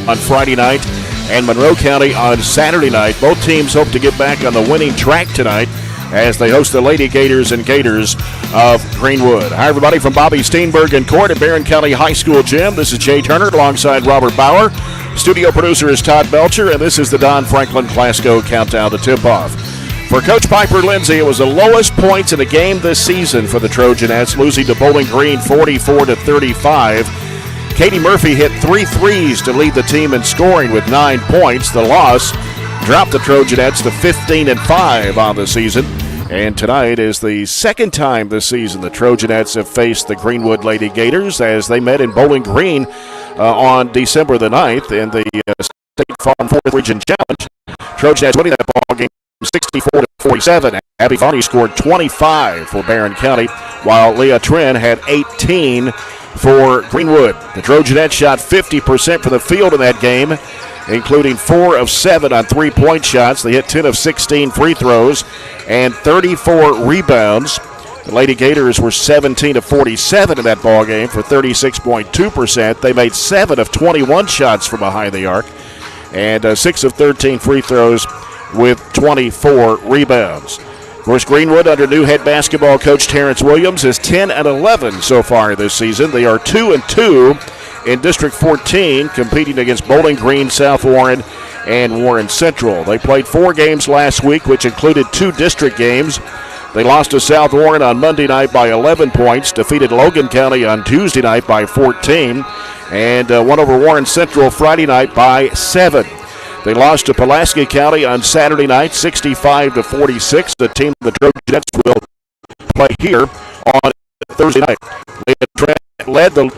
on Friday night and Monroe County on Saturday night. Both teams hope to get back on the winning track tonight as they host the Lady-Gators and Gators of Greenwood. Hi, everybody, from Bobby Steenberg and Court at Barren County High School Gym. This is Jay Turner alongside Robert Bauer. Studio producer is Todd Belcher, and this is the Don Franklin Glasgow Countdown to Tip-Off. For Coach Piper Lindsay, it was the lowest points in a game this season for the Trojanettes, losing to Bowling Green 44-35. Katie Murphy hit 3 threes to lead the team in scoring with 9 points. The loss dropped the Trojanettes to 15-5 on the season. And tonight is the second time this season the Trojanettes have faced the Greenwood Lady-Gators as they met in Bowling Green on December the 9th in the State Farm 4th Region Challenge. Trojanettes winning that ball game 64-47. Abby Varney scored 25 for Barren County, while Leah Trin had 18 for Greenwood. The Trojanettes shot 50% from the field in that game, including 4 of 7 on three-point shots. They hit 10 of 16 free throws and 34 rebounds. The Lady-Gators were 17 of 47 in that ball game for 36.2%. They made 7 of 21 shots from behind the arc and 6 of 13 free throws with 24 rebounds. Of course, Greenwood, under new head basketball coach Terrence Williams, is 10-11 so far this season. They are 2-2 in District 14, competing against Bowling Green, South Warren, and Warren Central. They played 4 games last week, which included 2 district games. They lost to South Warren on Monday night by 11 points, defeated Logan County on Tuesday night by 14, and won over Warren Central Friday night by 7. They lost to Pulaski County on Saturday night, 65-46. The team the Trojanettes will play here on Thursday night. Led the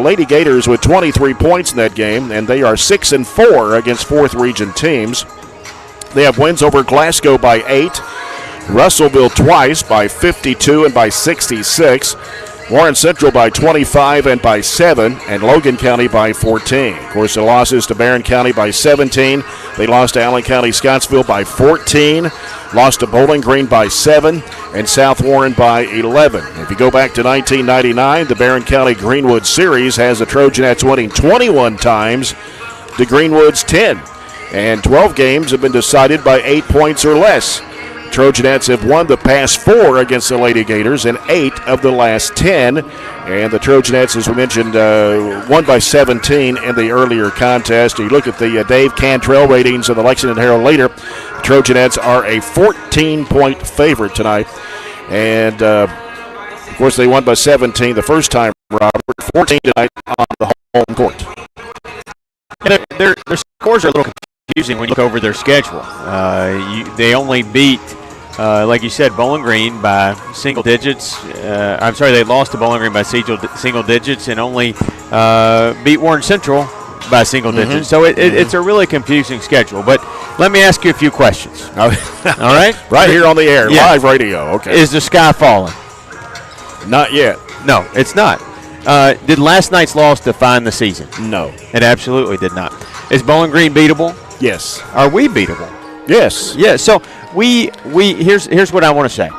Lady-Gators with 23 points in that game, and they are 6-4 against 4th Region teams. They have wins over Glasgow by 8, Russellville twice by 52 and by 66, Warren Central by 25 and by 7, and Logan County by 14. Of course, the losses to Barren County by 17. They lost to Allen County Scottsville by 14, lost to Bowling Green by 7, and South Warren by 11. If you go back to 1999, the Barren County Greenwood series has the Trojanettes winning 21 times to Greenwood's 10, and 12 games have been decided by 8 points or less. Trojanettes have won the past 4 against the Lady-Gators and 8 of the last 10. And the Trojanettes, as we mentioned, won by 17 in the earlier contest. You look at the Dave Cantrell ratings of the Lexington Herald-Leader. The Trojanettes are a 14-point favorite tonight. And, of course, they won by 17 the first time, Robert. 14 tonight on the home court. And their scores are a little confusing when you look over their schedule. They only beat, like you said, Bowling Green by single digits. They lost to Bowling Green by single digits and only beat Warren Central by single digits. So it's a really confusing schedule. But let me ask you a few questions. All right? Right here on the air, live radio. Okay. Is the sky falling? Not yet. No, it's not. Did last night's loss define the season? No. It absolutely did not. Is Bowling Green beatable? Yes. Are we beatable? Yes. Yeah, so here's what I want to say.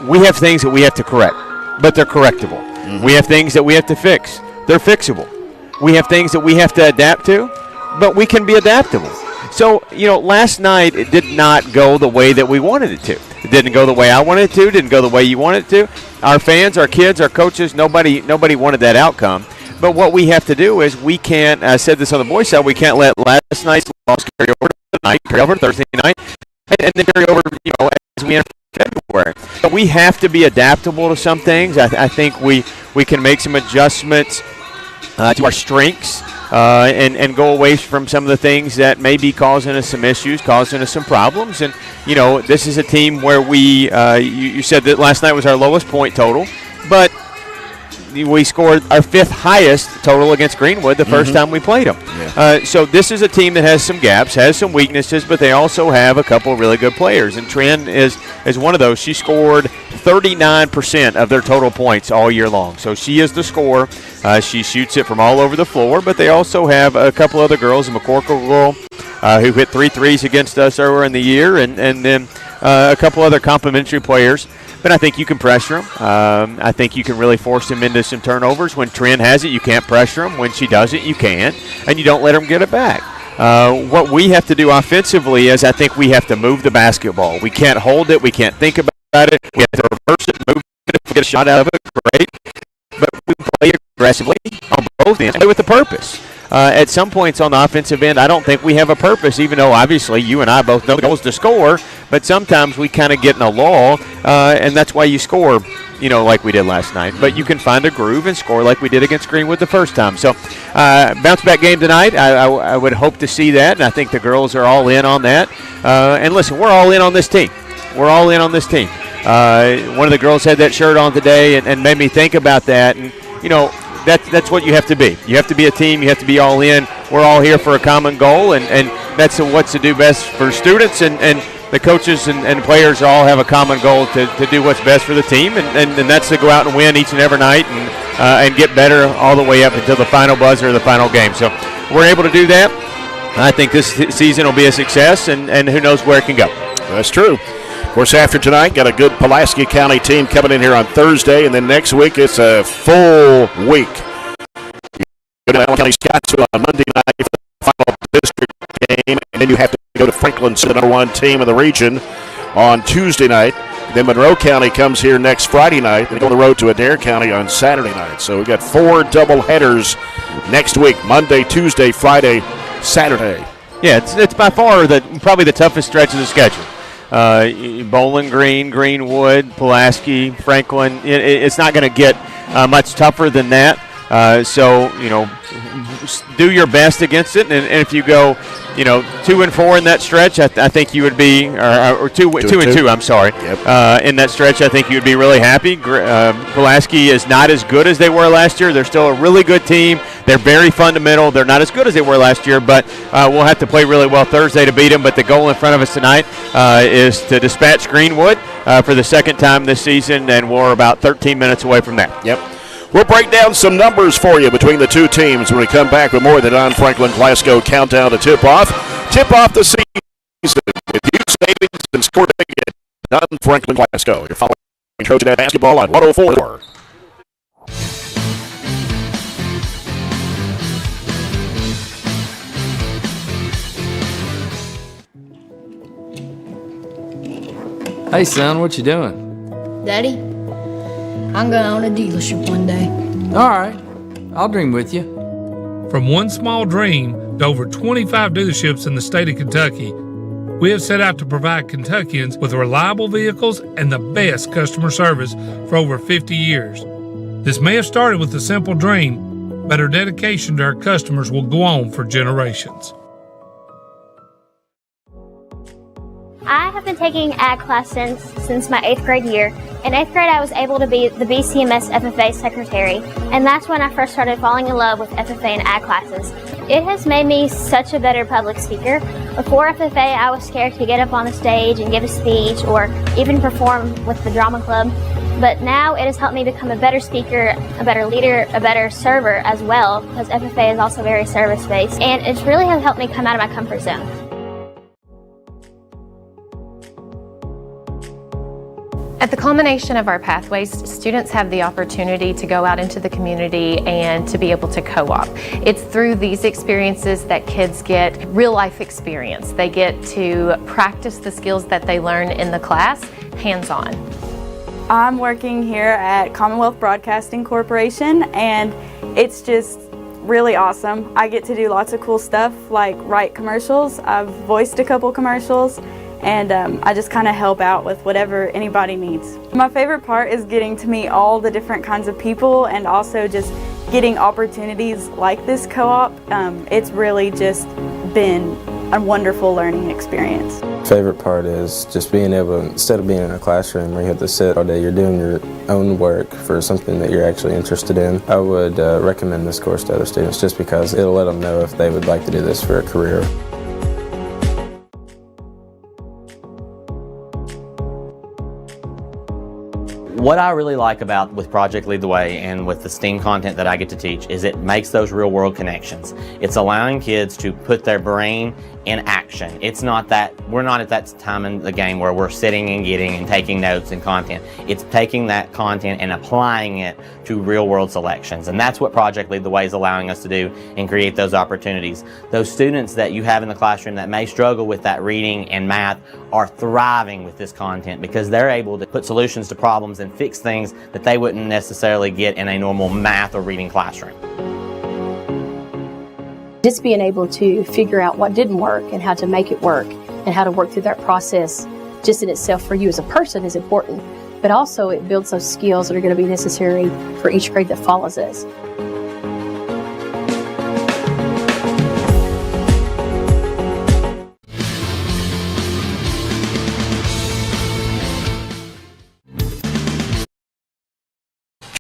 We have things that we have to correct, but they're correctable. Mm-hmm. We have things that we have to fix. They're fixable. We have things that we have to adapt to, but we can be adaptable. So, last night it did not go the way that we wanted it to. It didn't go the way I wanted it to, didn't go the way you wanted it to. Our fans, our kids, our coaches, nobody wanted that outcome. But what we have to do is we can't, I said this on the boys' side, we can't let last night's loss carry over tonight, carry over Thursday night, and then carry over, as we enter February. But we have to be adaptable to some things. I think we can make some adjustments to our strengths and go away from some of the things that may be causing us some issues, causing us some problems. And, this is a team where you said that last night was our lowest point total, but we scored our 5th highest total against Greenwood the first time we played them. Yeah. So this is a team that has some gaps, has some weaknesses, but they also have a couple of really good players. And Trin is one of those. She scored 39% of their total points all year long. So she is the scorer. She shoots it from all over the floor, but they also have a couple other girls, a McCorkle girl who hit 3 threes against us earlier in the year, and then a couple other complimentary players. But I think you can pressure them. I think you can really force them into some turnovers. When Trin has it, you can't pressure them. When she does it, you can, and you don't let them get it back. What we have to do offensively is I think we have to move the basketball. We can't hold it. We can't think about it. We have to reverse it, move it. If we get a shot out of it, great. But we play aggressively on both ends, play with a purpose. At some points on the offensive end, I don't think we have a purpose, even though obviously you and I both know the goal is to score, but sometimes we kind of get in a lull, and that's why you score, like we did last night. But you can find a groove and score like we did against Greenwood the first time. So bounce-back game tonight, I would hope to see that, and I think the girls are all in on that. And listen, we're all in on this team. We're all in on this team. One of the girls had that shirt on today and made me think about that, and, that's what you have to be. You have to be a team. You have to be all in. We're all here for a common goal, and that's what's to do best for students, and the coaches and players all have a common goal to do what's best for the team, and that's to go out and win each and every night and get better all the way up until the final buzzer of the final game. So we're able to do that. I think this season will be a success, and who knows where it can go. That's true. Of course, after tonight, got a good Pulaski County team coming in here on Thursday, and then next week it's a full week. You go to Allen County Scottsville on Monday night for the final district game, and then you have to go to Franklin, the number 1 team in the region, on Tuesday night. Then Monroe County comes here next Friday night, and go on the road to Adair County on Saturday night. So we got 4 double headers next week: Monday, Tuesday, Friday, Saturday. Yeah, it's by far probably the toughest stretch of the schedule. Bowling Green, Greenwood, Pulaski, Franklin. It's not going to get much tougher than that. So do your best against it. And if you go, 2-4 in that stretch, I think you would be, or 2-2. I'm sorry. Yep. In that stretch, I think you would be really happy. Pulaski is not as good as they were last year. They're still a really good team. They're very fundamental. They're not as good as they were last year, but we'll have to play really well Thursday to beat them. But the goal in front of us tonight is to dispatch Greenwood for the second time this season, and we're about 13 minutes away from that. Yep. We'll break down some numbers for you between the two teams when we come back with more of the Don Franklin Glasgow countdown to tip-off. Tip-off the season with Hughes Savings and Score Big at Don Franklin Glasgow. You're following Trojanet basketball on 104. Hey, son, what you doing? Daddy, I'm going to own a dealership one day. All right, I'll dream with you. From one small dream to over 25 dealerships in the state of Kentucky, we have set out to provide Kentuckians with reliable vehicles and the best customer service for over 50 years. This may have started with a simple dream, but our dedication to our customers will go on for generations. I have been taking ag classes since my 8th grade year. In 8th grade, I was able to be the BCMS FFA secretary, and that's when I first started falling in love with FFA and ag classes. It has made me such a better public speaker. Before FFA, I was scared to get up on the stage and give a speech or even perform with the drama club. But now it has helped me become a better speaker, a better leader, a better server as well, because FFA is also very service-based, and it really has helped me come out of my comfort zone. At the culmination of our pathways, students have the opportunity to go out into the community and to be able to co-op. It's through these experiences that kids get real-life experience. They get to practice the skills that they learn in the class, hands-on. I'm working here at Commonwealth Broadcasting Corporation, and it's just really awesome. I get to do lots of cool stuff like write commercials. I've voiced a couple commercials, and I just kind of help out with whatever anybody needs. My favorite part is getting to meet all the different kinds of people and also just getting opportunities like this co-op. It's really just been a wonderful learning experience. Favorite part is just being able to, instead of being in a classroom where you have to sit all day, you're doing your own work for something that you're actually interested in. I would recommend this course to other students just because it'll let them know if they would like to do this for a career. What I really like about with Project Lead the Way and with the STEAM content that I get to teach is it makes those real world connections. It's allowing kids to put their brain in action. It's not that, we're not at that time in the game where we're sitting and getting and taking notes and content. It's taking that content and applying it to real world selections. And that's what Project Lead the Way is allowing us to do and create those opportunities. Those students that you have in the classroom that may struggle with that reading and math are thriving with this content because they're able to put solutions to problems and fix things that they wouldn't necessarily get in a normal math or reading classroom. Just being able to figure out what didn't work and how to make it work and how to work through that process just in itself for you as a person is important, but also it builds those skills that are going to be necessary for each grade that follows us.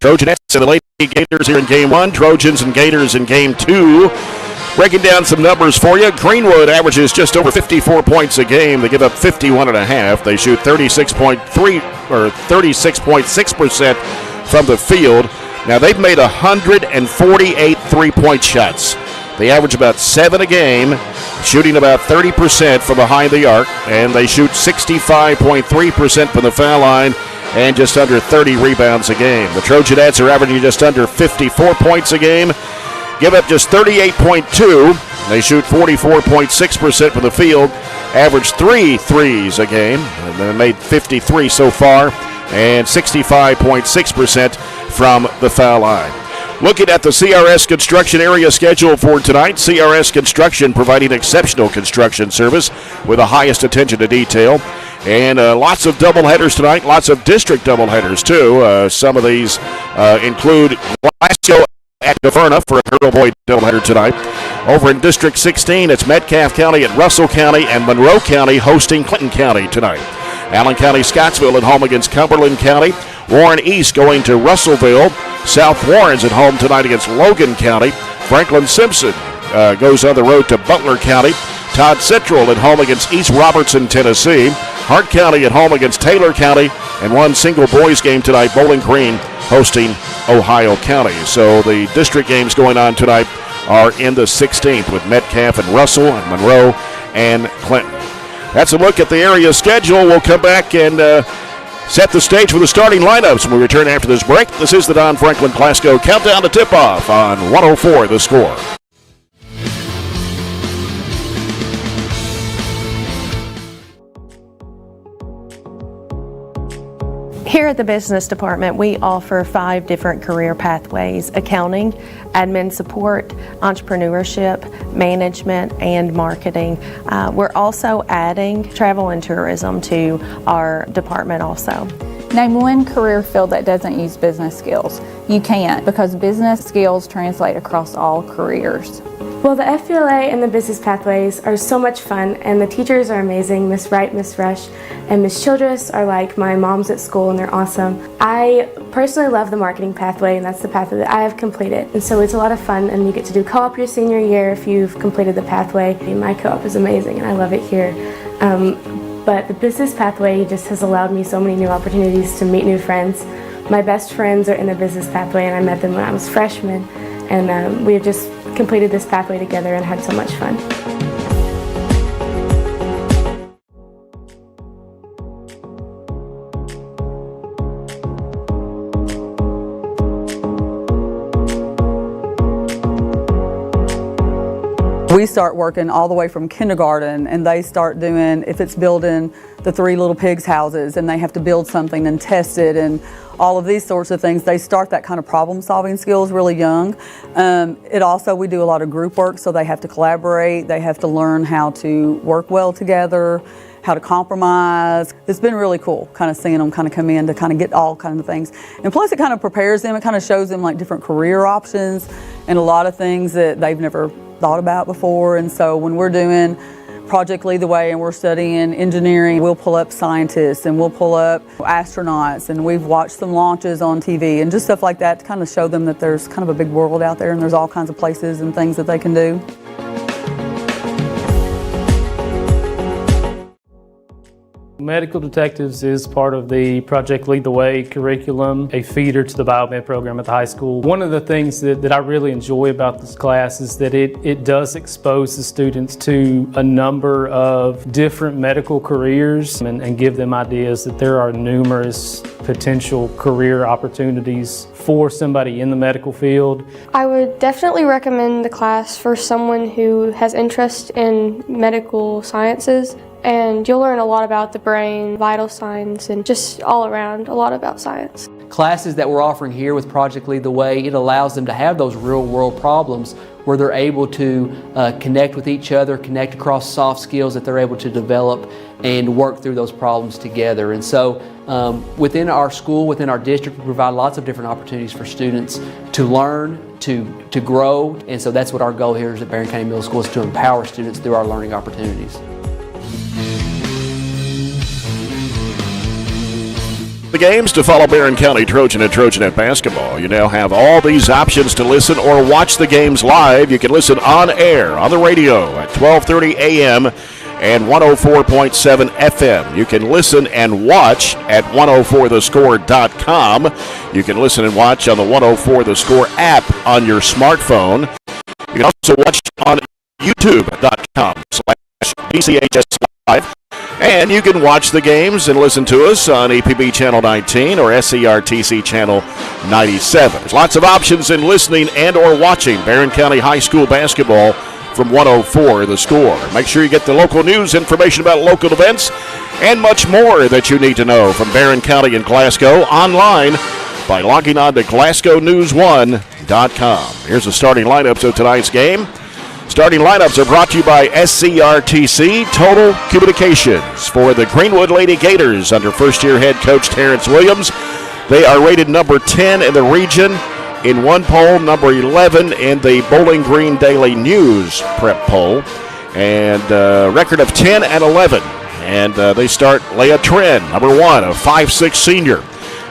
Trojanettes and the Lady-Gators here in Game 1. Trojans and Gators in Game 2. Breaking down some numbers for you. Greenwood averages just over 54 points a game. They give up 51.5. They shoot 36.6% from the field. Now, they've made 148 three-point shots. They average about 7 a game, shooting about 30% from behind the arc, and they shoot 65.3% from the foul line and just under 30 rebounds a game. The Trojanettes are averaging just under 54 points a game, give up just 38.2. They shoot 44.6% from the field, average 3 threes a game, and they made 53 so far, and 65.6% from the foul line. Looking at the CRS Construction area schedule for tonight, CRS Construction providing exceptional construction service with the highest attention to detail. And lots of doubleheaders tonight, lots of district doubleheaders too. Some of these include Glasgow at Gaverna for a girl-boy doubleheader tonight. Over in District 16, it's Metcalfe County at Russell County and Monroe County hosting Clinton County tonight. Allen County Scottsville at home against Cumberland County. Warren East going to Russellville. South Warren's at home tonight against Logan County. Franklin Simpson goes on the road to Butler County. Todd Central at home against East Robertson, Tennessee. Hart County at home against Taylor County. And one single boys game tonight, Bowling Green hosting Ohio County. So the district games going on tonight are in the 16th with Metcalfe and Russell and Monroe and Clinton. That's a look at the area schedule. We'll come back and set the stage for the starting lineups when we return after this break. This is the Don Franklin Glasgow Countdown to Tip-Off on 104 The Score. Here at the Business Department, we offer 5 different career pathways: accounting, admin support, entrepreneurship, management, and marketing. We're also adding travel and tourism to our department also. Name one career field that doesn't use business skills. You can't, because business skills translate across all careers. Well, the FBLA and the business pathways are so much fun, and the teachers are amazing. Miss Wright, Miss Rush, and Miss Childress are like my moms at school, and they're awesome. I personally love the marketing pathway, and that's the pathway that I have completed. And so it's a lot of fun, and you get to do co-op your senior year if you've completed the pathway. My co-op is amazing, and I love it here. But the business pathway just has allowed me so many new opportunities to meet new friends. My best friends are in the business pathway, and I met them when I was freshman. And we have just completed this pathway together and had so much fun. We start working all the way from kindergarten, and they start doing, if it's building the 3 little pigs houses and they have to build something and test it and all of these sorts of things, they start that kind of problem solving skills really young. We do a lot of group work, so they have to collaborate, they have to learn how to work well together, how to compromise. It's been really cool kind of seeing them kind of come in to kind of get all kinds of things. And plus it kind of prepares them, it kind of shows them like different career options and a lot of things that they've never thought about before. And so when we're doing Project Lead the Way and we're studying engineering, we'll pull up scientists and we'll pull up astronauts, and we've watched some launches on TV and just stuff like that to kind of show them that there's kind of a big world out there and there's all kinds of places and things that they can do. Medical Detectives is part of the Project Lead the Way curriculum, a feeder to the biomed program at the high school. One of the things that I really enjoy about this class is that it does expose the students to a number of different medical careers and give them ideas that there are numerous potential career opportunities for somebody in the medical field. I would definitely recommend the class for someone who has interest in medical sciences, and you'll learn a lot about the brain, vital signs, and just all around a lot about science. Classes that we're offering here with Project Lead the Way, it allows them to have those real world problems where they're able to connect with each other, connect across soft skills that they're able to develop and work through those problems together. And so within our school, within our district, we provide lots of different opportunities for students to learn, to grow. And so that's what our goal here is at Barren County Middle School, is to empower students through our learning opportunities. The games to follow Barren County Trojan and Trojanette basketball. You now have all these options to listen or watch the games live. You can listen on air, on the radio at 12:30 a.m. and 104.7 FM. You can listen and watch at 104thescore.com. You can listen and watch on the 104 The Score app on your smartphone. You can also watch on youtube.com/BCHS Live. And you can watch the games and listen to us on EPB Channel 19 or SCRTC Channel 97. There's lots of options in listening and or watching Barren County High School basketball from 104 The Score. Make sure you get the local news, information about local events, and much more that you need to know from Barren County and Glasgow online by logging on to GlasgowNews1.com. Here's the starting lineups of tonight's game. Starting lineups are brought to you by SCRTC Total Communications. For the Greenwood Lady-Gators under first-year head coach Terrence Williams, they are rated number 10 in the region in one poll, number 11 in the Bowling Green Daily News prep poll, and a record of 10 and 11. And they start Leah Trin, number 1, a 5'6 senior,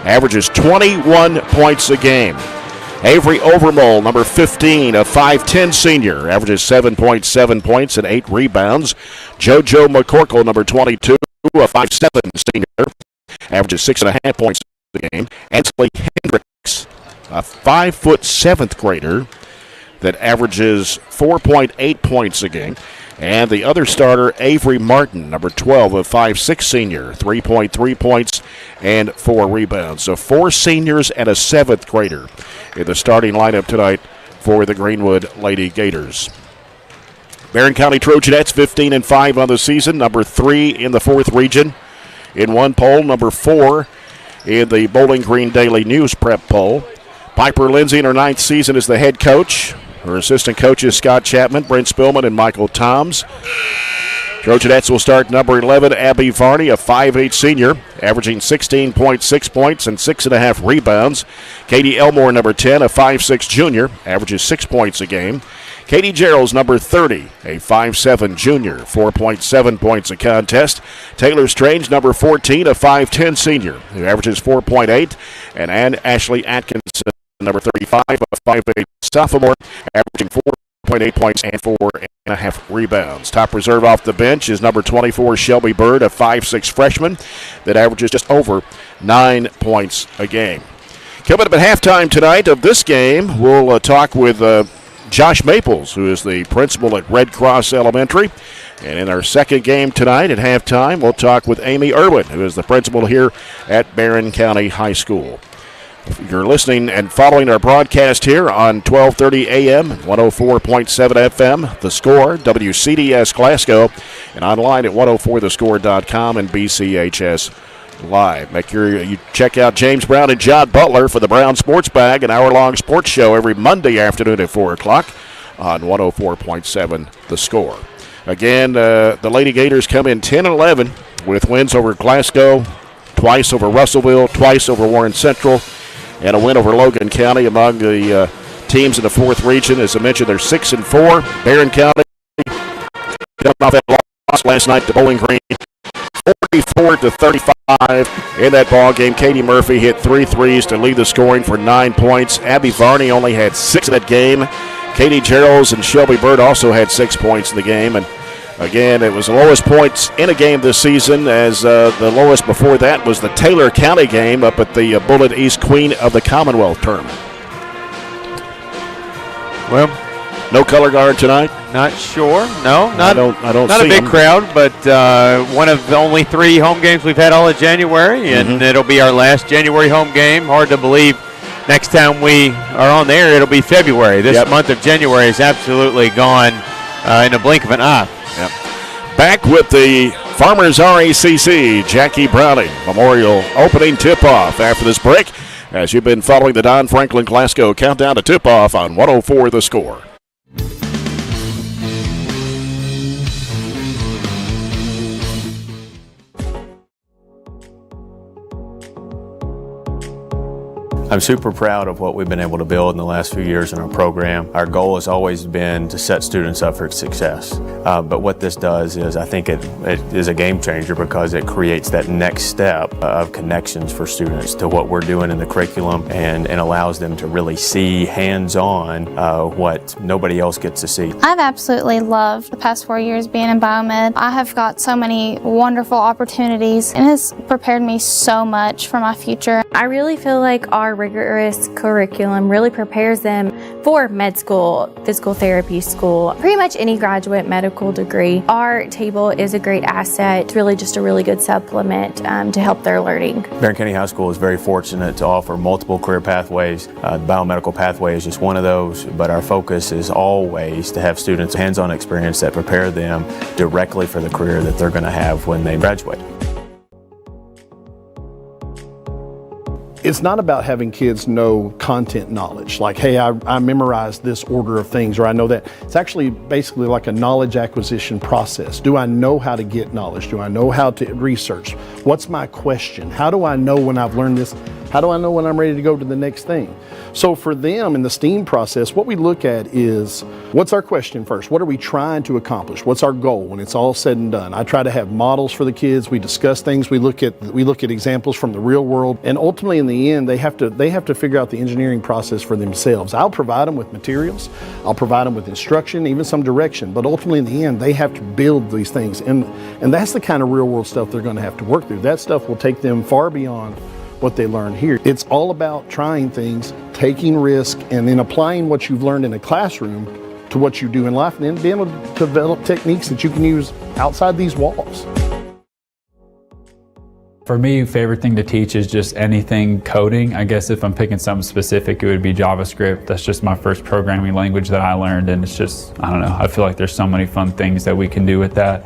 averages 21 points a game. Avery Overmole, number 15, a 5'10 senior, averages 7.7 points and 8 rebounds. JoJo McCorkle, number 22, a 5'7 senior, averages 6.5 points a game. Ansley Hendricks, a 5' 7th grader that averages 4.8 points a game. And the other starter, Avery Martin, number 12, a 5'6 senior, 3.3 points and 4 rebounds. So 4 seniors and a 7th grader in the starting lineup tonight for the Greenwood Lady-Gators. Barren County Trojanettes 15-5 on the season, number 3 in the 4th region in one poll, number 4 in the Bowling Green Daily News prep poll. Piper Lindsay in her 9th season as the head coach. Her assistant coaches Scott Chapman, Brent Spillman, and Michael Toms. Trojanettes will start number 11, Abby Varney, a 5'8 senior, averaging 16.6 points and 6.5 rebounds. Katie Elmore, number 10, a 5'6 junior, averages 6 points a game. Katie Gerald's number 30, a 5'7 junior, 4.7 points a contest. Taylor Strange, number 14, a 5'10 senior, who averages 4.8. And Ann Ashley Atkinson, number 35, a 5'8 sophomore, averaging 4.8 points and 4.5 rebounds. Top reserve off the bench is number 24, Shelby Bird, a 5'6 freshman that averages just over 9 points a game. Coming up at halftime tonight of this game, we'll talk with Josh Maples, who is the principal at Red Cross Elementary. And in our second game tonight at halftime, we'll talk with Amy Irwin, who is the principal here at Barren County High School. You're listening and following our broadcast here on 1230 AM, 104.7 FM, The Score, WCDS Glasgow, and online at 104thescore.com and BCHS Live. Make sure you check out James Brown and John Butler for the Brown Sports Bag, an hour-long sports show every Monday afternoon at 4 o'clock on 104.7 The Score. Again, the Lady-Gators come in 10-11 with wins over Glasgow, twice over Russellville, twice over Warren Central, and a win over Logan County among the teams in the 4th region. As I mentioned, they're 6-4. Barren County coming off that loss last night to Bowling Green, 44-35 in that ball game. Katie Murphy hit 3 threes to lead the scoring for 9 points. Abby Varney only had 6 in that game. Katie Geralds and Shelby Bird also had 6 points in the game. And Again, it was the lowest points in a game this season, as the lowest before that was the Taylor County game up at the Bullitt East Queen of the Commonwealth tournament. Well, no color guard tonight? Not sure. No, not I don't not see a big him. crowd, but one of the only 3 home games we've had all of January, and it'll be our last January home game. Hard to believe next time we are on the air, it'll be February. This month of January is absolutely gone in a blink of an eye. Yep. Back with the Farmers RACC Jackie Browning Memorial opening tip-off after this break, as you've been following the Don Franklin Glasgow countdown to tip-off on 104 The Score. I'm super proud of what we've been able to build in the last few years in our program. Our goal has always been to set students up for success. But what this does is, I think it is a game changer, because it creates that next step of connections for students to what we're doing in the curriculum, and allows them to really see hands-on what nobody else gets to see. I've absolutely loved the past 4 years being in biomed. I have got so many wonderful opportunities, and has prepared me so much for my future. I really feel like our rigorous curriculum really prepares them for med school, physical therapy school, pretty much any graduate medical degree. Our table is a great asset. It's really just a really good supplement to help their learning. Barren County High School is very fortunate to offer multiple career pathways. The biomedical pathway is just one of those, but our focus is always to have students hands-on experience that prepare them directly for the career that they're going to have when they graduate. It's not about having kids know content knowledge, like, hey, I memorized this order of things, or I know that. It's actually basically like a knowledge acquisition process. Do I know how to get knowledge? Do I know how to research? What's my question? How do I know when I've learned this? How do I know when I'm ready to go to the next thing? So for them in the STEAM process, what we look at is, what's our question first? What are we trying to accomplish? What's our goal when it's all said and done? I try to have models for the kids. We discuss things. We look at examples from the real world, and ultimately in the end, they have to figure out the engineering process for themselves. I'll provide them with materials. I'll provide them with instruction, even some direction, but ultimately in the end, they have to build these things, and that's the kind of real world stuff they're going to have to work through. That stuff will take them far beyond what they learn here. It's all about trying things, taking risk, and then applying what you've learned in a classroom to what you do in life, and then being able to develop techniques that you can use outside these walls. For me, favorite thing to teach is just anything coding. I guess if I'm picking something specific, it would be JavaScript. That's just my first programming language that I learned, and it's just, I don't know, I feel like there's so many fun things that we can do with that.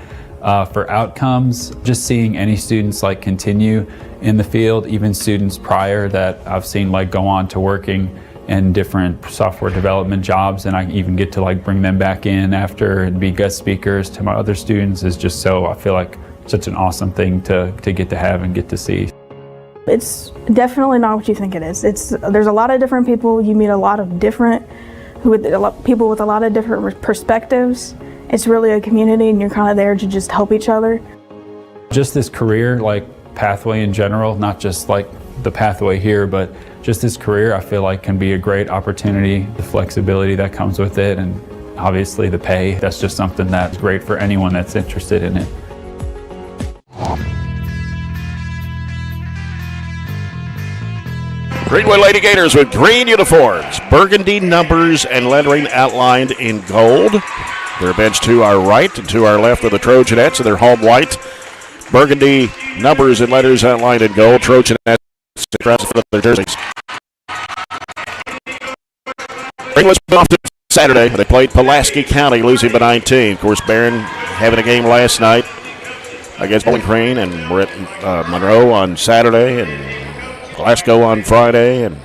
For outcomes, just seeing any students like continue in the field, even students prior that I've seen like go on to working in different software development jobs, and I even get to like bring them back in after and be guest speakers to my other students, is just so, I feel like such an awesome thing to get to have and get to see. It's definitely not what you think it is. There's a lot of different people. You meet a lot of different people with a lot of different perspectives. It's really a community, and you're kind of there to just help each other. Just this career like pathway in general, not just like the pathway here, but just this career, I feel like can be a great opportunity. The flexibility that comes with it, and obviously the pay, that's just something that's great for anyone that's interested in it. Greenwood Lady-Gators with green uniforms, burgundy numbers and lettering outlined in gold. Their bench to our right and to our left are the Trojanettes, and their home white. Burgundy numbers and letters outlined in gold. Trojanettes across the front of their jerseys. Greenwood's off to Saturday. They played Pulaski County, losing by 19. Of course, Barren having a game last night against Bowling Green, and we're at Monroe on Saturday, and Glasgow on Friday. And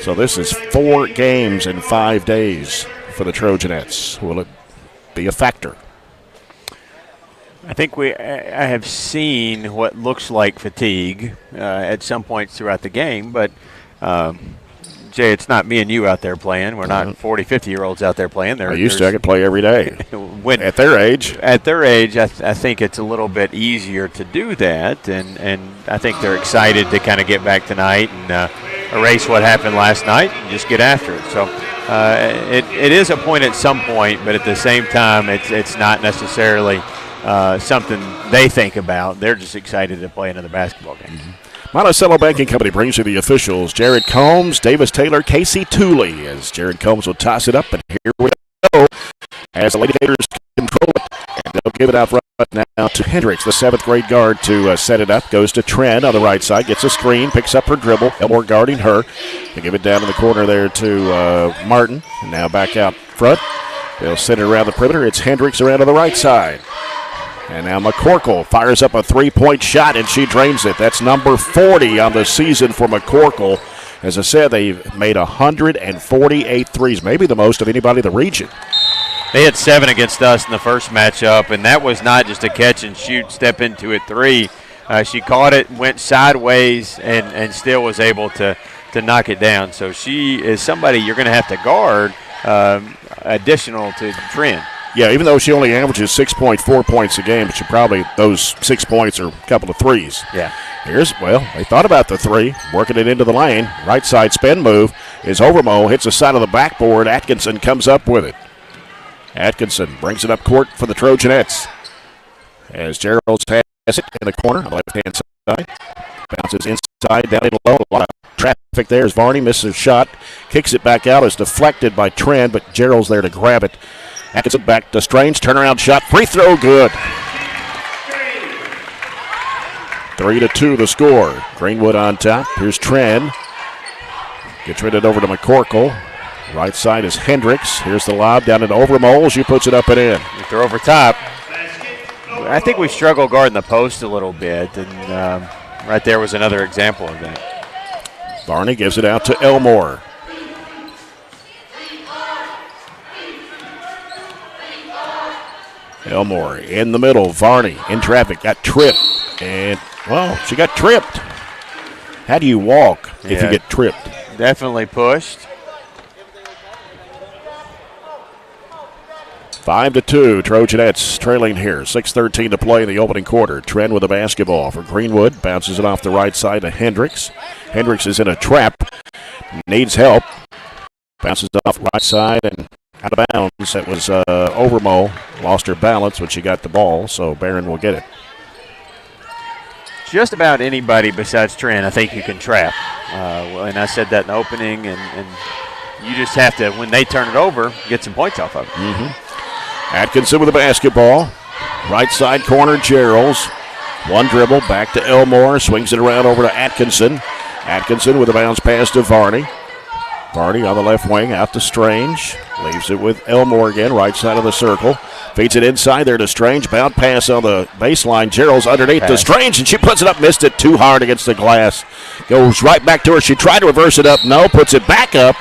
so this is 4 games in 5 days for the Trojanettes. Will it be a factor? I think I have seen what looks like fatigue at some points throughout the game, but Jay, it's not me and you out there playing. We're not 40, 50-year-olds out there playing. I used to. I could play every day. At their age. At their age, I think it's a little bit easier to do that, and I think they're excited to kind of get back tonight and erase what happened last night and just get after it. So it is a point at some point, but at the same time, it's not necessarily something they think about. They're just excited to play another basketball game. Monticello Banking Company brings you the officials. Jared Combs, Davis Taylor, Casey Tooley, as Jared Combs will toss it up, and here we go as the Lady-Gators control it. And they'll give it out right now to Hendricks, the 7th grade guard, to set it up. Goes to Trent on the right side, gets a screen, picks up her dribble. Elmore guarding her. They give it down in the corner there to Martin. And now back out front. They'll send it around the perimeter. It's Hendricks around to the right side. And now McCorkle fires up a three-point shot, and she drains it. That's number 40 on the season for McCorkle. As I said, they've made 148 threes, maybe the most of anybody in the region. They had 7 against us in the first matchup, and that was not just a catch and shoot, step into it 3. She caught it, went sideways, and still was able to knock it down. So she is somebody you're going to have to guard additional to Trent. Yeah, even though she only averages 6.4 points a game, but she probably, those 6 points are a couple of threes. Yeah. They thought about the 3, working it into the lane. Right side spin move is Overmo, hits the side of the backboard. Atkinson comes up with it. Atkinson brings it up court for the Trojanettes. As Gerald's has it in the corner on the left-hand side. Bounces inside, down in low. A lot of traffic there as Varney misses a shot. Kicks it back out. It's deflected by Trent, but Gerald's there to grab it. Atkinson back to Strange. Turnaround shot. Free throw good. 3-2 the score. Greenwood on top. Here's Trent. Gets rid of it over to McCorkle. Right side is Hendricks. Here's the lob down into Overmole. She puts it up and in. They're over top. I think we struggle guarding the post a little bit, and right there was another example of that. Varney gives it out to Elmore. Elmore in the middle. Varney in traffic. Got tripped. And, well, she got tripped. How do you walk if you get tripped? Definitely pushed. 5-2, Trojanettes trailing here. 6:13 to play in the opening quarter. Trent with the basketball for Greenwood. Bounces it off the right side to Hendricks. Hendricks is in a trap. Needs help. Bounces it off right side and out of bounds. That was Overmo. Lost her balance when she got the ball, so Barren will get it. Just about anybody besides Trent, I think you can trap. And I said that in the opening, and you just have to, when they turn it over, get some points off of it. Mm-hmm. Atkinson with the basketball. Right side corner, Gerald's. One dribble, back to Elmore. Swings it around over to Atkinson. Atkinson with a bounce pass to Varney. Varney on the left wing, out to Strange. Leaves it with Elmore again, right side of the circle. Feeds it inside there to Strange. Bound pass on the baseline. Gerald's underneath to Strange, and she puts it up. Missed it too hard against the glass. Goes right back to her. She tried to reverse it up. No, puts it back up.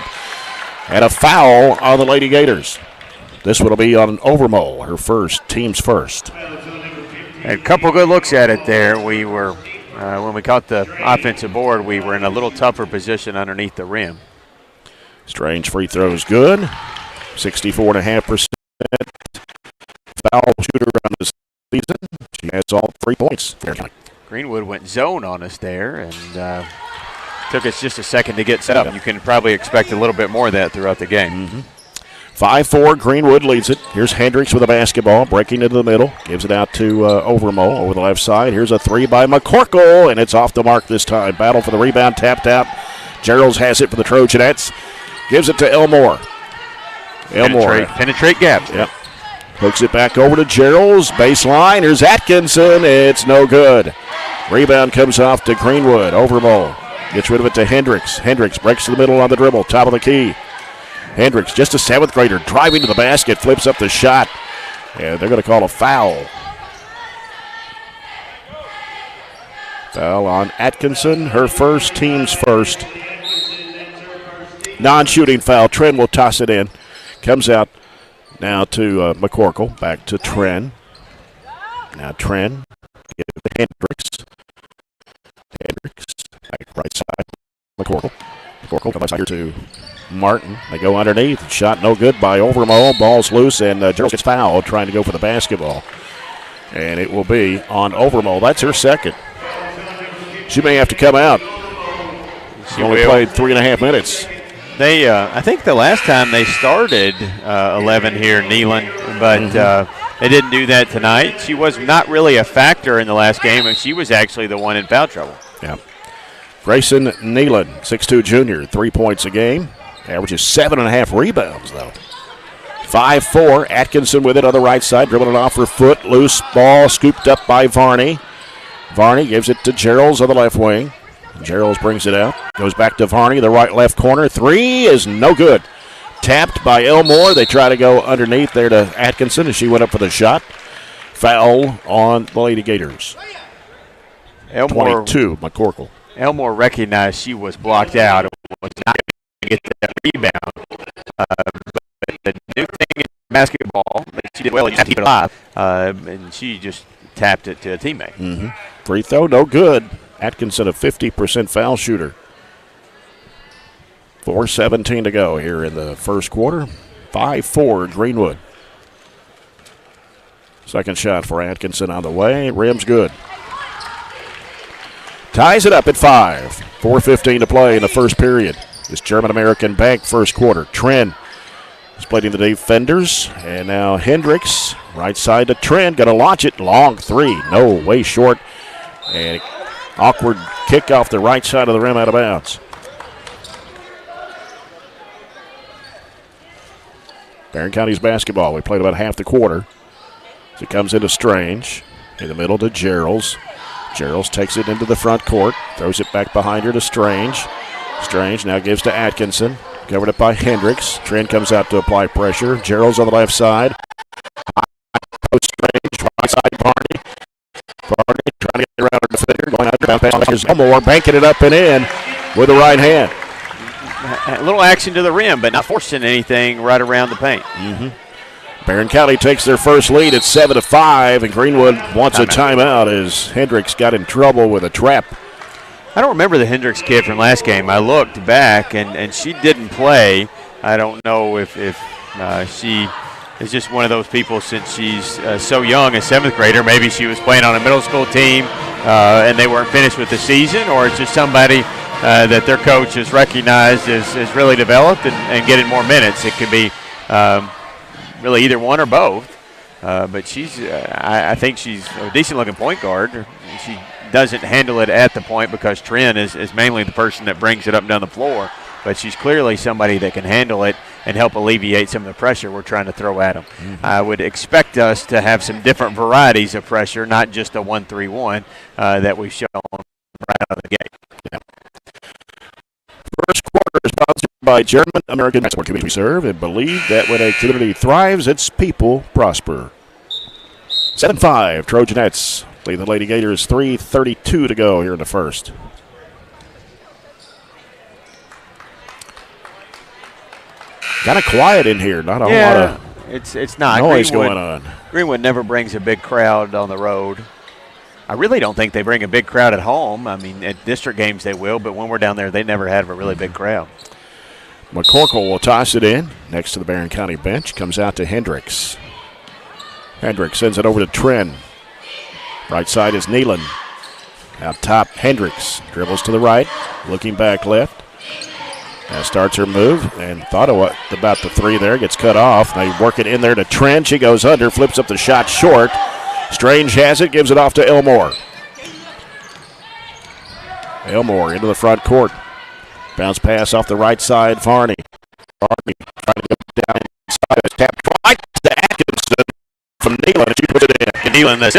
And a foul on the Lady-Gators. This one will be on Overmole, her first, team's first. A couple good looks at it there. We were, when we caught the offensive board, we were in a little tougher position underneath the rim. Strange free throws good. 64.5% foul shooter on the season. She has all 3 points. Greenwood went zone on us there, and took us just a second to get set up. You can probably expect a little bit more of that throughout the game. Mm-hmm. 5-4, Greenwood leads it. Here's Hendricks with a basketball, breaking into the middle. Gives it out to Overmo over the left side. Here's a 3 by McCorkle, and it's off the mark this time. Battle for the rebound, tapped out. Gerald's has it for the Trojanettes. Gives it to Elmore. Penetrate gap. Yep. Hooks it back over to Gerald's. Baseline. Here's Atkinson. It's no good. Rebound comes off to Greenwood. Overmo gets rid of it to Hendricks. Hendricks breaks to the middle on the dribble. Top of the key. Hendricks, just a 7th grader, driving to the basket, flips up the shot. And they're going to call a foul. Foul on Atkinson, her first, team's first. Non-shooting foul. Trent will toss it in. Comes out now to McCorkle. Back to Trent. Now Trent. Give it to Hendricks. Hendricks. Back right side. McCorkle. McCorkle comes out here to Martin. They go underneath. Shot no good by Overmo. Ball's loose, and Gerald gets fouled trying to go for the basketball. And it will be on Overmo. That's her second. She may have to come out. She only played 3.5 minutes. I think the last time they started 11 here, Nealon, but they didn't do that tonight. She was not really a factor in the last game, and she was actually the one in foul trouble. Yeah. Grayson Nealon, 6'2 junior, 3 points a game. Averages 7.5 rebounds, though. 5'4", Atkinson with it on the right side, dribbling it off her foot. Loose ball scooped up by Varney. Varney gives it to Geralds on the left wing. Geralds brings it out. Goes back to Varney, the right left corner. Three is no good. Tapped by Elmore. They try to go underneath there to Atkinson as she went up for the shot. Foul on the Lady-Gators. Elmore, 22, McCorkle. Elmore recognized she was blocked out and was not going to get that rebound. But the new thing in basketball, she did well and keep it alive, and she just tapped it to a teammate. Free throw, no good. Atkinson, a 50% foul shooter. 4:17 to go here in the first quarter. 5-4 Greenwood. Second shot for Atkinson on the way. Rim's good. Ties it up at 5. 4:15 to play in the first period. This German-American Bank first quarter. Trent splitting the defenders. And now Hendricks, right side to Trent. Going to launch it. Long three. No, way short. And awkward kick off the right side of the rim out of bounds. Barren County's basketball. We played about half the quarter. As it comes into Strange. In the middle to Geralds. Geralds takes it into the front court. Throws it back behind her to Strange. Strange now gives to Atkinson. Covered up by Hendricks. Trent comes out to apply pressure. Geralds on the left side. Post Strange. Right side Barney. Barney trying to get around her defender. Going out there. Pass Elmore. Banking it up and in with the right hand. A little action to the rim, but not forcing anything right around the paint. Barren County takes their first lead at 7-5, and Greenwood wants a timeout as Hendricks got in trouble with a trap. I don't remember the Hendricks kid from last game. I looked back, and she didn't play. I don't know if she is just one of those people since she's so young, a 7th grader. Maybe she was playing on a middle school team, and they weren't finished with the season, or it's just somebody that their coach has recognized as really developed and getting more minutes. It could be really either one or both. But she's, I think she's a decent-looking point guard. She doesn't handle it at the point because Trent is mainly the person that brings it up and down the floor. But she's clearly somebody that can handle it and help alleviate some of the pressure we're trying to throw at them. I would expect us to have some different varieties of pressure, not just a 1-3-1 that we've shown right out of the gate. First quarter is sponsored by German American Export Community. We serve and believe that when a community thrives, its people prosper. 7-5, Trojanettes lead the Lady-Gators. 3:32 to go here in the first. Kind of quiet in here. Not a lot of it's not noise going on. Greenwood never brings a big crowd on the road. I really don't think they bring a big crowd at home. I mean, at district games they will, but when we're down there, they never have a really big crowd. McCorkle will toss it in next to the Barren County bench. Comes out to Hendricks. Hendricks sends it over to Trent. Right side is Nealon. Out top, Hendricks dribbles to the right, looking back left. Now starts her move and thought about the three there. Gets cut off. They work it in there to Trent. She goes under, flips up the shot short. Strange has it, gives it off to Elmore. Elmore into the front court. Bounce pass off the right side, Varney. Varney trying to go down inside. Tap right to Atkinson from Nealon, and she puts it in. Nealon, that's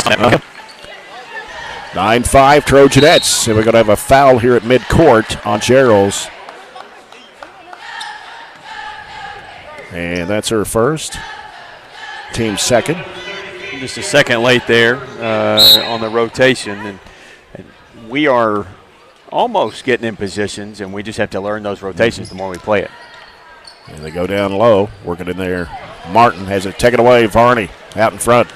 9-5 Trojanettes. And we're going to have a foul here at midcourt on Geralds. And that's her first. Team second. Just a second late there on the rotation. And we are almost getting in positions, and we just have to learn those rotations the more we play it. And they go down low, working in there. Martin has it taken away. Varney out in front.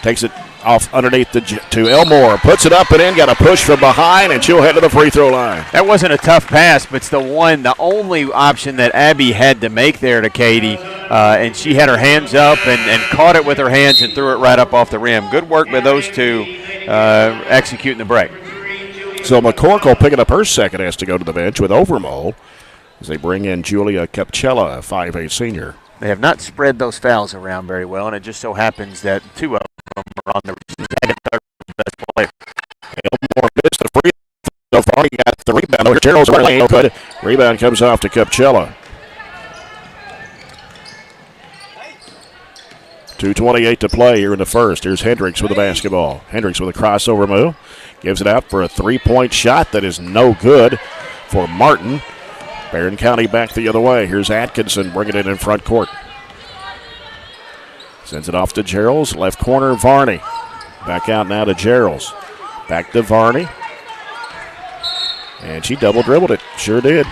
Takes it off underneath to Elmore. Puts it up and in. Got a push from behind, and she'll head to the free throw line. That wasn't a tough pass, but it's the only option that Abby had to make there to Katie. And she had her hands up and caught it with her hands and threw it right up off the rim. Good work by those two executing the break. So McCorkle picking up her second has to go to the bench with Overmole. as they bring in Julia Capchella, a 5A senior. They have not spread those fouls around very well, and it just so happens that 2 of them are on the third best player. Elmore missed the free so far. He got the rebound. Oh, Gerald's really good. Rebound comes off to Capchella. 2:28 to play here in the first. Here's Hendricks with the basketball. Hendricks with a crossover move. Gives it out for a three-point shot that is no good for Martin. Barren County back the other way. Here's Atkinson bringing it in front court. Sends it off to Gerald's. Left corner, Varney. Back out now to Gerald's. Back to Varney. And she double dribbled it. Sure did.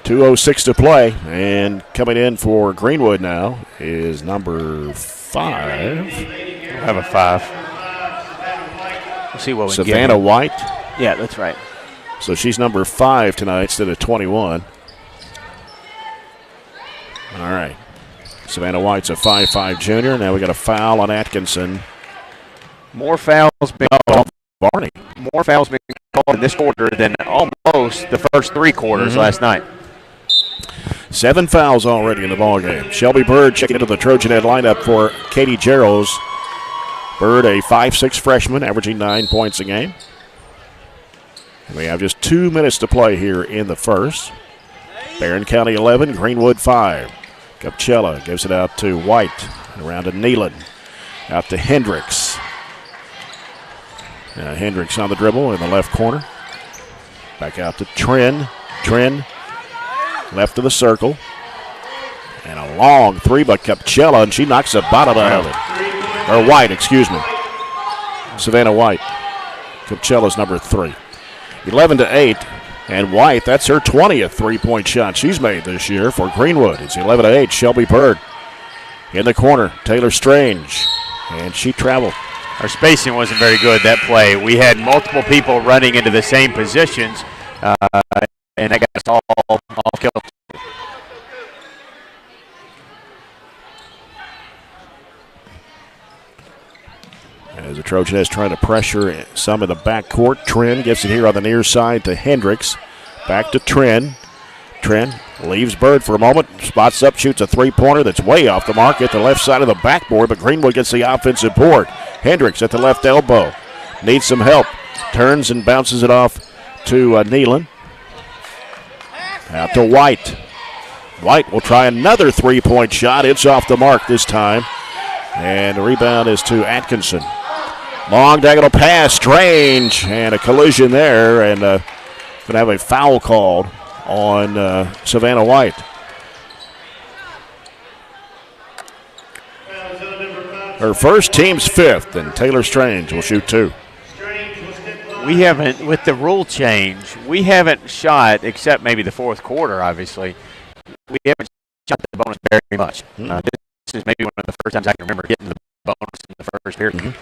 2:06 to play. And coming in for Greenwood now is number 5. We'll have a 5. We'll see what we Savannah get. White. Yeah, that's right. So she's number 5 tonight instead of 21. All right. Savannah White's a 5'5 junior. Now we got a foul on Atkinson. More fouls being called. Varney. More fouls being called in this quarter than almost the first 3 quarters last night. 7 fouls already in the ballgame. Shelby Bird checking into the Trojanet lineup for Katie Gerald's. Bird, a 5'6 freshman, averaging 9 points a game. And we have just 2 minutes to play here in the first. Barren County 11, Greenwood 5. Capchella gives it out to White. And around to Nealon. Out to Hendricks. Now Hendricks on the dribble in the left corner. Back out to Trin. Trin left of the circle. And a long three by Capchella, and she knocks the bottom out of it. Or White, excuse me. Savannah White. Capchella's number 3. 11-8. And White, that's her 20th three-point shot she's made this year for Greenwood. It's 11-8. Shelby Bird in the corner. Taylor Strange. And she traveled. Our spacing wasn't very good that play. We had multiple people running into the same positions, and that got us all off kilter. As the Trojanettes trying to pressure some in the backcourt. Trin gets it here on the near side to Hendricks. Back to Trin. Trin leaves Bird for a moment. Spots up, shoots a three-pointer that's way off the mark at the left side of the backboard, but Greenwood gets the offensive board. Hendricks at the left elbow. Needs some help. Turns and bounces it off to Nealon. Out to White. White will try another three-point shot. It's off the mark this time. And the rebound is to Atkinson. Long diagonal pass, Strange, and a collision there, and going to have a foul called on Savannah White. Her first, team's 5th, and Taylor Strange will shoot 2. We haven't, with the rule change, we haven't shot, except maybe the fourth quarter, obviously, we haven't shot the bonus very much. This is maybe one of the first times I can remember getting the bonus in the first period.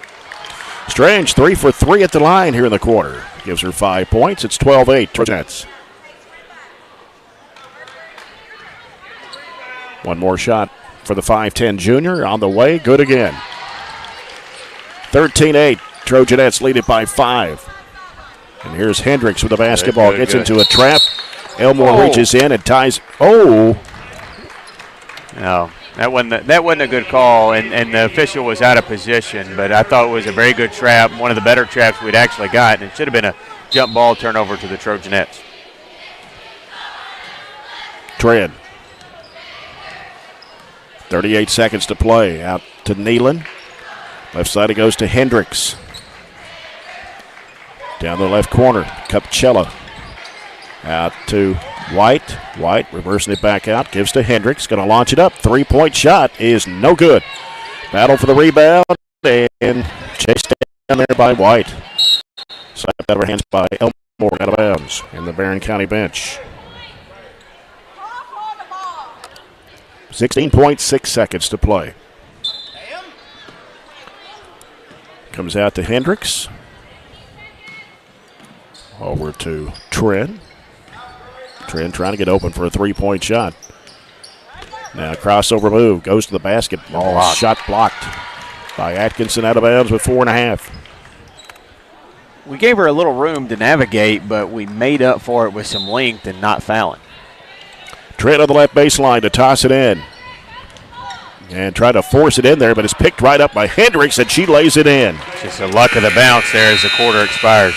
Strange, 3 for 3 at the line here in the quarter. Gives her 5 points. It's 12-8, Trojanettes. One more shot for the 5'10 junior on the way. Good again. 13-8, Trojanettes lead it by 5. And here's Hendricks with the basketball. Gets into a trap. Elmore reaches in and ties. Oh. No. That wasn't a good call, and the official was out of position, but I thought it was a very good trap, one of the better traps we'd actually got, and it should have been a jump ball turnover to the Trojanettes. Trin. 38 seconds to play. Out to Nealon. Left side it goes to Hendricks. Down the left corner, Capchella. Out to White. White reversing it back out. Gives to Hendricks. Going to launch it up. Three-point shot is no good. Battle for the rebound. And chased down there by White. Slapped out of her hands by Elmore out of bounds in the Barren County bench. 16.6 seconds to play. Comes out to Hendricks. Over to Trin. Trin trying to get open for a three-point shot. Now crossover move. Goes to the basket. Ball shot blocked by Atkinson out of bounds with 4.5. we gave her a little room to navigate, but we made up for it with some length and not fouling. Trent on the left baseline to toss it in. And try to force it in there, but it's picked right up by Hendricks, and she lays it in. Just the luck of the bounce there as the quarter expires.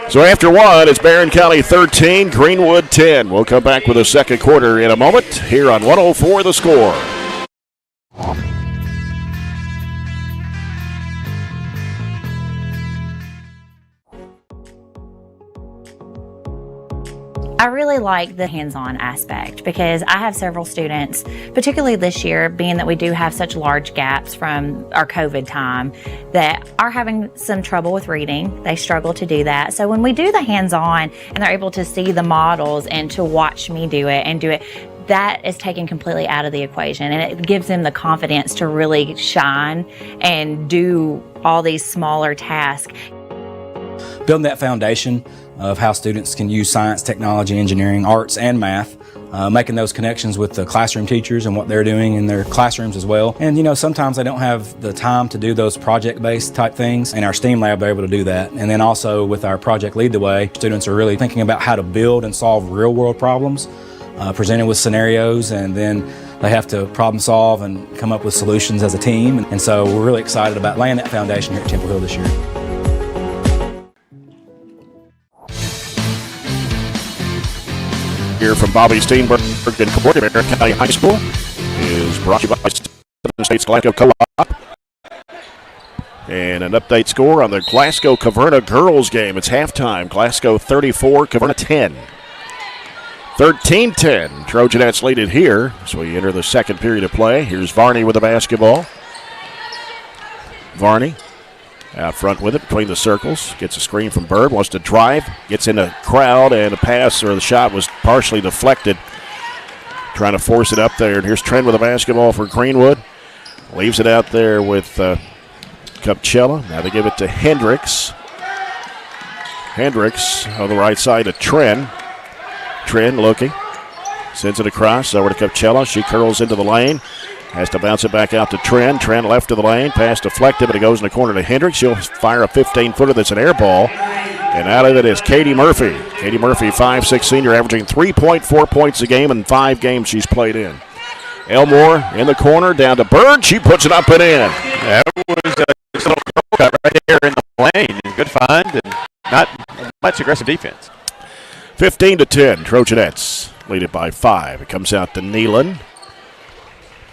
So after one, it's Barren County 13, Greenwood 10. We'll come back with a second quarter in a moment here on 104 The Score. I really like the hands-on aspect because I have several students, particularly this year, being that we do have such large gaps from our COVID time, that are having some trouble with reading. They struggle to do that. So when we do the hands-on and they're able to see the models and to watch me do it, that is taken completely out of the equation, and it gives them the confidence to really shine and do all these smaller tasks. Building that foundation of how students can use science, technology, engineering, arts, and math, making those connections with the classroom teachers and what they're doing in their classrooms as well. And sometimes they don't have the time to do those project-based type things. In our STEAM lab, they're able to do that. And then also with our Project Lead the Way, students are really thinking about how to build and solve real-world problems, presented with scenarios, and then they have to problem solve and come up with solutions as a team. And so we're really excited about laying that foundation here at Temple Hill this year. Here from Bobby Steenberg and Barren County High School is brought to you by Southern States Glasgow Co-op. And an update score on the Glasgow-Caverna girls game. It's halftime. Glasgow 34, Caverna 10. 13-10. Trojanettes lead it here. So we enter the second period of play. Here's Varney with the basketball. Varney out front with it between the circles. Gets a screen from Bird. Wants to drive. Gets in a crowd, and a pass or the shot was partially deflected. Trying to force it up there. And here's Trent with the basketball for Greenwood. Leaves it out there with Kupchella. Now they give it to Hendricks. Hendricks on the right side to Trent. Trent looking. Sends it across over to Kupchella. She curls into the lane. Has to bounce it back out to Trent. Trent left to the lane. Pass deflected, but it goes in the corner to Hendricks. She'll fire a 15-footer that's an air ball. And out of it is Katie Murphy. Katie Murphy, 5'6" senior, averaging 3.4 points a game in 5 games she's played in. Elmore in the corner, down to Bird. She puts it up and in. That was a little curl cut right there in the lane. Good find and not much aggressive defense. 15-10, Trojanettes lead it by 5. It comes out to Nealon.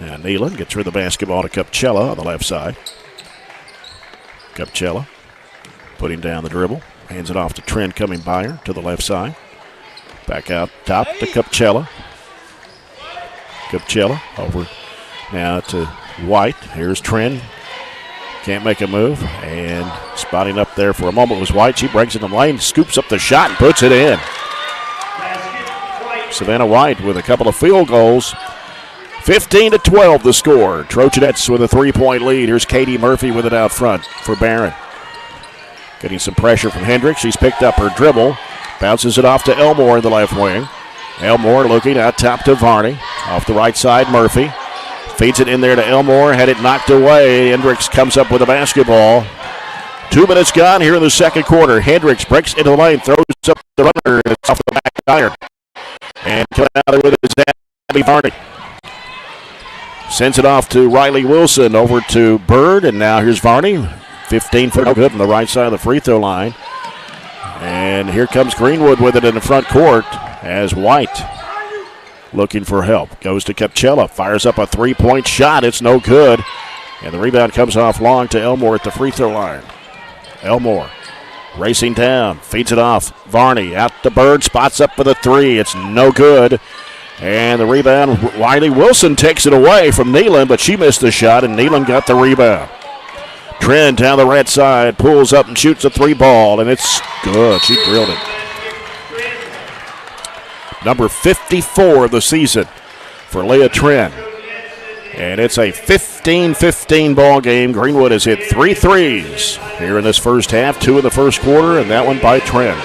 Now Nealon gets rid of the basketball to Kupchella on the left side. Kupchella putting down the dribble. Hands it off to Trent coming by her to the left side. Back out top to Kupchella. Kupchella over now to White. Here's Trent. Can't make a move. And spotting up there for a moment was White. She breaks in the lane, scoops up the shot, and puts it in. Savannah White with a couple of field goals. 15-12 the score. Trojanettes with a 3-point lead. Here's Katie Murphy with it out front for Barren. Getting some pressure from Hendricks. She's picked up her dribble. Bounces it off to Elmore in the left wing. Elmore looking out top to Varney. Off the right side, Murphy. Feeds it in there to Elmore. Had it knocked away. Hendricks comes up with the basketball. 2 minutes gone here in the second quarter. Hendricks breaks into the lane. Throws up the runner. It's off the back iron. And coming out there with it is Abby Varney. Sends it off to Riley Wilson, over to Bird, and now here's Varney. 15 for no good on the right side of the free throw line. And here comes Greenwood with it in the front court as White looking for help. Goes to Kupchella, fires up a 3-point shot. It's no good. And the rebound comes off long to Elmore at the free throw line. Elmore racing down, feeds it off. Varney out to Bird, spots up for the 3. It's no good. And the rebound, Riley Wilson takes it away from Nealon, but she missed the shot, and Nealon got the rebound. Trent down the right side, pulls up and shoots a 3 ball, and it's good. She drilled it. Number 54 of the season for Leah Trent. And it's a 15-15 ball game. Greenwood has hit 3 threes here in this first half, 2 in the first quarter, and that one by Trent.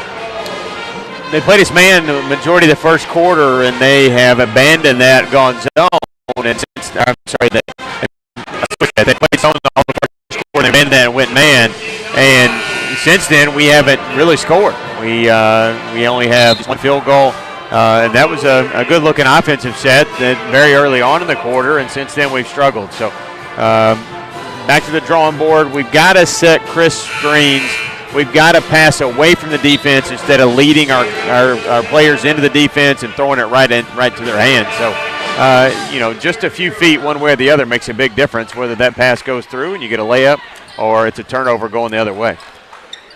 They played this man the majority of the first quarter, and they have abandoned that, gone zone. And since, I'm sorry, they played zone all the first quarter, they abandoned that and went man. And since then, we haven't really scored. We only have one field goal, and that was a good-looking offensive set that very early on in the quarter, and since then we've struggled. So back to the drawing board. We've got to set crisp screens. We've got to pass away from the defense instead of leading our players into the defense and throwing it right to their hands. So, just a few feet one way or the other makes a big difference, whether that pass goes through and you get a layup or it's a turnover going the other way.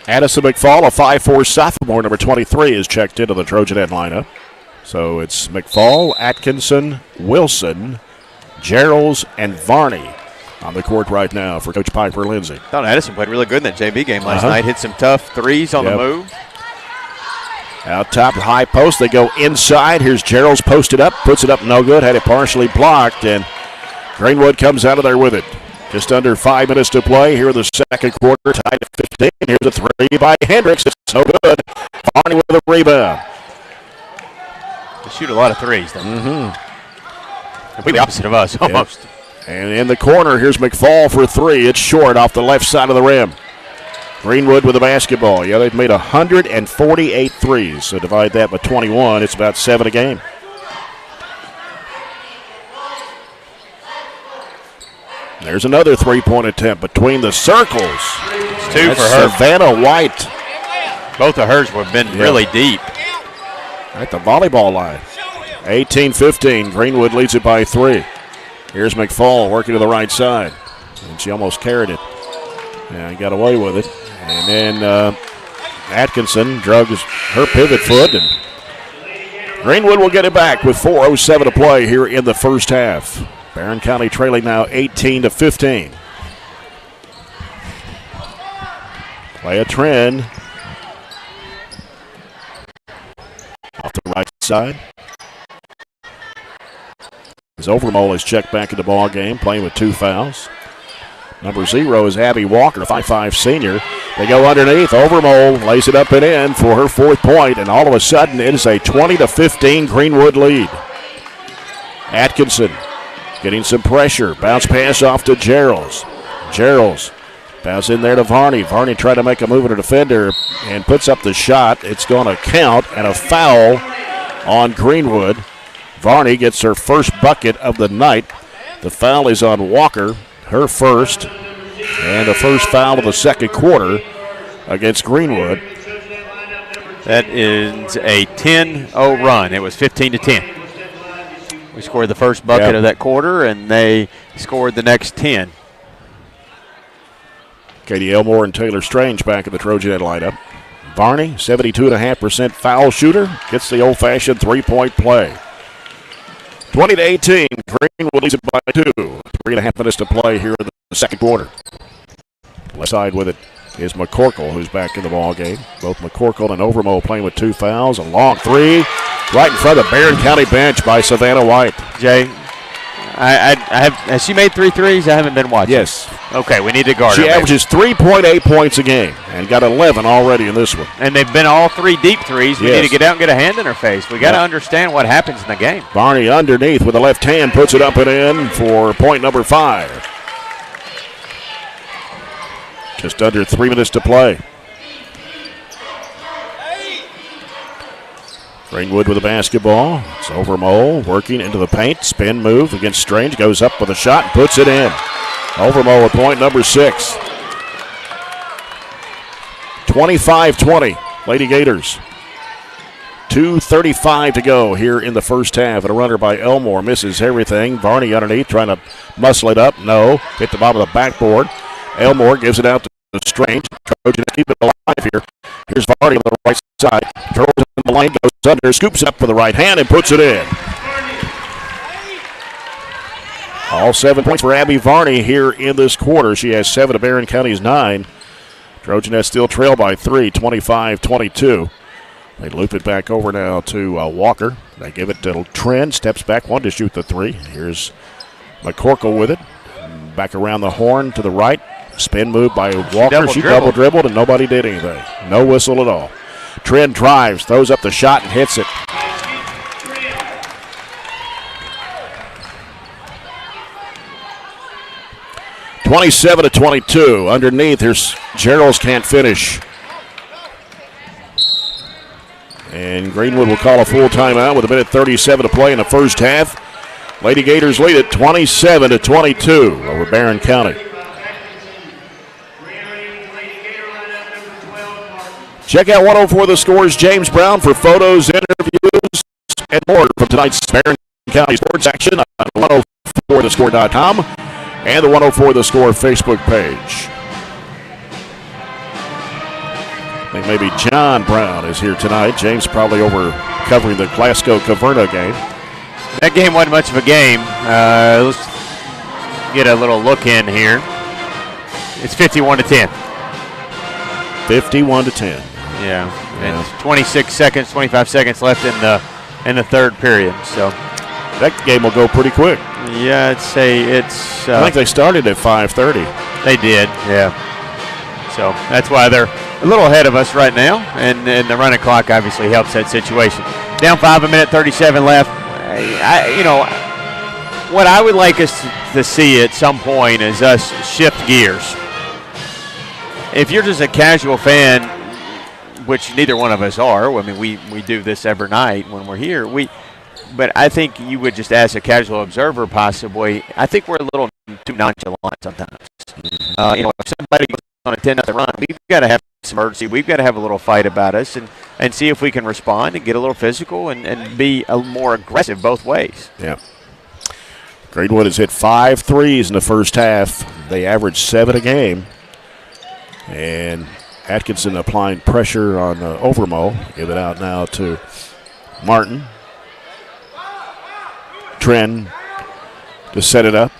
Addison McFall, a 5'4 sophomore, number 23, is checked into the Trojanet lineup. So it's McFall, Atkinson, Wilson, Geralds, and Varney on the court right now for Coach Piper Lindsay. I thought Addison played really good in that JV game last night. Hit some tough threes on the move. Out top, high post. They go inside. Here's Geralds posted up. Puts it up, no good. Had it partially blocked, and Greenwood comes out of there with it. Just under 5 minutes to play here in the second quarter. Tied at 15. Here's a three by Hendricks. It's no good. Varney with a rebound. They shoot a lot of threes, though. Mm-hmm. Completely opposite of us, almost. And in the corner, here's McFall for three. It's short off the left side of the rim. Greenwood with the basketball. Yeah, they've made 148 threes. So divide that by 21. It's about 7 a game. There's another three-point attempt between the circles. It's two That's for her. Savannah White. Both of hers have been really deep. At the volleyball line. 18-15. Greenwood leads it by 3. Here's McFall working to the right side. And she almost carried it. Yeah, he got away with it. And then Atkinson drugs her pivot foot. And Greenwood will get it back with 4:07 to play here in the first half. Barren County trailing now 18-15. Play a trend. Off the right side. As Overmole is checked back in the ball game, playing with 2 fouls. Number 0 is Abby Walker, a 5'5 senior. They go underneath. Overmole lays it up and in for her 4th point, and all of a sudden it is a 20-15 Greenwood lead. Atkinson getting some pressure. Bounce pass off to Geralds. Geralds bounce in there to Varney. Varney tried to make a move at a defender and puts up the shot. It's going to count, and a foul on Greenwood. Varney gets her first bucket of the night. The foul is on Walker, her first, and the first foul of the second quarter against Greenwood. That is a 10-0 run. It was 15-10. We scored the first bucket of that quarter, and they scored the next 10. Katie Elmore and Taylor Strange back in the Trojanet lineup. Varney, 72.5% foul shooter, gets the old-fashioned three-point play. 20-18, Greenwood leads it by 2. 3.5 minutes to play here in the second quarter. Left side with it is McCorkle, who's back in the ball game. Both McCorkle and Overmole playing with 2 fouls. A long three right in front of the Barren County bench by Savannah White. Jay, has she made 3 threes? I haven't been watching. Yes. Okay, we need to guard her. She averages 3.8 points a game and got 11 already in this one. And they've been all 3 deep threes. We need to get out and get a hand in her face. We got to understand what happens in the game. Varney underneath with the left hand puts it up and in for point number 5. Just under 3 minutes to play. Greenwood with the basketball. It's Overmole working into the paint. Spin move against Strange. Goes up with a shot and puts it in. Overmole with point number 6. 25-20. Lady-Gators. 2:35 to go here in the first half. And a runner by Elmore misses everything. Varney underneath trying to muscle it up. No. Hit the bottom of the backboard. Elmore gives it out to Strange. Trojan keep it alive here. Here's Varney on the right side. Throws it in the lane, goes under, scoops it up with the right hand, and puts it in. All 7 points for Abby Varney here in this quarter. She has 7 to Barren County's 9. Trojanettes still trail by 3, 25-22. They loop it back over now to Walker. They give it to Trent. Steps back, one to shoot the 3. Here's McCorkle with it. Back around the horn to the right. Spin move by Walker. She double dribbled and nobody did anything. No whistle at all. Trent drives, throws up the shot and hits it. (27-22). Underneath, here's Geralds can't finish. And Greenwood will call a full timeout with 1:37 to play in the first half. Lady-Gators lead it 27-22 over Barren County. Check out 104 The Score's James Brown for photos, interviews, and more from tonight's Barren County sports action on 104thescore.com and the 104 The Score Facebook page. I think maybe John Brown is here tonight. James probably over covering the Glasgow Caverna game. That game wasn't much of a game. Let's get a little look in here. It's 51-10. 51-10. Yeah, and 26 seconds, 25 seconds left in the third period. So that game will go pretty quick. Yeah, I'd say it's. I think they started at 5:30. They did, yeah. So that's why they're a little ahead of us right now, and the running clock obviously helps that situation. Down 5, 1:37 left. What I would like us to see at some point is us shift gears. If you're just a casual fan, which neither one of us are, I mean, we do this every night when we're here. But I think you would just ask a casual observer possibly, I think we're a little too nonchalant sometimes. If somebody goes on a 10-0 run, we've got to have some urgency. We've got to have a little fight about us and see if we can respond and get a little physical and be a more aggressive both ways. Yeah. Greenwood has hit 5 threes in the first half. They average 7 a game. And Atkinson applying pressure on Overmo. Give it out now to Martin. Tren to set it up.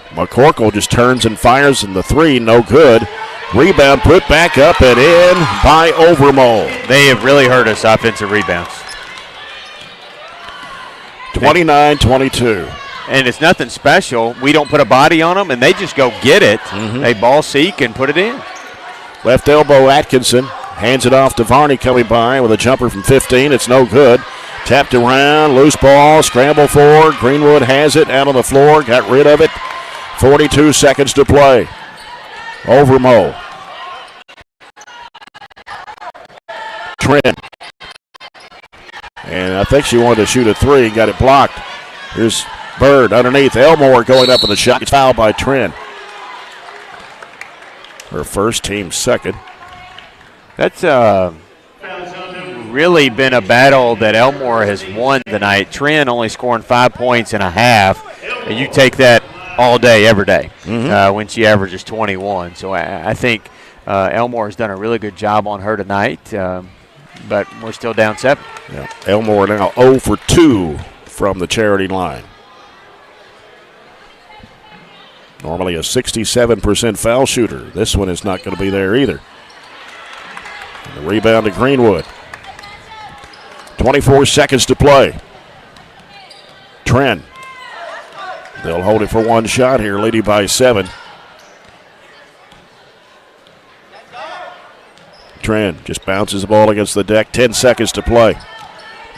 McCorkle just turns and fires in the 3. No good. Rebound put back up and in by Overmo. They have really hurt us offensive rebounds. 29-22. And it's nothing special. We don't put a body on them, and they just go get it. Mm-hmm. They ball seek and put it in. Left elbow Atkinson. Hands it off to Varney coming by with a jumper from 15. It's no good. Tapped around. Loose ball. Scramble forward. Greenwood has it out on the floor. Got rid of it. 42 seconds to play. Overmo. Trent. And I think she wanted to shoot a 3. Got it blocked. Here's Bird underneath. Elmore going up with the shot. It's fouled by Trent. Her first, team second. That's really been a battle that Elmore has won tonight. Trent only scoring 5 points and a half. And you take that all day, every day, when she averages 21. So I think Elmore has done a really good job on her tonight, but we're still down 7. Yeah. Elmore now 0 for 2 from the charity line. Normally a 67% foul shooter. This one is not going to be there either. And the rebound to Greenwood. 24 seconds to play. Trent. They'll hold it for one shot here, leading by 7. Trent just bounces the ball against the deck. 10 seconds to play.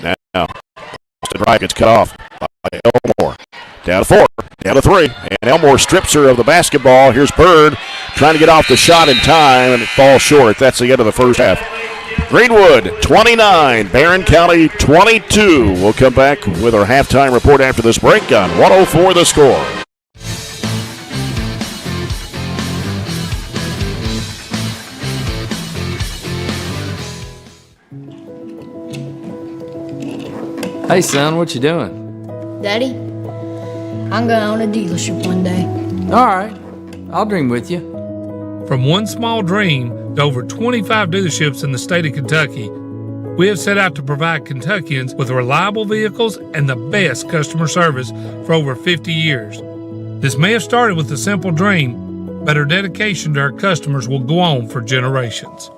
Now, Austin Wright gets cut off by Elmore. Down to 4, down to 3, and Elmore strips her of the basketball. Here's Bird trying to get off the shot in time, and it falls short. That's the end of the first half. Greenwood 29, Barren County 22. We'll come back with our halftime report after this break on 104 The Score. Hey son, what you doing? Daddy, I'm going to own a dealership one day. All right, I'll dream with you. From one small dream to over 25 dealerships in the state of Kentucky, we have set out to provide Kentuckians with reliable vehicles and the best customer service for over 50 years. This may have started with a simple dream, but our dedication to our customers will go on for generations.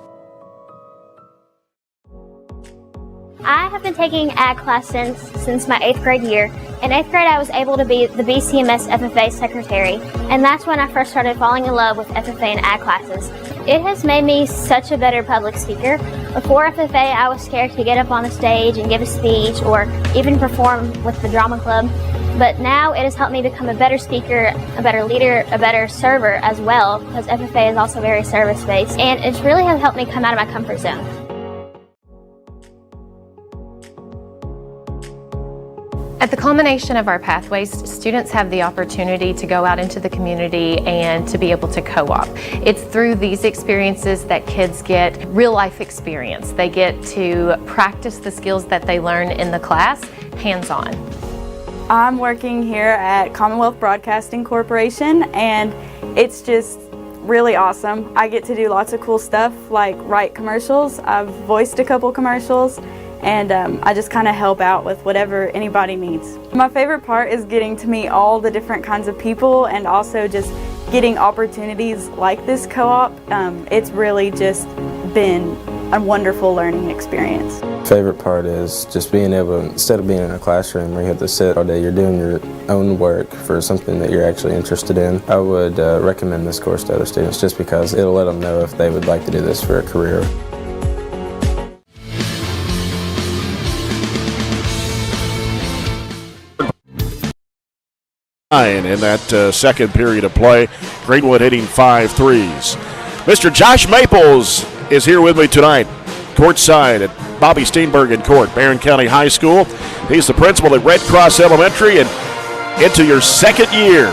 I have been taking ag class since my 8th grade year. In 8th grade, I was able to be the BCMS FFA secretary, and that's when I first started falling in love with FFA and ag classes. It has made me such a better public speaker. Before FFA, I was scared to get up on the stage and give a speech or even perform with the drama club. But now it has helped me become a better speaker, a better leader, a better server as well, because FFA is also very service-based, and it really has helped me come out of my comfort zone. At the culmination of our pathways, students have the opportunity to go out into the community and to be able to co-op. It's through these experiences that kids get real life experience. They get to practice the skills that they learn in the class hands-on. I'm working here at Commonwealth Broadcasting Corporation, and it's just really awesome. I get to do lots of cool stuff like write commercials. I've voiced a couple commercials, and I just kind of help out with whatever anybody needs. My favorite part is getting to meet all the different kinds of people and also just getting opportunities like this co-op. It's really just been a wonderful learning experience. Favorite part is just being able, instead of being in a classroom where you have to sit all day, you're doing your own work for something that you're actually interested in. I would recommend this course to other students just because it'll let them know if they would like to do this for a career. In that second period of play, Greenwood hitting 5 threes. Mr. Josh Maples is here with me tonight, courtside at Bobby Steenbergen Court, Barren County High School. He's the principal at Red Cross Elementary and into your second year.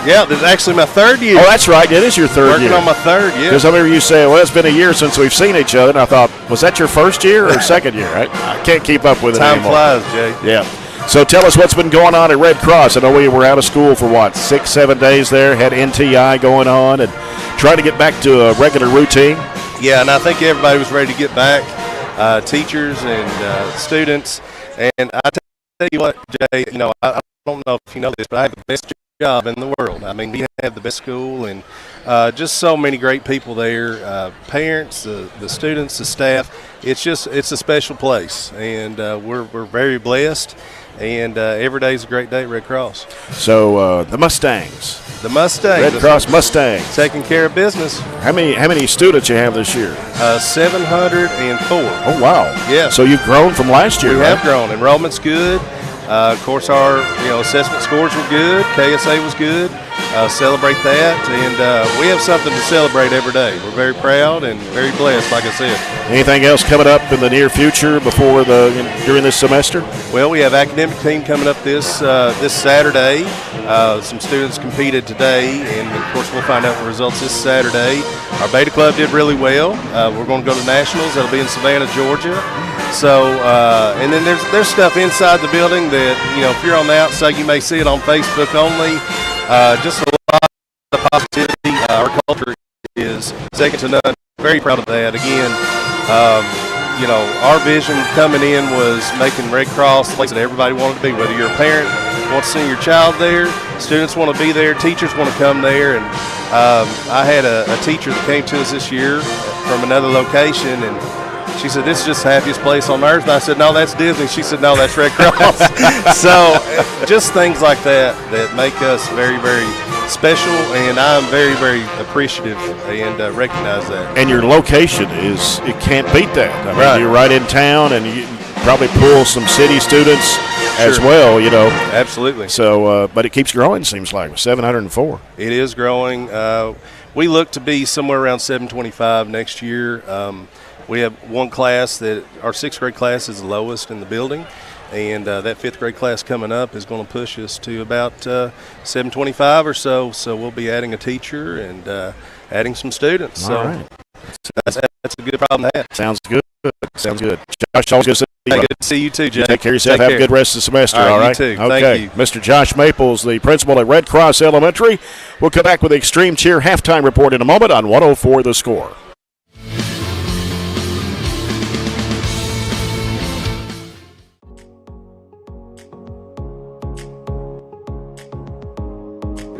Yeah, this is actually my third year. Oh, that's right. It is your third year. Working on my third, yeah. Because I remember you saying, well, it's been a year since we've seen each other. And I thought, was that your first year or second year? I can't keep up with it anymore. Time flies, Jay. Yeah. So tell us what's been going on at Red Cross. I know we were out of school for, 6-7 days there, had NTI going on, and trying to get back to a regular routine. Yeah, and I think everybody was ready to get back, teachers and students. And I tell you what, Jay, I don't know if you know this, but I have the best job in the world. I mean, we have the best school and just so many great people there, parents, the students, the staff. It's a special place, and we're very blessed. And every day is a great day at Red Cross. So the Mustangs. The Mustangs. Red Cross Mustangs. Taking care of business. How many students you have this year? 704. Oh, wow. Yeah. So you've grown from last year, We right? have grown. Enrollment's good. Of course, our assessment scores were good. KSA was good. Celebrate that. And we have something to celebrate every day. We're very proud and very blessed, like I said. Anything else coming up in the near future during this semester? Well, we have academic team coming up this Saturday. Some students competed today, and of course we'll find out the results this Saturday. Our Beta Club did really well. We're going to go to Nationals. That'll be in Savannah, Georgia. So, and then there's stuff inside the building that, if you're on the outside, you may see it on Facebook only. Just a lot of positivity. Our culture is second to none. Very proud of that. Again, our vision coming in was making Red Cross the place that everybody wanted to be. Whether you're a parent, want to send your child there, students want to be there, teachers want to come there. And I had a teacher that came to us this year from another location, and she said, "This is just the happiest place on earth." And I said, "No, that's Disney." She said, "No, that's Red Cross." So just things like that make us very, very special, and I'm very, very appreciative and recognize that. And your location it can't beat that. I mean, Right. You're right in town, and you probably pull some city students as Sure. well, Absolutely. So, but it keeps growing, seems like, 704. It is growing. We look to be somewhere around 725 next year. We have one class our 6th grade class is the lowest in the building, and that 5th grade class coming up is going to push us to about 725 or so. So we'll be adding a teacher and adding some students. All right. So that's a good problem to have. Sounds good. Sounds good. Josh, always good to see you. Hey, good to see you too, Jay. You take care of yourself. Take Have care. a good rest of the semester, All right, all you right? too. Okay. Thank you. Mr. Josh Maples, the principal at Red Cross Elementary. We'll come back with the Extreme Cheer halftime report in a moment on 104 The Score.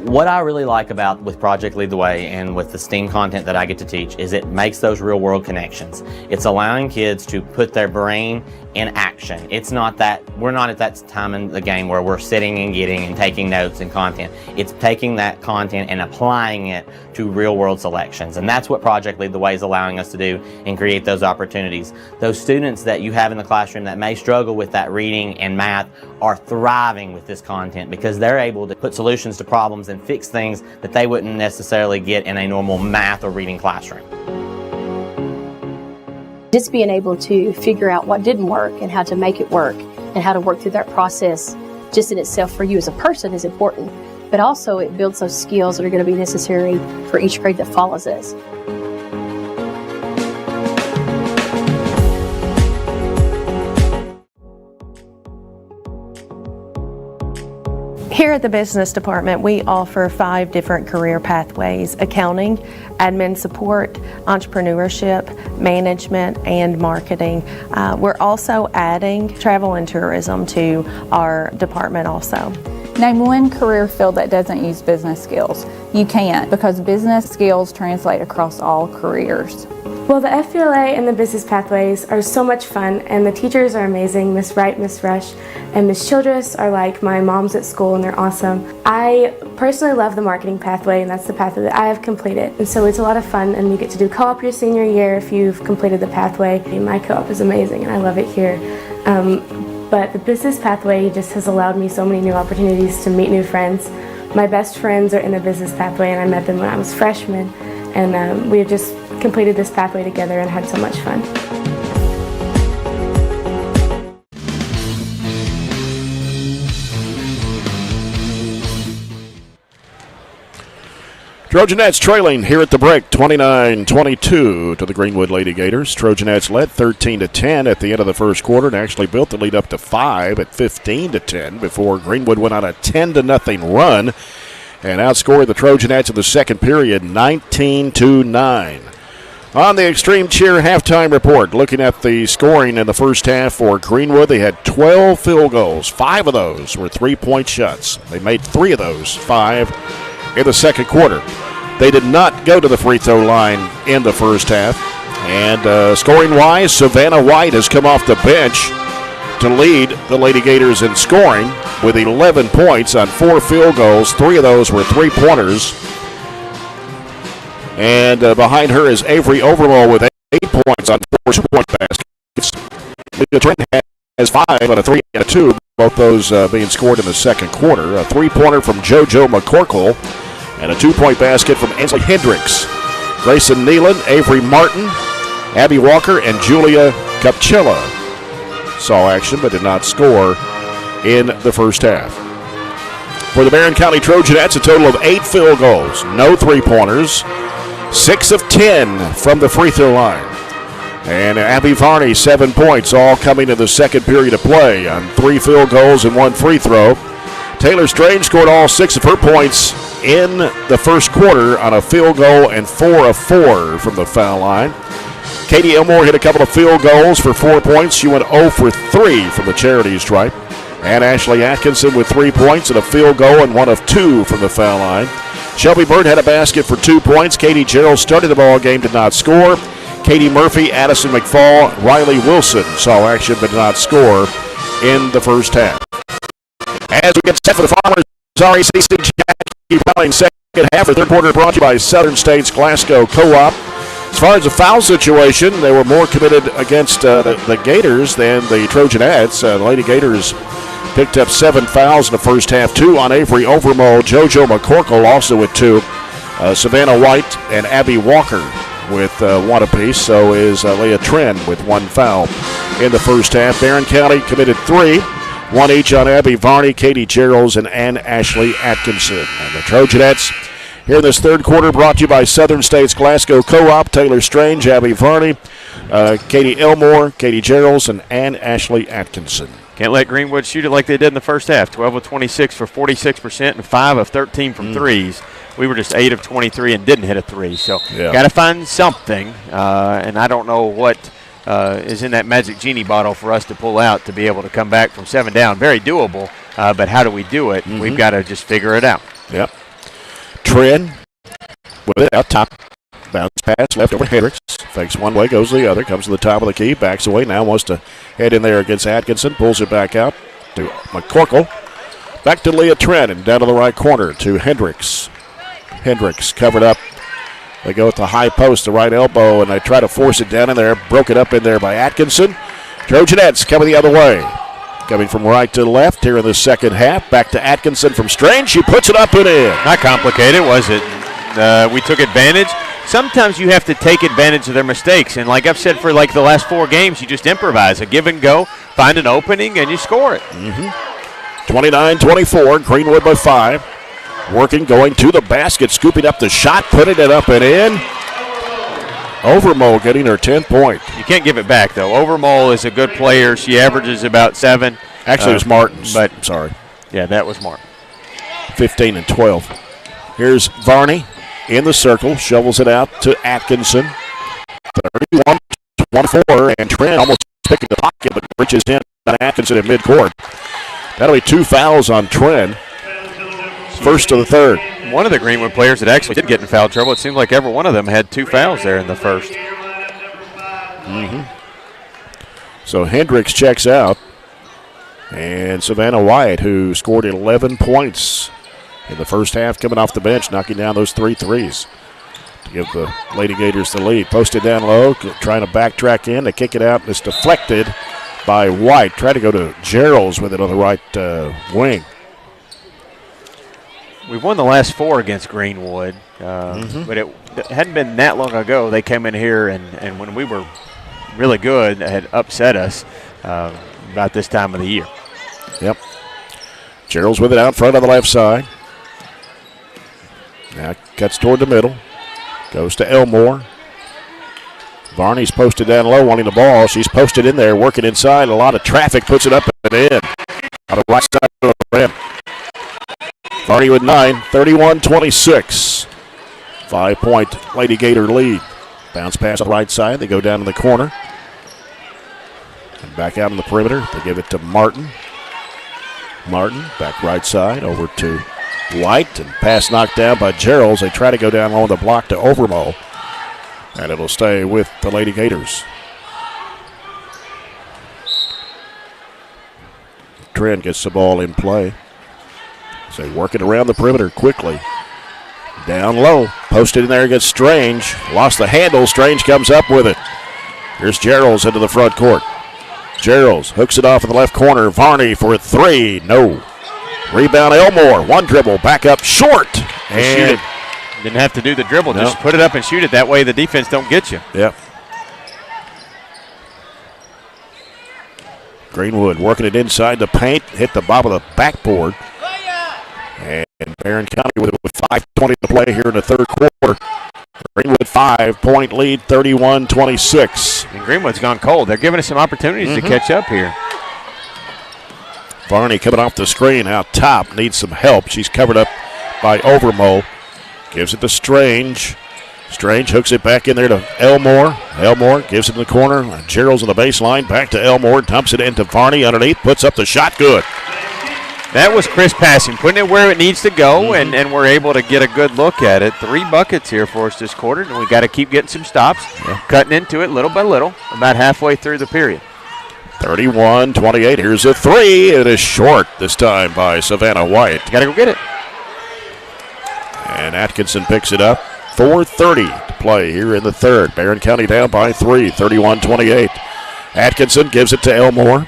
What I really like with Project Lead the Way and with the STEAM content that I get to teach is it makes those real world connections. It's allowing kids to put their brain in action. It's not that, we're not at that time in the game where we're sitting and getting and taking notes and content. It's taking that content and applying it to real world selections. And that's what Project Lead the Way is allowing us to do and create those opportunities. Those students that you have in the classroom that may struggle with that reading and math are thriving with this content because they're able to put solutions to problems and fix things that they wouldn't necessarily get in a normal math or reading classroom. Just being able to figure out what didn't work and how to make it work and how to work through that process just in itself for you as a person is important, but also it builds those skills that are going to be necessary for each grade that follows us. Here at the business department, we offer 5 different career pathways: accounting, admin support, entrepreneurship, management, and marketing. We're also adding travel and tourism to our department also. Name one career field that doesn't use business skills. You can't, because business skills translate across all careers. Well, the FBLA and the business pathways are so much fun, and the teachers are amazing. Miss Wright, Miss Rush, and Miss Childress are like my moms at school, and they're awesome. I personally love the marketing pathway, and that's the pathway that I have completed. And so it's a lot of fun, and you get to do co-op your senior year if you've completed the pathway. My co-op is amazing, and I love it here. But the business pathway just has allowed me so many new opportunities to meet new friends. My best friends are in the business pathway, and I met them when I was freshman, and we have just completed this pathway together and had so much fun. Trojanettes trailing here at the break, 29-22 to the Greenwood Lady-Gators. Trojanettes led 13-10 at the end of the first quarter and actually built the lead up to 5 at 15-10 before Greenwood went on a 10-0 run and outscored the Trojanettes in the second period 19-9. On the Extreme Cheer halftime report, looking at the scoring in the first half for Greenwood, they had 12 field goals. 5 of those were three-point shots. They made 3 of those, 5 in the second quarter. They did not go to the free throw line in the first half. And scoring-wise, Savannah White has come off the bench to lead the Lady-Gators in scoring with 11 points on 4 field goals. 3 of those were three-pointers. And behind her is Avery Overmore with 8 points on 4 two-point baskets. The Trent has 5 on a 3 and a 2, both those being scored in the second quarter. A 3-pointer from JoJo McCorkle and a 2-point basket from Ainsley Hendricks. Grayson Nealon, Avery Martin, Abby Walker, and Julia Capcella saw action but did not score in the first half. For the Barren County Trojanettes, a total of 8 field goals, no three-pointers, 6 of 10 from the free throw line. And Abby Varney, 7 points, all coming in the second period of play on 3 field goals and 1 free throw. Taylor Strange scored all 6 of her points in the first quarter on a field goal and 4 of 4 from the foul line. Katie Elmore hit a couple of field goals for 4 points. She went 0 for 3 from the charity stripe. And Ashley Atkinson with 3 points and a field goal and 1 of 2 from the foul line. Shelby Bird had a basket for 2 points. Katie Gerald started the ball game, did not score. Katie Murphy, Addison McFall, Riley Wilson saw action but did not score in the first half. As we get set for the Farmers RACC Jackie Rowling second half, the third quarter brought to you by Southern States Glasgow Co-op. As far as the foul situation, they were more committed against the Gators than the Trojanettes. The Lady Gators picked up 7 fouls in the first half, 2 on Avery Overmore, JoJo McCorkle also with 2, Savannah White and Abby Walker with 1 apiece. So is Leah Tren with 1 foul in the first half. Barren County committed 3, 1 each on Abby Varney, Katie Geralds, and Ann Ashley Atkinson. And the Trojanettes here in this third quarter brought to you by Southern States Glasgow Co-op, Taylor Strange, Abby Varney, Katie Elmore, Katie Geralds, and Ann Ashley Atkinson. Can't let Greenwood shoot it like they did in the first half. 12 of 26 for 46% and 5 of 13 from threes. We were just 8 of 23 and didn't hit a 3. So got to find something, and I don't know what is in that magic genie bottle for us to pull out to be able to come back from 7 down. Very doable, but how do we do it? We've got to just figure it out. Yep. Trend with it out top. Bounce pass left over Hendricks. Fakes one way, goes the other. Comes to the top of the key, backs away. Now wants to head in there against Atkinson. Pulls it back out to McCorkle. Back to Leah Trent and down to the right corner to Hendricks. Hendricks covered up. They go at the high post, the right elbow, and they try to force it down in there. Broke it up in there by Atkinson. Trojanettes coming the other way. Coming from right to left here in the second half. Back to Atkinson from Strange. She puts it up and in. Not complicated, was it? We took advantage. Sometimes you have to take advantage of their mistakes. And like I've said for like the last 4 games, you just improvise. A give and go, find an opening, and you score it. 29-24, Greenwood by 5. Working, going to the basket, scooping up the shot, putting it up and in. Overmole getting her 10th point. You can't give it back, though. Overmole is a good player. She averages about 7. Actually, it was Martin's. But sorry. Yeah, that was Martin. 15 and 12. Here's Varney in the circle, shovels it out to Atkinson. 31-24, and Trent almost picking the pocket, but reaches in on Atkinson in midcourt. That'll be 2 fouls on Trent. First to the third. One of the Greenwood players that actually did get in foul trouble. It seemed like every one of them had 2 fouls there in the first. So Hendricks checks out. And Savannah Wyatt, who scored 11 points in the first half, coming off the bench, knocking down those 3 threes to give the Lady-Gators the lead. Posted down low, trying to backtrack in. They kick it out, and it's deflected by White. Try to go to Gerald's with it on the right wing. We've won the last 4 against Greenwood, but it hadn't been that long ago. They came in here, and when we were really good, had upset us about this time of the year. Yep. Gerald's with it out front on the left side. Now cuts toward the middle. Goes to Elmore. Varney's posted down low, wanting the ball. She's posted in there, working inside. A lot of traffic, puts it up and in. On the right side of the rim. Varney with 9, 31-26. 5-point Lady-Gator lead. Bounce pass on the right side. They go down to the corner. And back out on the perimeter. They give it to Martin. Martin, back right side, over to White. And pass knocked down by Geralds. They try to go down low on the block to Overmole. And it'll stay with the Lady-Gators. Trent gets the ball in play. So working around the perimeter quickly. Down low. Posted in there against Strange. Lost the handle. Strange comes up with it. Here's Geralds into the front court. Geralds hooks it off in the left corner. Varney for a 3. No. Rebound Elmore. One dribble. Back up short. And shoot it. Didn't have to do the dribble. Just put it up and shoot it. That way the defense don't get you. Yep. Greenwood working it inside the paint. Hit the bottom of the backboard. And Barren County with 5:20 to play here in the third quarter. Greenwood 5-point lead, 31-26. And Greenwood's gone cold. They're giving us some opportunities to catch up here. Varney coming off the screen out top. Needs some help. She's covered up by Overmole. Gives it to Strange. Strange hooks it back in there to Elmore. Elmore gives it in the corner. Gerald's on the baseline. Back to Elmore. Dumps it into Varney underneath. Puts up the shot. Good. That was crisp passing, putting it where it needs to go, and we're able to get a good look at it. 3 buckets here for us this quarter, and we got to keep getting some stops, cutting into it little by little, about halfway through the period. 31-28. Here's a 3. It is short this time by Savannah White. Got to go get it. And Atkinson picks it up. 4:30 to play here in the third. Barren County down by 3, 31-28. Atkinson gives it to Elmore.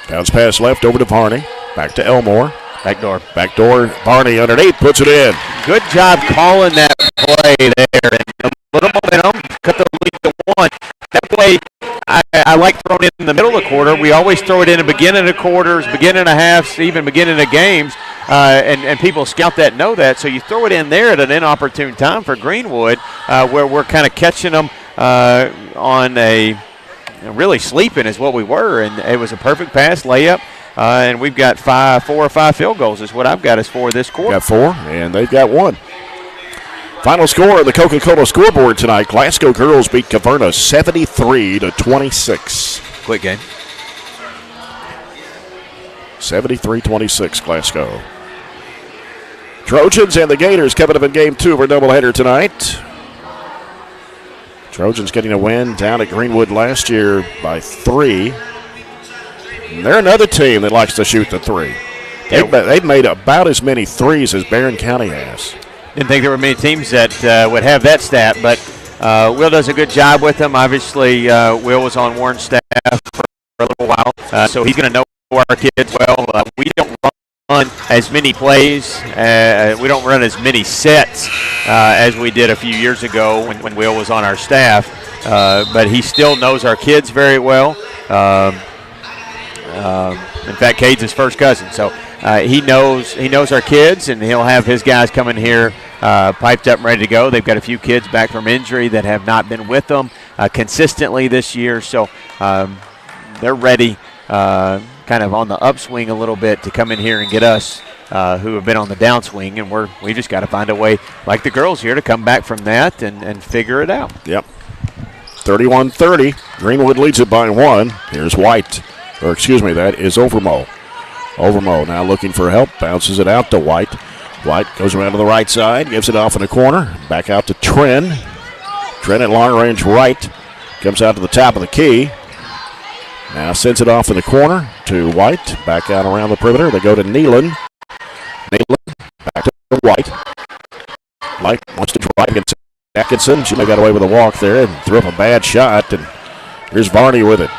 Bounce pass left over to Varney. Back to Elmore. Backdoor. Backdoor. Varney underneath. Puts it in. Good job calling that play there. And a little momentum. Cut the lead to 1. That way, I like throwing it in the middle of the quarter. We always throw it in the beginning of quarters, beginning of halves, even beginning of games. And people scout that, know that. So you throw it in there at an inopportune time for Greenwood, where we're kind of catching them on a really sleeping is what we were, and it was a perfect pass, layup, and we've got 4 or 5 field goals is what I've got us for this quarter. Got 4, and they've got 1. Final score of the Coca-Cola scoreboard tonight. Glasgow girls beat Caverna 73-26. Quick game. 73-26 Glasgow. Trojans and the Gators coming up in game 2 of our doubleheader tonight. Trojans getting a win down at Greenwood last year by 3. And they're another team that likes to shoot the 3. They've made about as many threes as Barren County has. Didn't think there were many teams that would have that stat, but Will does a good job with them. Obviously, Will was on Warren's staff for a little while, so he's going to know our kids well. We don't run as many plays. We don't run as many sets as we did a few years ago when Will was on our staff. But he still knows our kids very well. In fact, Cade's his first cousin, so he knows our kids, and he'll have his guys coming here piped up and ready to go. They've got a few kids back from injury that have not been with them consistently this year, so they're ready, kind of on the upswing a little bit, to come in here and get us who have been on the downswing, and we just got to find a way, like the girls here, to come back from that and figure it out. Yep. 31-30. Greenwood leads it by 1. Here's White. Or excuse me, that is Overmo. Overmo now looking for help. Bounces it out to White. White goes around to the right side. Gives it off in the corner. Back out to Tren. Tren at long range right. Comes out to the top of the key. Now sends it off in the corner to White. Back out around the perimeter. They go to Nealon. Nealon back to White. White wants to drive against Atkinson. She got away with a walk there and threw up a bad shot. And here's Varney with it.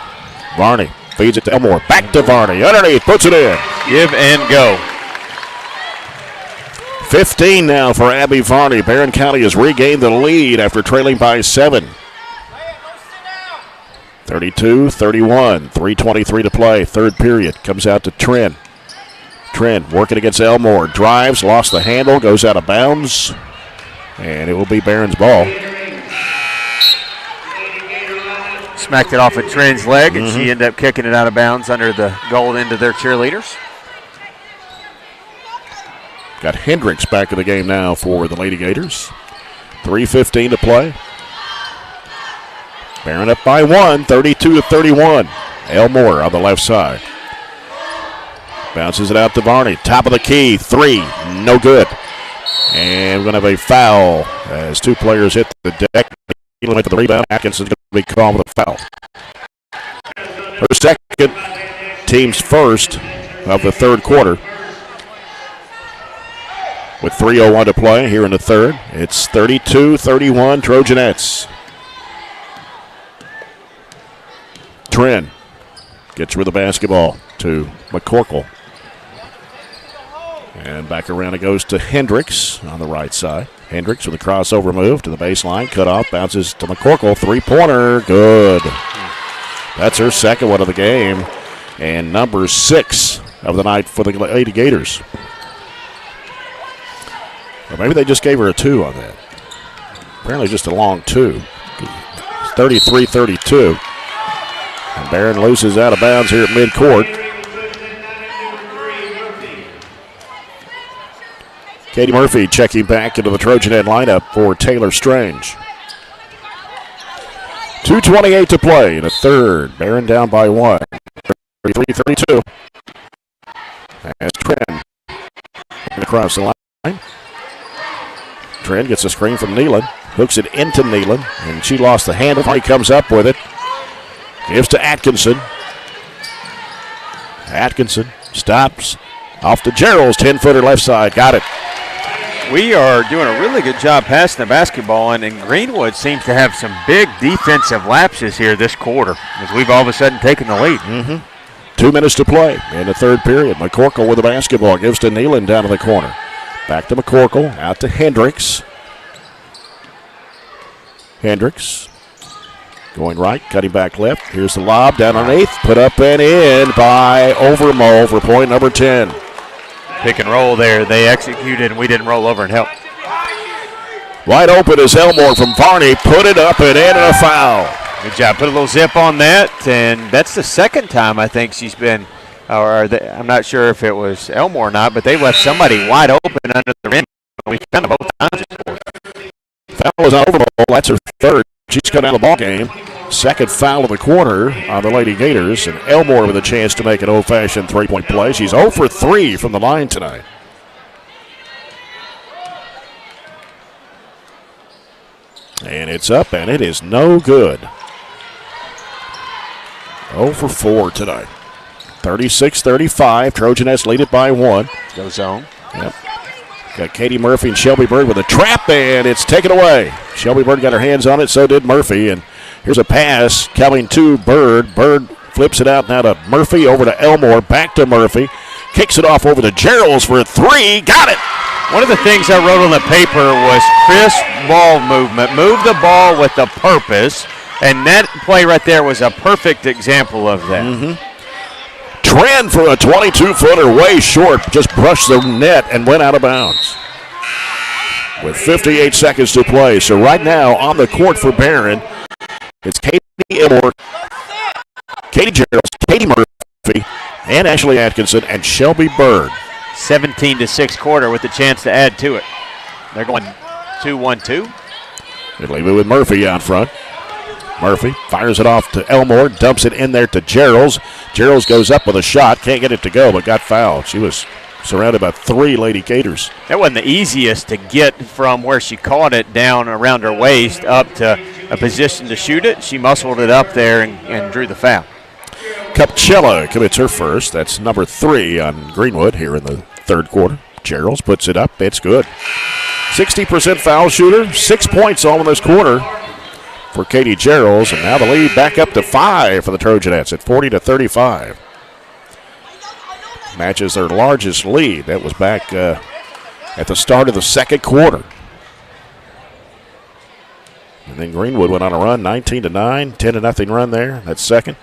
Varney feeds it to Elmore. Back to Varney. Underneath. Puts it in. Give and go. 15 now for Abby Varney. Barren County has regained the lead after trailing by 7. 32-31. 3:23 to play. Third period. Comes out to Tren. Tren working against Elmore. Drives. Lost the handle. Goes out of bounds. And it will be Barron's ball. Smacked it off of Tren's leg, and she ended up kicking it out of bounds under the goal into their cheerleaders. Got Hendricks back in the game now for the Lady-Gators. 3:15 to play. Barren up by 1, 32-31. Elmore on the left side. Bounces it out to Varney. Top of the key, 3, no good. And we're going to have a foul as 2 players hit the deck. Went to the rebound. Atkinson's going to be called with a foul. Her second, team's first of the third quarter. With 3:01 to play here in the third. It's 32-31 Trojanettes. Tren gets rid of the basketball to McCorkle. And back around it goes to Hendricks on the right side. Hendricks with a crossover move to the baseline. Cut off, bounces to McCorkle. 3-pointer, good. That's her second one of the game. And number 6 of the night for the Lady-Gators. Or maybe they just gave her a 2 on that. Apparently just a long 2. 33-32. And Barren loses out of bounds here at midcourt. Katie Murphy checking back into the Trojanet lineup for Taylor Strange. 2:28 to play in the third. Barren down by 1. 33-32. As Tren across the line. Tren gets a screen from Nealon. Hooks it into Nealon. And she lost the handle. He comes up with it. Gives to Atkinson. Atkinson stops. Off to Gerald's 10-footer left side. Got it. We are doing a really good job passing the basketball, and Greenwood seems to have some big defensive lapses here this quarter as we've all of a sudden taken the lead. 2 minutes to play in the third period. McCorkle with the basketball. Gives to Nealon down in the corner. Back to McCorkle. Out to Hendricks. Hendricks going right, cutting back left. Here's the lob down underneath. Put up and in by Overmo for point number 10. Pick and roll there. They executed, and we didn't roll over and help. Wide open is Elmore from Varney. Put it up and in, and a foul. Good job. Put a little zip on that, and that's the second time I think she's been, I'm not sure if it was Elmore or not, but they left somebody wide open under the rim. We kind of both times. Foul was on Overmo. That's her third. She's cut out of the ball game. Second foul of the quarter on the Lady-Gators, and Elmore with a chance to make an old-fashioned three-point play. She's 0 for 3 from the line tonight. And it's up, and it is no good. 0 for 4 tonight. 36-35. Trojanettes lead it by 1. Go zone. Yep. Got Katie Murphy and Shelby Bird with a trap, and it's taken away. Shelby Bird got her hands on it, so did Murphy. And here's a pass coming to Bird. Bird flips it out now to Murphy, over to Elmore, back to Murphy. Kicks it off over to Gerald's for a 3. Got it! One of the things I wrote on the paper was crisp ball movement. Move the ball with a purpose, and that play right there was a perfect example of that. Trent for a 22-footer, way short, just brushed the net and went out of bounds. With 58 seconds to play. So right now on the court for Barren, it's Katie Elmore, Katie Gerald, Katie Murphy, and Ashley Atkinson, and Shelby Bird. 17-6 quarter with a chance to add to it. They're going 2-1-2. They leave it with Murphy out front. Murphy fires it off to Elmore, dumps it in there to Geralds. Geralds goes up with a shot, can't get it to go, but got fouled. She was surrounded by 3 Lady-Gators. That wasn't the easiest to get from where she caught it down around her waist up to a position to shoot it. She muscled it up there and drew the foul. Kupchella commits her first. That's number 3 on Greenwood here in the third quarter. Geralds puts it up. It's good. 60% foul shooter. 6 points all in this quarter for Katie Geralds. And now the lead back up to 5 for the Trojanettes at 40-35. Matches their largest lead. That was back at the start of the second quarter. And then Greenwood went on a run, 19-9, 10-0 run there. That's second.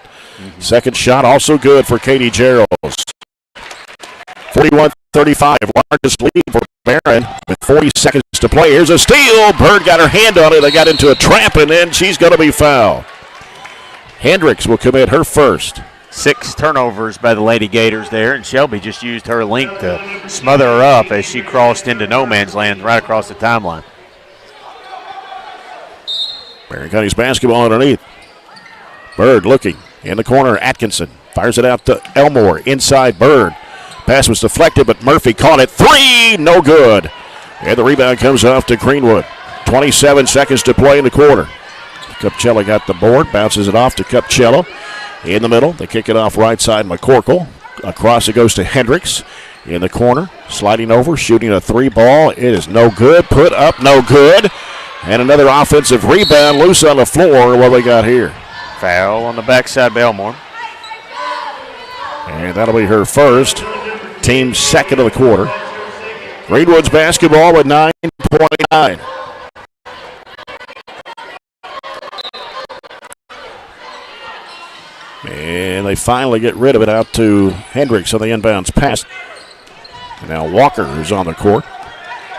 Second shot also good for Katie Geralds. 41-35, largest lead for Barren with 40 seconds to play. Here's a steal. Bird got her hand on it. They got into a trap, and then she's going to be fouled. Hendricks will commit her first. 6 turnovers by the Lady-Gators there, and Shelby just used her length to smother her up as she crossed into no man's land right across the timeline. Barren County's basketball underneath. Bird looking in the corner. Atkinson fires it out to Elmore. Inside Bird. Pass was deflected, but Murphy caught it. 3, no good. And the rebound comes off to Greenwood. 27 seconds to play in the quarter. Kupchella got the board, bounces it off to Kupchella. In the middle, they kick it off right side McCorkle. Across it goes to Hendricks. In the corner, sliding over, shooting a 3 ball. It is no good. Put up, no good. And another offensive rebound loose on the floor. What we got here? Foul on the backside by Elmore. And that'll be her first. Team second of the quarter. Greenwood's basketball with 9.9. And they finally get rid of it out to Hendricks on the inbounds pass. And now Walker is on the court.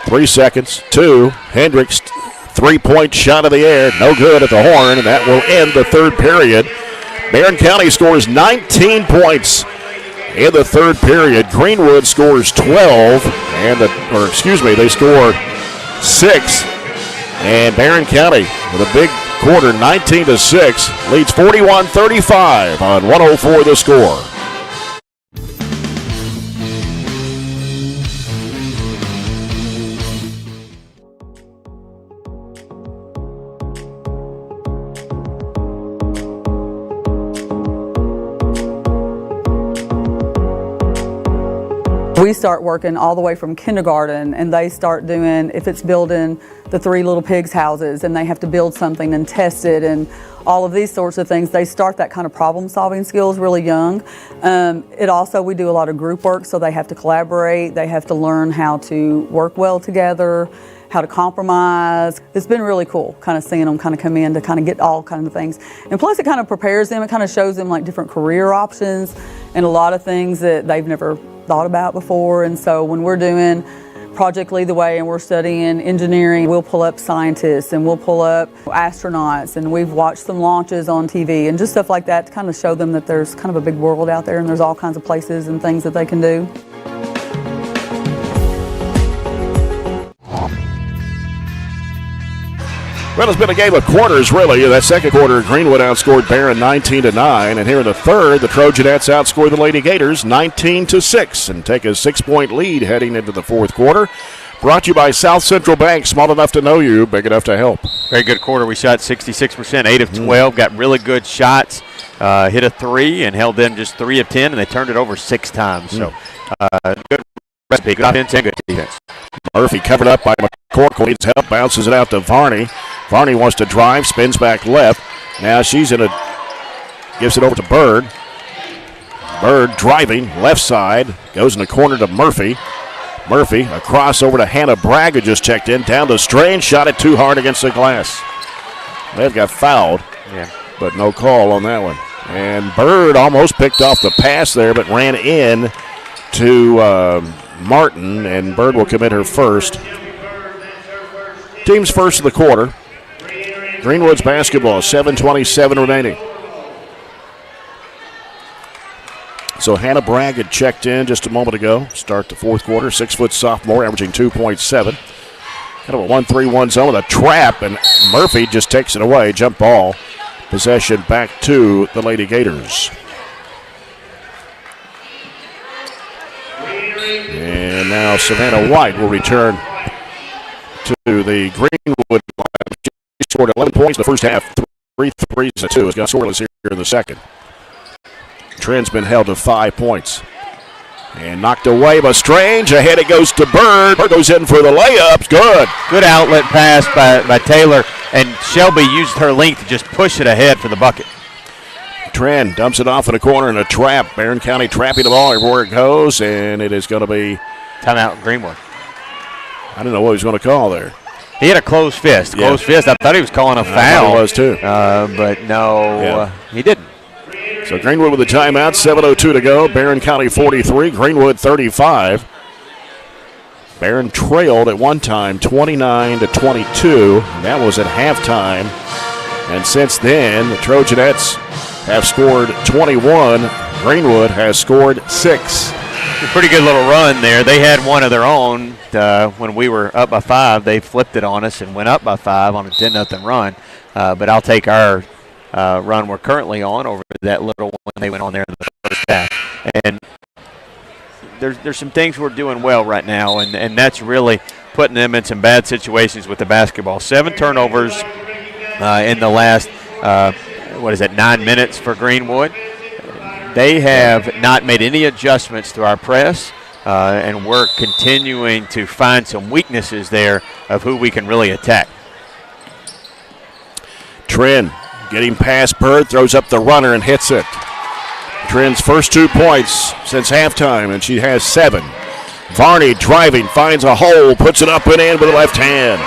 3 seconds. 2. Hendricks, 3-point shot of the air. No good at the horn, and that will end the third period. Barren County scores 19 points in the third period. Greenwood scores 12, they score 6. And Barren County with a big quarter, 19-6, leads 41-35 on 104 the score. We start working all the way from kindergarten, and they start doing, if it's building the 3 Little Pigs houses and they have to build something and test it and all of these sorts of things, they start that kind of problem solving skills really young. We do a lot of group work, so they have to collaborate, they have to learn how to work well together, how to compromise. It's been really cool kind of seeing them kind of come in to kind of get all kinds of things. And plus it kind of prepares them, it kind of shows them like different career options and a lot of things that they've never thought about before. And so when we're doing Project Lead the Way and we're studying engineering, we'll pull up scientists and we'll pull up astronauts, and we've watched some launches on TV and just stuff like that to kind of show them that there's kind of a big world out there and there's all kinds of places and things that they can do. Well, it's been a game of quarters, really. That second quarter, Greenwood outscored Barren 19-9. And here in the third, the Trojanettes outscored the Lady-Gators 19-6 and take a 6-point lead heading into the fourth quarter. Brought to you by South Central Bank, small enough to know you, big enough to help. Very good quarter. We shot 66%, 8 of 12, got really good shots, hit a 3 and held them just 3 of 10, and they turned it over 6 times. So good recipe, good offense and good defense. Murphy covered up by McCorkle, needs help, bounces it out to Varney. Varney wants to drive, spins back left. Now she's gives it over to Bird. Bird driving, left side, goes in the corner to Murphy. Murphy, across over to Hannah Bragg, who just checked in, down to Strange, shot it too hard against the glass. They've got fouled, but no call on that one. And Bird almost picked off the pass there, but ran in to Martin, and Bird will commit her first. Team's first of the quarter. Greenwood's basketball, 7:27 remaining. So Hannah Bragg had checked in just a moment ago. Start the fourth quarter. 6-foot sophomore, averaging 2.7. Kind of a 1-3-1 zone with a trap, and Murphy just takes it away. Jump ball. Possession back to the Lady-Gators. And now Savannah White will return to the Greenwood line. She scored 11 points in the first half. 3 threes and 2. It's got scoreless here in the second. Trent's been held to 5 points. And knocked away by Strange. Ahead it goes to Bird. Bird goes in for the layups. Good. Good outlet pass by Taylor. And Shelby used her length to just push it ahead for the bucket. Trent dumps it off in a corner in a trap. Barren County trapping the ball everywhere it goes. And it is going to be timeout Greenwood. I don't know what he was going to call there. He had a closed fist. Closed fist. I thought he was calling a foul. I thought he was too. But no, he didn't. So Greenwood with the timeout, 7:02 to go. Barren County 43, Greenwood 35. Barren trailed at one time 29-22. That was at halftime. And since then, the Trojanettes have scored 21. Greenwood has scored 6. A pretty good little run there. They had one of their own when we were up by 5. They flipped it on us and went up by 5 on a 10-0 run. But I'll take our run we're currently on over that little one they went on there in the first half. And there's some things we're doing well right now, and that's really putting them in some bad situations with the basketball. 7 turnovers in the last, 9 minutes for Greenwood. They have not made any adjustments to our press, and we're continuing to find some weaknesses there of who we can really attack. Trin getting past Bird, throws up the runner and hits it. Trin's first 2 points since halftime, and she has 7. Varney driving, finds a hole, puts it up and in with the left hand.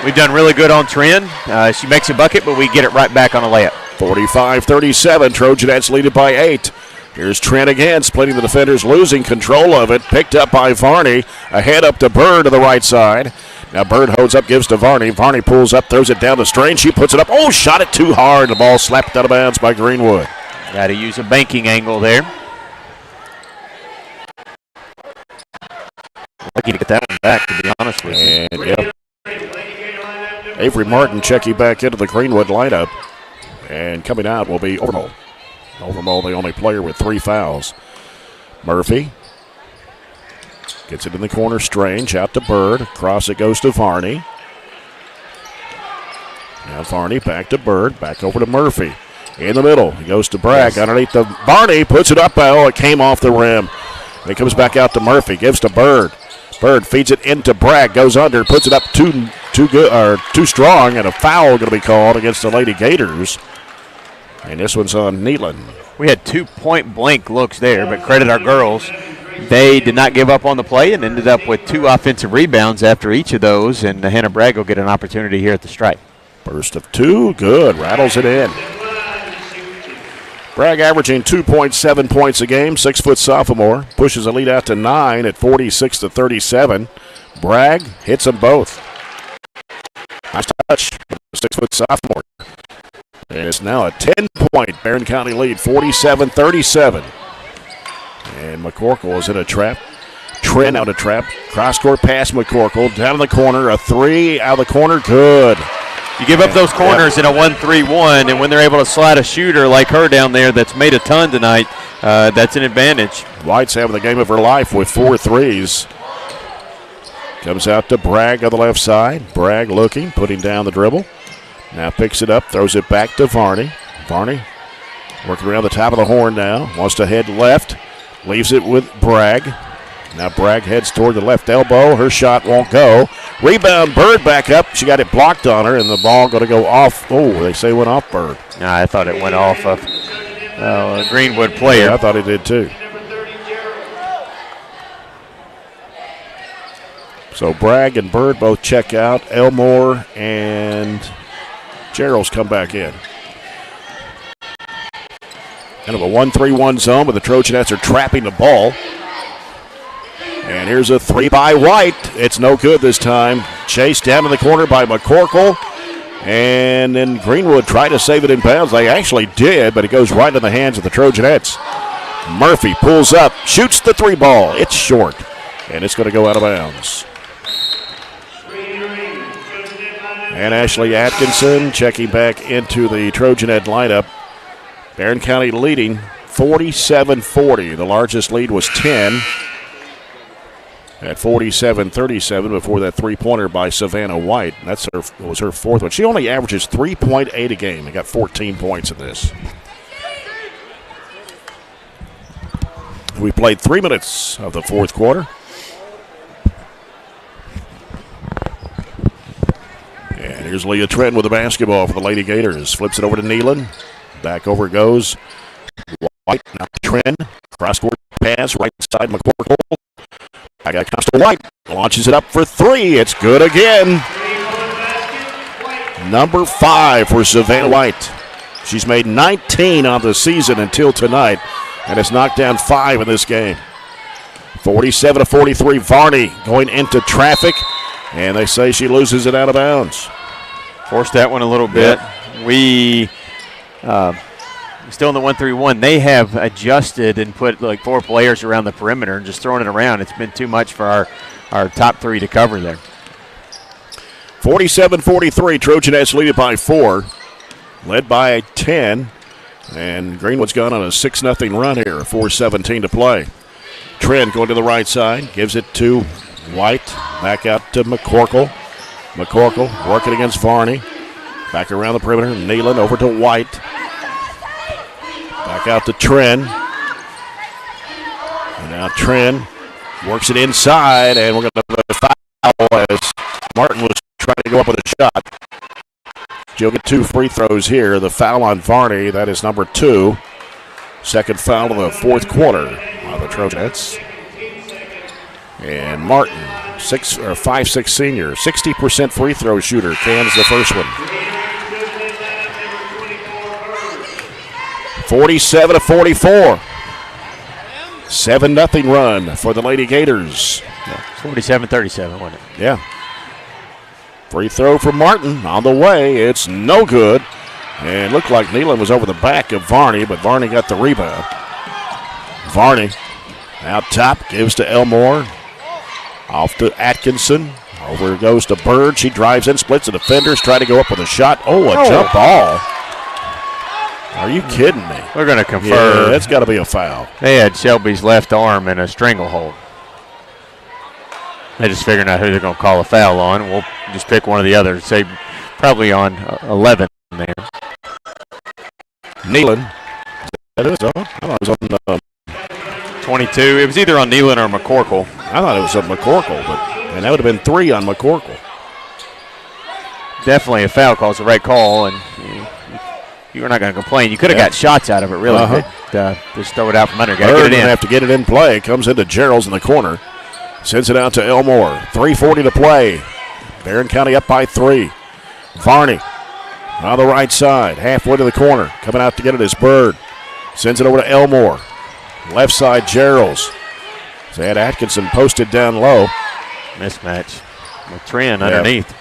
We've done really good on Trin. She makes a bucket, but we get it right back on a layup. 45-37, Trojanettes lead it by 8. Here's Trent again, splitting the defenders, losing control of it. Picked up by Varney. Ahead up to Bird to the right side. Now Bird holds up, gives to Varney. Varney pulls up, throws it down the Strange. She puts it up. Oh, shot it too hard. The ball slapped out of bounds by Greenwood. Got to use a banking angle there. Lucky to get that one back, to be honest with you. And, Avery Martin checking back into the Greenwood lineup. And coming out will be Overmole. Overmole, the only player with 3 fouls. Murphy gets it in the corner. Strange out to Bird. Across it goes to Varney. Now Varney back to Bird. Back over to Murphy. In the middle. He goes to Bragg. Underneath the Varney. Puts it up. Oh, it came off the rim. And it comes back out to Murphy. Gives to Bird. Bird feeds it into Bragg. Goes under. Puts it up too strong. And a foul going to be called against the Lady-Gators. And this one's on Neatland. We had 2 point-blank looks there, but credit our girls. They did not give up on the play and ended up with 2 offensive rebounds after each of those, and Hannah Bragg will get an opportunity here at the stripe. Burst of 2, good, rattles it in. Bragg averaging 2.7 points a game, 6-foot sophomore. Pushes the lead out to 9 at 46-37. Bragg hits them both. Nice touch, 6-foot sophomore. And it's now a 10-point Barren County lead, 47-37. And McCorkle is in a trap. Trent out of trap. Cross-court pass McCorkle. Down in the corner. A 3 out of the corner. Good. You give up those corners in a 1-3-1, and when they're able to slide a shooter like her down there that's made a ton tonight, that's an advantage. White's having the game of her life with 4 threes. Comes out to Bragg on the left side. Bragg looking, putting down the dribble. Now picks it up, throws it back to Varney. Varney working around the top of the horn now. Wants to head left. Leaves it with Bragg. Now Bragg heads toward the left elbow. Her shot won't go. Rebound, Bird back up. She got it blocked on her, and the ball going to go off. Oh, they say it went off Bird. I thought it went off of a Greenwood player. Yeah, I thought it did too. So Bragg and Bird both check out. Elmore and Gerald's come back in. Kind of a 1-3-1 zone, but the Trojanettes are trapping the ball. And here's a three by White. It's no good this time. Chased down in the corner by McCorkle. And then Greenwood tried to save it in bounds. They actually did, but it goes right into the hands of the Trojanettes. Murphy pulls up, shoots the three ball. It's short, and it's going to go out of bounds. And Ashley Atkinson checking back into the Trojanet lineup. Barren County leading 47-40. The largest lead was 10 at 47-37 before that three-pointer by Savannah White. That was her fourth one. She only averages 3.8 a game. They got 14 points in this. We played 3 minutes of the fourth quarter. And here's Leah Trent with the basketball for the Lady-Gators. Flips it over to Nealon. Back over goes White. Now Trent. Cross-court pass. Right side McCorkle. I got Costa White. Launches it up for three. It's good again. Number 5 for Savannah White. She's made 19 on the season until tonight, and has knocked down 5 in this game. 47-43. Varney going into traffic, and they say she loses it out of bounds. Forced that one a little bit. We still in the 1-3-1. They have adjusted and put like 4 players around the perimeter and just throwing it around. It's been too much for our top 3 to cover there. 47-43. Trojanettes lead it by 4. Led by 10. And Greenwood's gone on a 6-0 run here. 4:17 to play. Trent going to the right side. Gives it to White. Back out to McCorkle. McCorkle working against Varney. Back around the perimeter. Nealon over to White. Back out to Tren. And now Tren works it inside, and we're going to have a foul as Martin was trying to go up with a shot. She'll get 2 free throws here. The foul on Varney, that is number 2. Second foul of the fourth quarter of the Trojanettes. And Martin, 5'6" senior, 60% free throw shooter, cans the first one. 47-44. 7-0 run for the Lady-Gators. 47-37, wasn't it? Yeah. Free throw from Martin on the way. It's no good. And looked like Nealon was over the back of Varney, but Varney got the rebound. Varney out top, gives to Elmore. Off to Atkinson. Over it goes to Bird. She drives in, splits the defenders, try to go up with a shot. Oh, a jump ball. Are you kidding me? We're going to confer. Yeah, that's got to be a foul. They had Shelby's left arm in a stranglehold. They're just figuring out who they're going to call a foul on. We'll just pick one of the others. Say probably on 11 there. Nealon. That is on? I thought it was on 22. It was either on Nealon or McCorkle. I thought it was on McCorkle, and that would have been 3 on McCorkle. Definitely a foul call. It's the right call, and you're not going to complain. You could have got shots out of it, really. But, just throw it out from under. Got to get it in. Have to get it in play. Comes into Gerald's in the corner. Sends it out to Elmore. 3:40 to play. Barren County up by 3. Varney on the right side, halfway to the corner. Coming out to get it is Bird. Sends it over to Elmore. Left side, Gerald's. They had Atkinson posted down low. Mismatch with Tren underneath.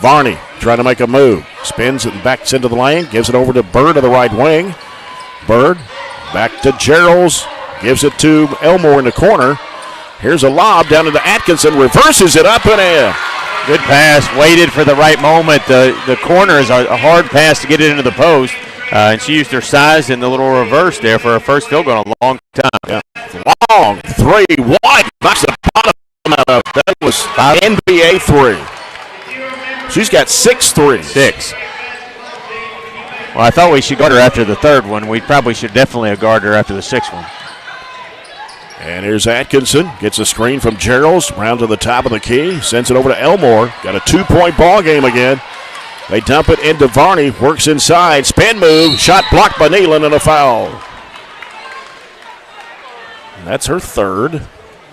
Varney trying to make a move. Spins and backs into the lane. Gives it over to Bird to the right wing. Bird back to Gerald's. Gives it to Elmore in the corner. Here's a lob down into Atkinson. Reverses it up and in. Good pass. Waited for the right moment. The corner is a hard pass to get it into the post. And she used her size in the little reverse there for her first field goal in a long time. Yeah. Long 3. Wide. Knocks the bottom out of. That was NBA 3. She's got 6 threes. 6. Well, I thought we should guard her after the third one. We probably should definitely have guarded her after the 6th one. And here's Atkinson. Gets a screen from Gerald's. Round to the top of the key. Sends it over to Elmore. Got a 2-point ball game again. They dump it into Varney. Works inside. Spin move. Shot blocked by Nealon and a foul. And that's her third.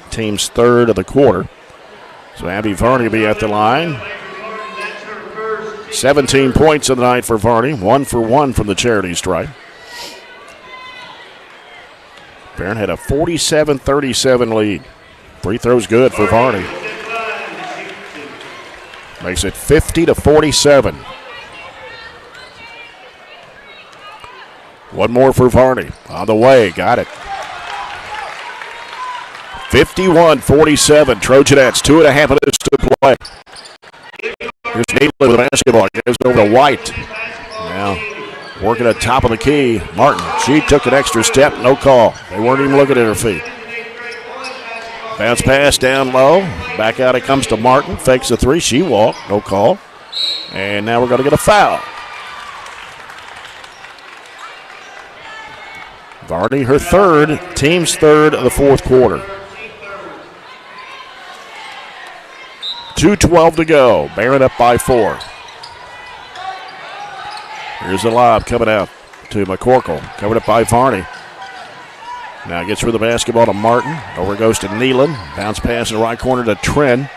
Team's third of the quarter. So Abby Varney will be at the line. 17 points in the night for Varney. 1 for 1 from the charity stripe. Barren had a 47-37 lead. Free throw's good for Varney. Makes it 50-47. One more for Varney. On the way, got it. 51-47. Trojanettes, 2.5 minutes to play. Here's Needle with the basketball. Gives it over to White. Now working at top of the key. Martin, she took an extra step, no call. They weren't even looking at her feet. Bounce pass down low. Back out it comes to Martin. Fakes the three. She walked, no call. And now we're going to get a foul. Varney, her third, team's third of the fourth quarter. 2:12 to go. Barren up by 4. Here's the lob coming out to McCorkle. Covered up by Varney. Now gets rid of the basketball to Martin. Over goes to Nealon. Bounce pass in the right corner to Tren.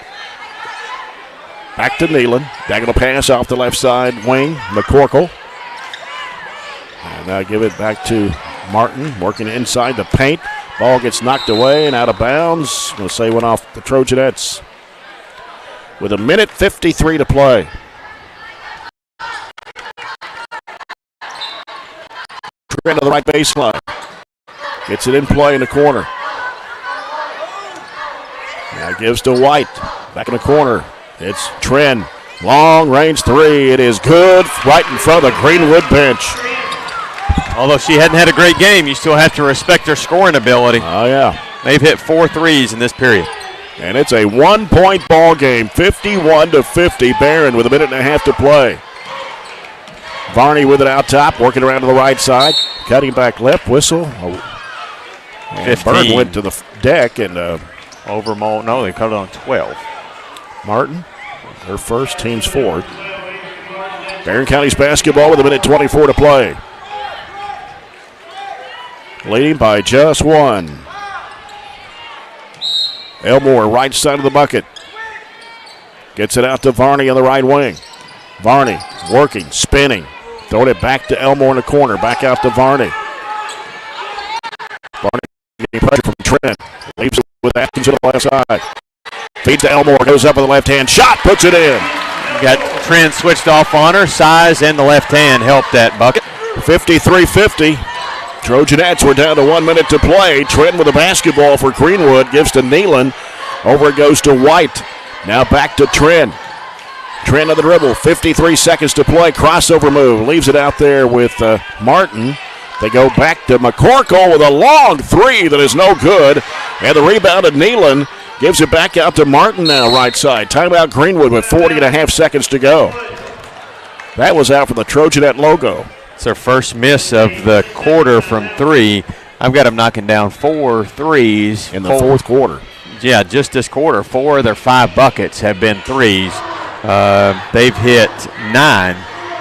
Back to Nealon. Diagonal pass off the left side wing. McCorkle. And now give it back to Martin. Working inside the paint. Ball gets knocked away and out of bounds. Going to say one off the Trojanettes. With 1:53 to play. Trent to the right baseline. Gets it in play in the corner. Now gives to White. Back in the corner. It's Tren. Long range three. It is good right in front of the Greenwood bench. Although she hadn't had a great game, you still have to respect her scoring ability. Oh, yeah. They've hit 4 threes in this period. And it's a 1-point ball game, 51-50. Barren with 1.5 minutes to play. Varney with it out top, working around to the right side. Cutting back left, whistle. And Bird went to the deck and no, they cut it on 12. Martin, her first, team's fourth. Barren County's basketball with 1:24 to play. Leading by just 1. Elmore, right side of the bucket. Gets it out to Varney on the right wing. Varney working, spinning. Throwing it back to Elmore in the corner. Back out to Varney. Varney getting pressure from Trent. Leaves it with Atkins to the left side. Feeds to Elmore. Goes up with the left hand. Shot. Puts it in. Got Trent switched off on her. Size and the left hand helped that bucket. 53-50. Trojanettes were down to 1 minute to play. Trent with the basketball for Greenwood. Gives to Nealon. Over it goes to White. Now back to Trent. Trent on the dribble. 53 seconds to play. Crossover move. Leaves it out there with Martin. They go back to McCorkle with a long three that is no good. And the rebound to Nealon. Gives it back out to Martin now, right side. Timeout Greenwood with 40.5 seconds to go. That was out for the Trojanette logo. It's their first miss of the quarter from 3. I've got them knocking down 4 threes. In the fourth quarter. Yeah, just this quarter. 4 of their 5 buckets have been threes. They've hit 9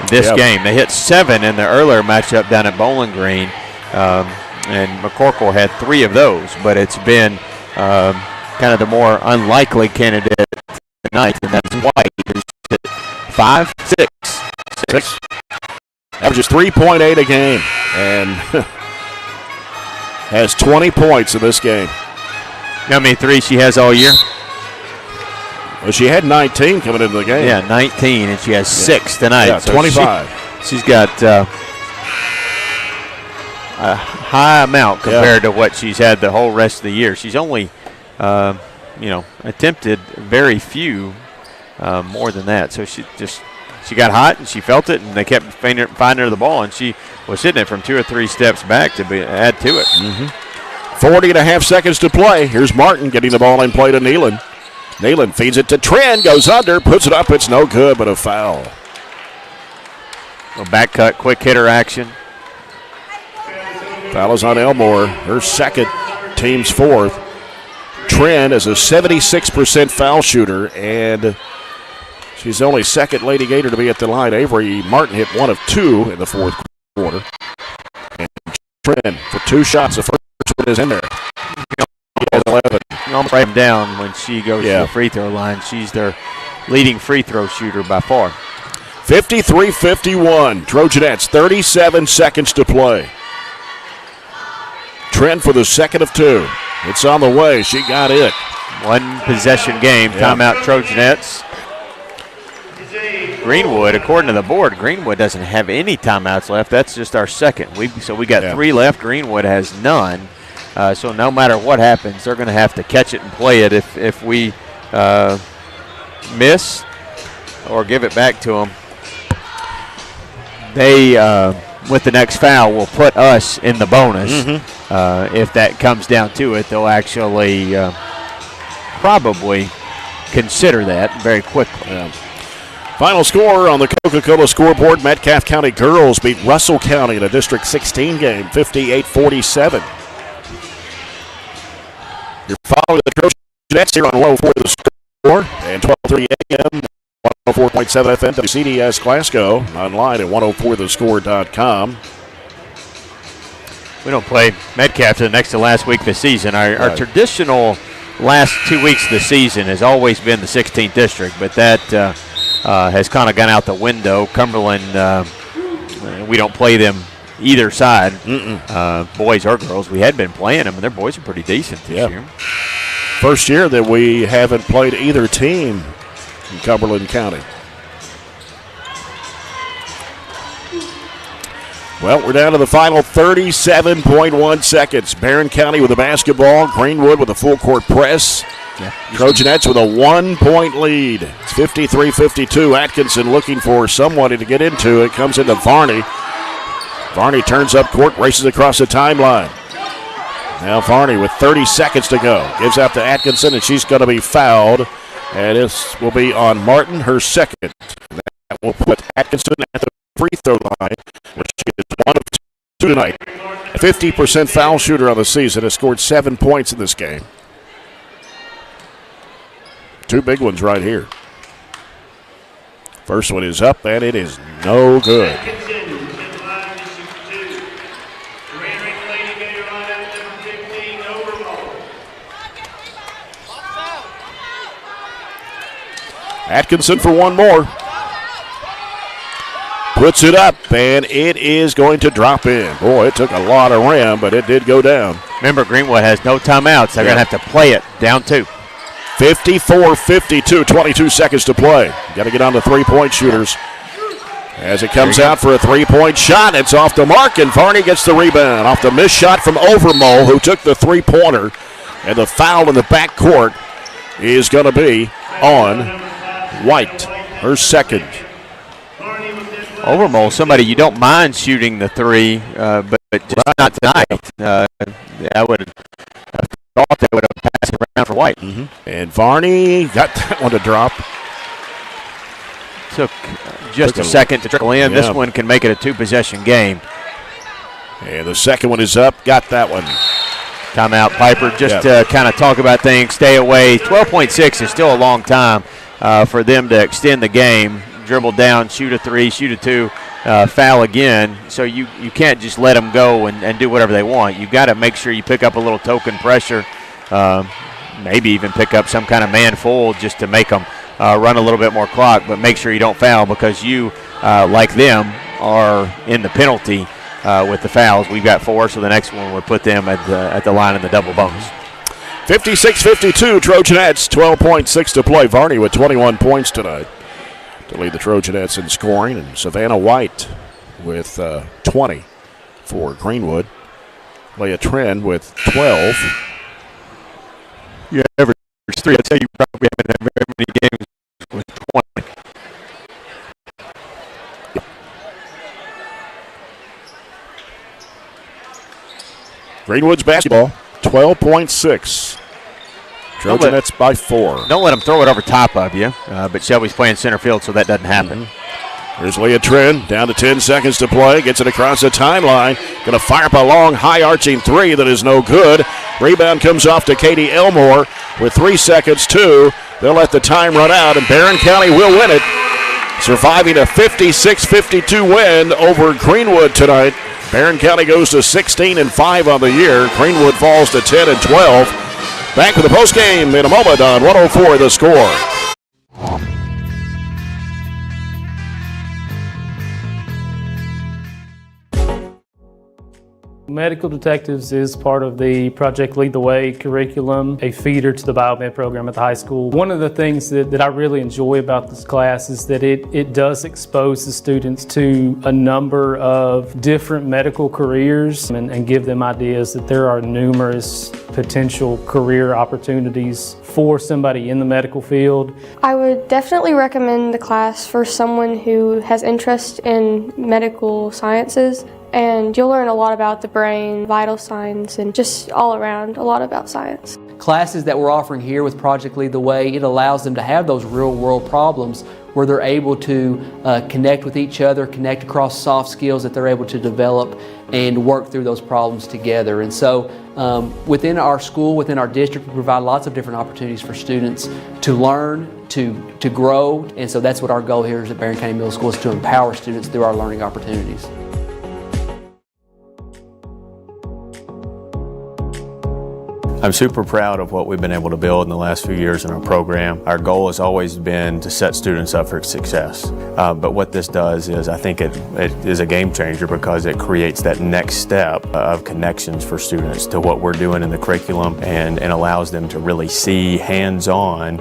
this game. They hit 7 in the earlier matchup down at Bowling Green. And McCorkle had 3 of those. But it's been kind of the more unlikely candidate tonight. And that's White, who's hit 5, 6. Averages 3.8 a game and has 20 points in this game. How many threes she has all year? Well, she had 19 coming into the game. Yeah, 19, and she has 6 tonight. Yeah, so 25. She's got a high amount compared to what she's had the whole rest of the year. She's only, attempted very few more than that. So she got hot and she felt it, and they kept finding her the ball, and she was hitting it from 2 or 3 steps back to add to it. 40.5 seconds to play. Here's Martin getting the ball in play to Nealon. Nealon feeds it to Tren, goes under, puts it up. It's no good, but a foul. A back cut, quick hitter action. Foul is on Elmore, her second, team's fourth. Tren is a 76% foul shooter, and she's only second Lady-Gator to be at the line. Avery Martin hit 1 of 2 in the fourth quarter. And Tren for 2 shots. The first one is in there. He has 11. You almost write him down when she goes to the free throw line. She's their leading free throw shooter by far. 53-51. Trojanettes, 37 seconds to play. Trent for the second of two. It's on the way. She got it. One possession game. Timeout Trojanettes. Greenwood, according to the board, Greenwood doesn't have any timeouts left. That's just our second. So we got 3 left. Greenwood has none. So no matter what happens, they're going to have to catch it and play it if we miss or give it back to them. They, with the next foul, will put us in the bonus. If that comes down to it, they'll actually probably consider that very quickly. Final score on the Coca-Cola scoreboard, Metcalfe County girls beat Russell County in a District 16 game, 58-47. You're following the Trojanettes here on 104 The Score and 12:30 a.m. 104.7 FM WCDS Glasgow, online at 104thescore.com. We don't play Metcalfe to the next to last week of the season. Our traditional last 2 weeks of the season has always been the 16th district, but that has kind of gone out the window. Cumberland, we don't play them either side, boys or girls. We had been playing them, and their boys are pretty decent this year. First year that we haven't played either team in Cumberland County. Well, we're down to the final 37.1 seconds. Barren County with the basketball. Greenwood with a full court press. Trojanettes with a 1-point lead. It's 53-52. Atkinson looking for somebody to get into. It comes into Varney. Varney turns up court, races across the timeline. Now Varney with 30 seconds to go. Gives out to Atkinson, and she's going to be fouled. And this will be on Martin, her second. That will put Atkinson at the free throw line, which is 1 of 2 tonight. A 50% foul shooter on the season, has scored 7 points in this game. 2 big ones right here. First one is up, and it is no good. Atkinson for one more. Puts it up, and it is going to drop in. Boy, it took a lot of rim, but it did go down. Remember, Greenwood has no timeouts. They're going to have to play it down 2. 54-52, 22 seconds to play. Got to get on the three-point shooters. As it comes out for a three-point shot, it's off the mark, and Varney gets the rebound off the missed shot from Overmole, who took the three-pointer. And the foul in the backcourt is going to be on White, her second. Overmole, somebody you don't mind shooting the 3, but just not tonight. I would have thought they would have passed it around for White. And Varney got that one to drop. Took just a second to trickle in. This one can make it a 2-possession game. And the second one is up. Got that one. Timeout, Piper. Just to kind of talk about things, stay away. 12.6 is still a long time for them to extend the game. Dribble down, shoot a 3, shoot a 2, foul again. So you can't just let them go and do whatever they want. You've got to make sure you pick up a little token pressure, maybe even pick up some kind of man full just to make them run a little bit more clock, but make sure you don't foul because you, like them, are in the penalty with the fouls. We've got 4, so the next one would put them at the line in the double bonus. 56-52, Trojanettes, 12.6 to play. Varney with 21 points tonight to lead the Trojanettes in scoring, and Savannah White with 20 for Greenwood. Leah Trend with 12. You average 3. I'd say you probably haven't had very many games with 20. Greenwood's basketball, 12.6. Trojanettes by 4. Don't let them throw it over top of you, but Shelby's playing center field, so that doesn't happen. Here's Leah Trend, down to 10 seconds to play. Gets it across the timeline. Going to fire up a long, high-arching 3 that is no good. Rebound comes off to Katie Elmore with 3 seconds, 2. They'll let the time run out, and Barren County will win it, surviving a 56-52 win over Greenwood tonight. Barren County goes to 16-5 on the year. Greenwood falls to 10-12. Back with the postgame in a moment on 104 The Score. Medical Detectives is part of the Project Lead the Way curriculum, a feeder to the biomed program at the high school. One of the things that I really enjoy about this class is that it does expose the students to a number of different medical careers and give them ideas that there are numerous potential career opportunities for somebody in the medical field. I would definitely recommend the class for someone who has interest in medical sciences, and you'll learn a lot about the brain, vital signs, and just all around a lot about science. Classes that we're offering here with Project Lead the Way, it allows them to have those real world problems where they're able to connect with each other, connect across soft skills that they're able to develop and work through those problems together. And so within our school, within our district, we provide lots of different opportunities for students to learn, to grow. And so that's what our goal here is at Barren County Middle School, is to empower students through our learning opportunities. I'm super proud of what we've been able to build in the last few years in our program. Our goal has always been to set students up for success. But what this does is, I think it is a game changer because it creates that next step of connections for students to what we're doing in the curriculum and allows them to really see hands-on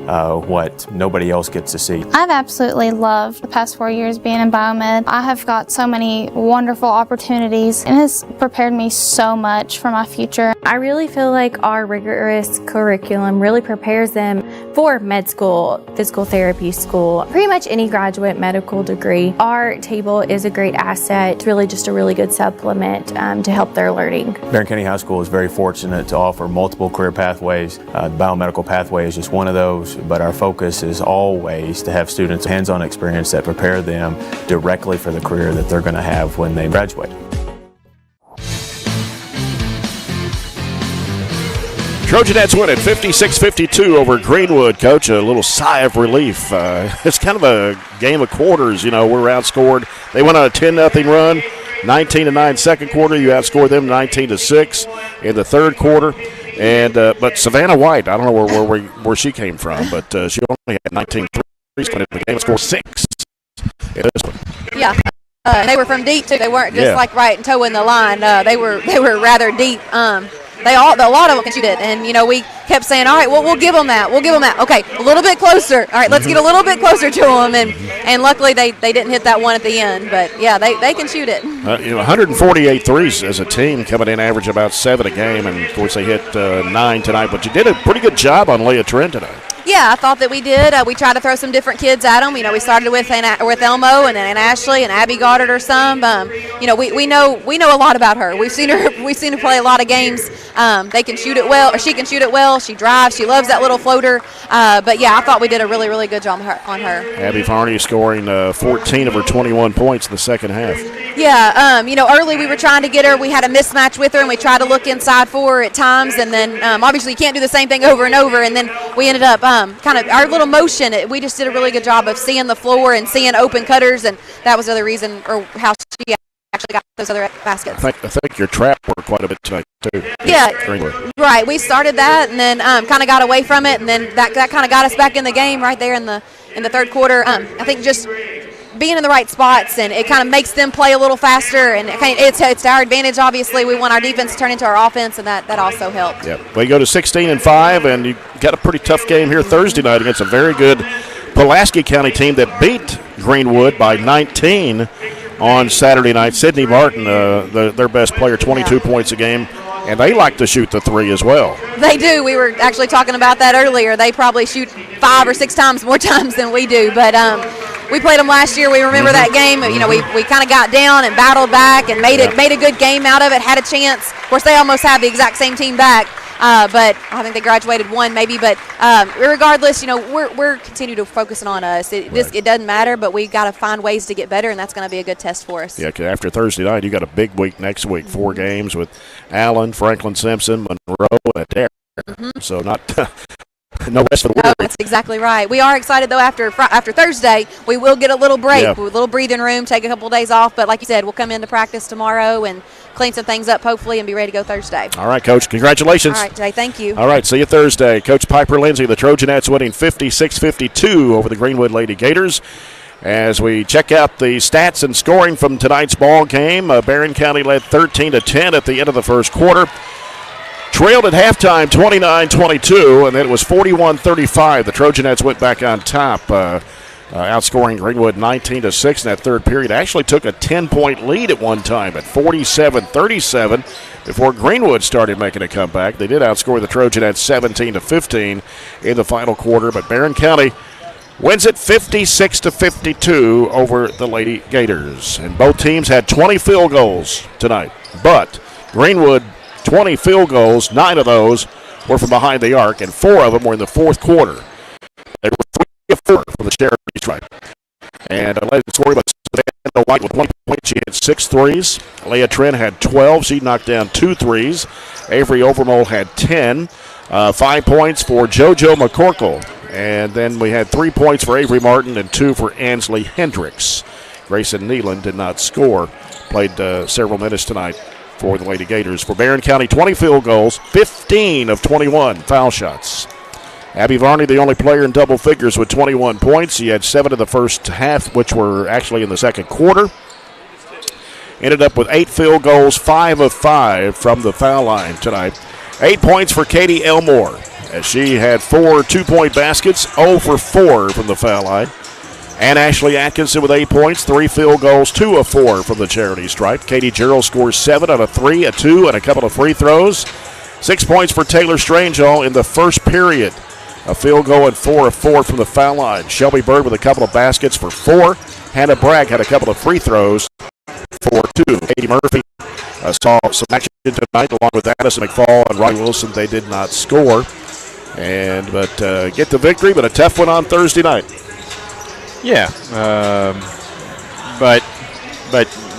what nobody else gets to see. I've absolutely loved the past 4 years being in biomed. I have got so many wonderful opportunities and has prepared me so much for my future. I really feel like our rigorous curriculum really prepares them for med school, physical therapy school, pretty much any graduate medical degree. Our table is a great asset. It's really just a really good supplement to help their learning. Barren County High School is very fortunate to offer multiple career pathways. The biomedical pathway is just one of those, but our focus is always to have students hands-on experience that prepare them directly for the career that they're going to have when they graduate. Trojanettes win it 56-52 over Greenwood. Coach, a little sigh of relief. It's kind of a game of quarters. You know, we're outscored. They went on a 10-0 run, 19-9 second quarter. You outscored them 19-6 in the third quarter. And but Savannah White, I don't know where she came from, but she only had 19 threes in the game. Scored 6 in this one. Yeah. They were from deep too. They weren't just like right and toe in the line. They were rather deep. A lot of them can shoot it, and you know we kept saying, all right, well we'll give them that. Okay, a little bit closer. All right, let's get a little bit closer to them, and luckily they didn't hit that one at the end. But yeah, they can shoot it. 148 threes as a team, coming in average about 7 a game, and of course they hit 9 tonight. But you did a pretty good job on Leah Trent tonight. Yeah, I thought that we did. We tried to throw some different kids at them. You know, we started with Elmo and Ashley and Abby Goddard or some. You know, we know a lot about her. We've seen her play a lot of games. They can shoot it well, or she can shoot it well. She drives. She loves that little floater. But yeah, I thought we did a really, really good job on her. Abby Farney scoring 14 of her 21 points in the second half. Yeah, you know, early we were trying to get her. We had a mismatch with her, and we tried to look inside for her at times. And then obviously you can't do the same thing over and over. And then we ended up kind of our little motion. We just did a really good job of seeing the floor and seeing open cutters, and that was the other reason, or how she actually got those other baskets. I think your trap worked quite a bit tonight too. Yeah, right. We started that, and then kind of got away from it, and then that kind of got us back in the game right there in the third quarter. I think just being in the right spots, and it kind of makes them play a little faster, and it's to our advantage. Obviously, we want our defense to turn into our offense, and that also helped. Yeah, we go to 16-5, and you got a pretty tough game here Thursday night against a very good Pulaski County team that beat Greenwood by 19 on Saturday night. Sydney Martin, their best player, 22 points a game, and they like to shoot the three as well. They do. We were actually talking about that earlier. They probably shoot 5 or 6 times more times than we do, but we played them last year. We remember that game. You know, we kind of got down and battled back and made a good game out of it. Had a chance. Of course, they almost have the exact same team back, but I think they graduated 1 maybe. But regardless, you know, we're continuing to focus on us. It doesn't matter, but we got to find ways to get better, and that's going to be a good test for us. Yeah, because after Thursday night, you got a big week next week. 4 games with Allen, Franklin Simpson, Monroe, and Adair. So not. No rest for the week. No, that's exactly right. We are excited, though, after Thursday, we will get a little break, a little breathing room, take a couple of days off. But like you said, we'll come into practice tomorrow and clean some things up, hopefully, and be ready to go Thursday. All right, Coach. Congratulations. All right, Jay. Thank you. All right, see you Thursday. Coach Piper Lindsay, the Trojanettes winning 56-52 over the Greenwood Lady-Gators. As we check out the stats and scoring from tonight's ball game, Barren County led 13-10 at the end of the first quarter. Trailed at halftime 29-22, and then it was 41-35. The Trojanettes went back on top, outscoring Greenwood 19-6 in that third period. Actually took a 10-point lead at one time at 47-37 before Greenwood started making a comeback. They did outscore the Trojanettes 17-15 in the final quarter, but Barren County wins it 56-52 over the Lady-Gators. And both teams had 20 field goals tonight. But Greenwood, 20 field goals, 9 of those were from behind the arc, and 4 of them were in the fourth quarter. They were 3 of 4 from the charity stripe. And led the scoring by Savannah White with 20 points. She hit 6 threes. Leah Trent had 12. She knocked down 2 threes. Avery Overmole had 10. 5 points for JoJo McCorkle. And then we had 3 points for Avery Martin and 2 for Ansley Hendricks. Grayson Neelan did not score. Played several minutes tonight for the Lady-Gators. For Barren County, 20 field goals, 15 of 21 foul shots. Abby Varney, the only player in double figures with 21 points. He had 7 in the first half, which were actually in the second quarter. Ended up with 8 field goals, 5 of 5 from the foul line tonight. 8 points for Katie Elmore, as she had 4 two-point baskets, 0 for 4 from the foul line. And Ashley Atkinson with 8 points, 3 field goals, 2 of 4 from the charity stripe. Katie Gerald scores 7 out of 3, a 2, and a couple of free throws. 6 points for Taylor Strangehall in the first period. A field goal and 4 of 4 from the foul line. Shelby Bird with a couple of baskets for 4. Hannah Bragg had a couple of free throws for 2. Katie Murphy saw some action tonight along with Addison McFall and Ronnie Wilson. They did not score. But get the victory, but a tough one on Thursday night. Yeah, but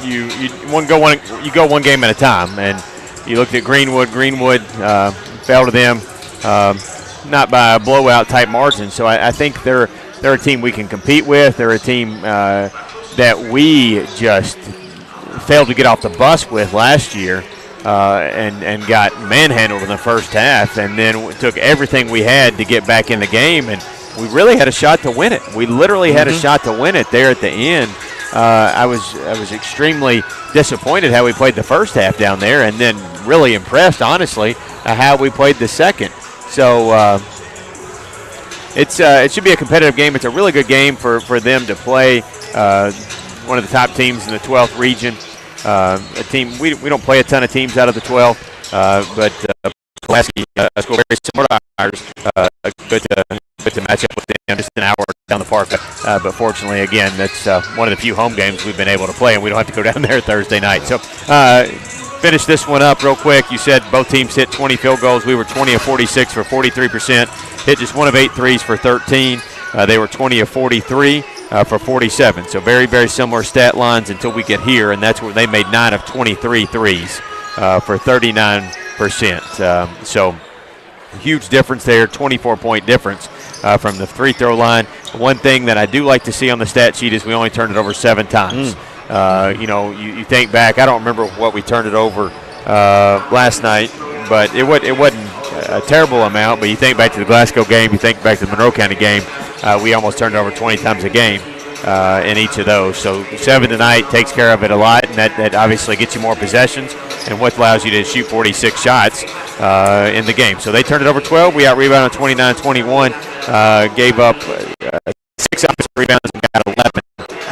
you go one game at a time, and you looked at Greenwood. Greenwood fell to them, not by a blowout type margin. So I think they're a team we can compete with. They're a team that we just failed to get off the bus with last year. And got manhandled in the first half, and then took everything we had to get back in the game, and we really had a shot to win it. We literally had a shot to win it there at the end. I was extremely disappointed how we played the first half down there, and then really impressed, honestly, how we played the second. So it should be a competitive game. It's a really good game for them to play one of the top teams in the 12th region. A team we don't play a ton of teams out of the 12th, but Pulaski scored very similar to ours. Good to match up with them, just an hour down the park. But fortunately, again, that's one of the few home games we've been able to play, and we don't have to go down there Thursday night. So finish this one up real quick. You said both teams hit 20 field goals. We were 20 of 46 for 43%. Hit just 1 of 8 threes for 13. They were 20 of 43. For 47. So very, very similar stat lines until we get here, and that's where they made 9 of 23 threes for 39%. So huge difference there, 24-point difference from the free throw line. One thing that I do like to see on the stat sheet is we only turned it over 7 times. You think back, I don't remember what we turned it over last night, but it wasn't a terrible amount. But you think back to the Glasgow game, you think back to the Monroe County game, we almost turned it over 20 times a game in each of those. So 7 tonight takes care of it a lot, and that obviously gets you more possessions and what allows you to shoot 46 shots in the game. So they turned it over 12. We out-rebounded 29-21, gave up 6 offensive rebounds and got 11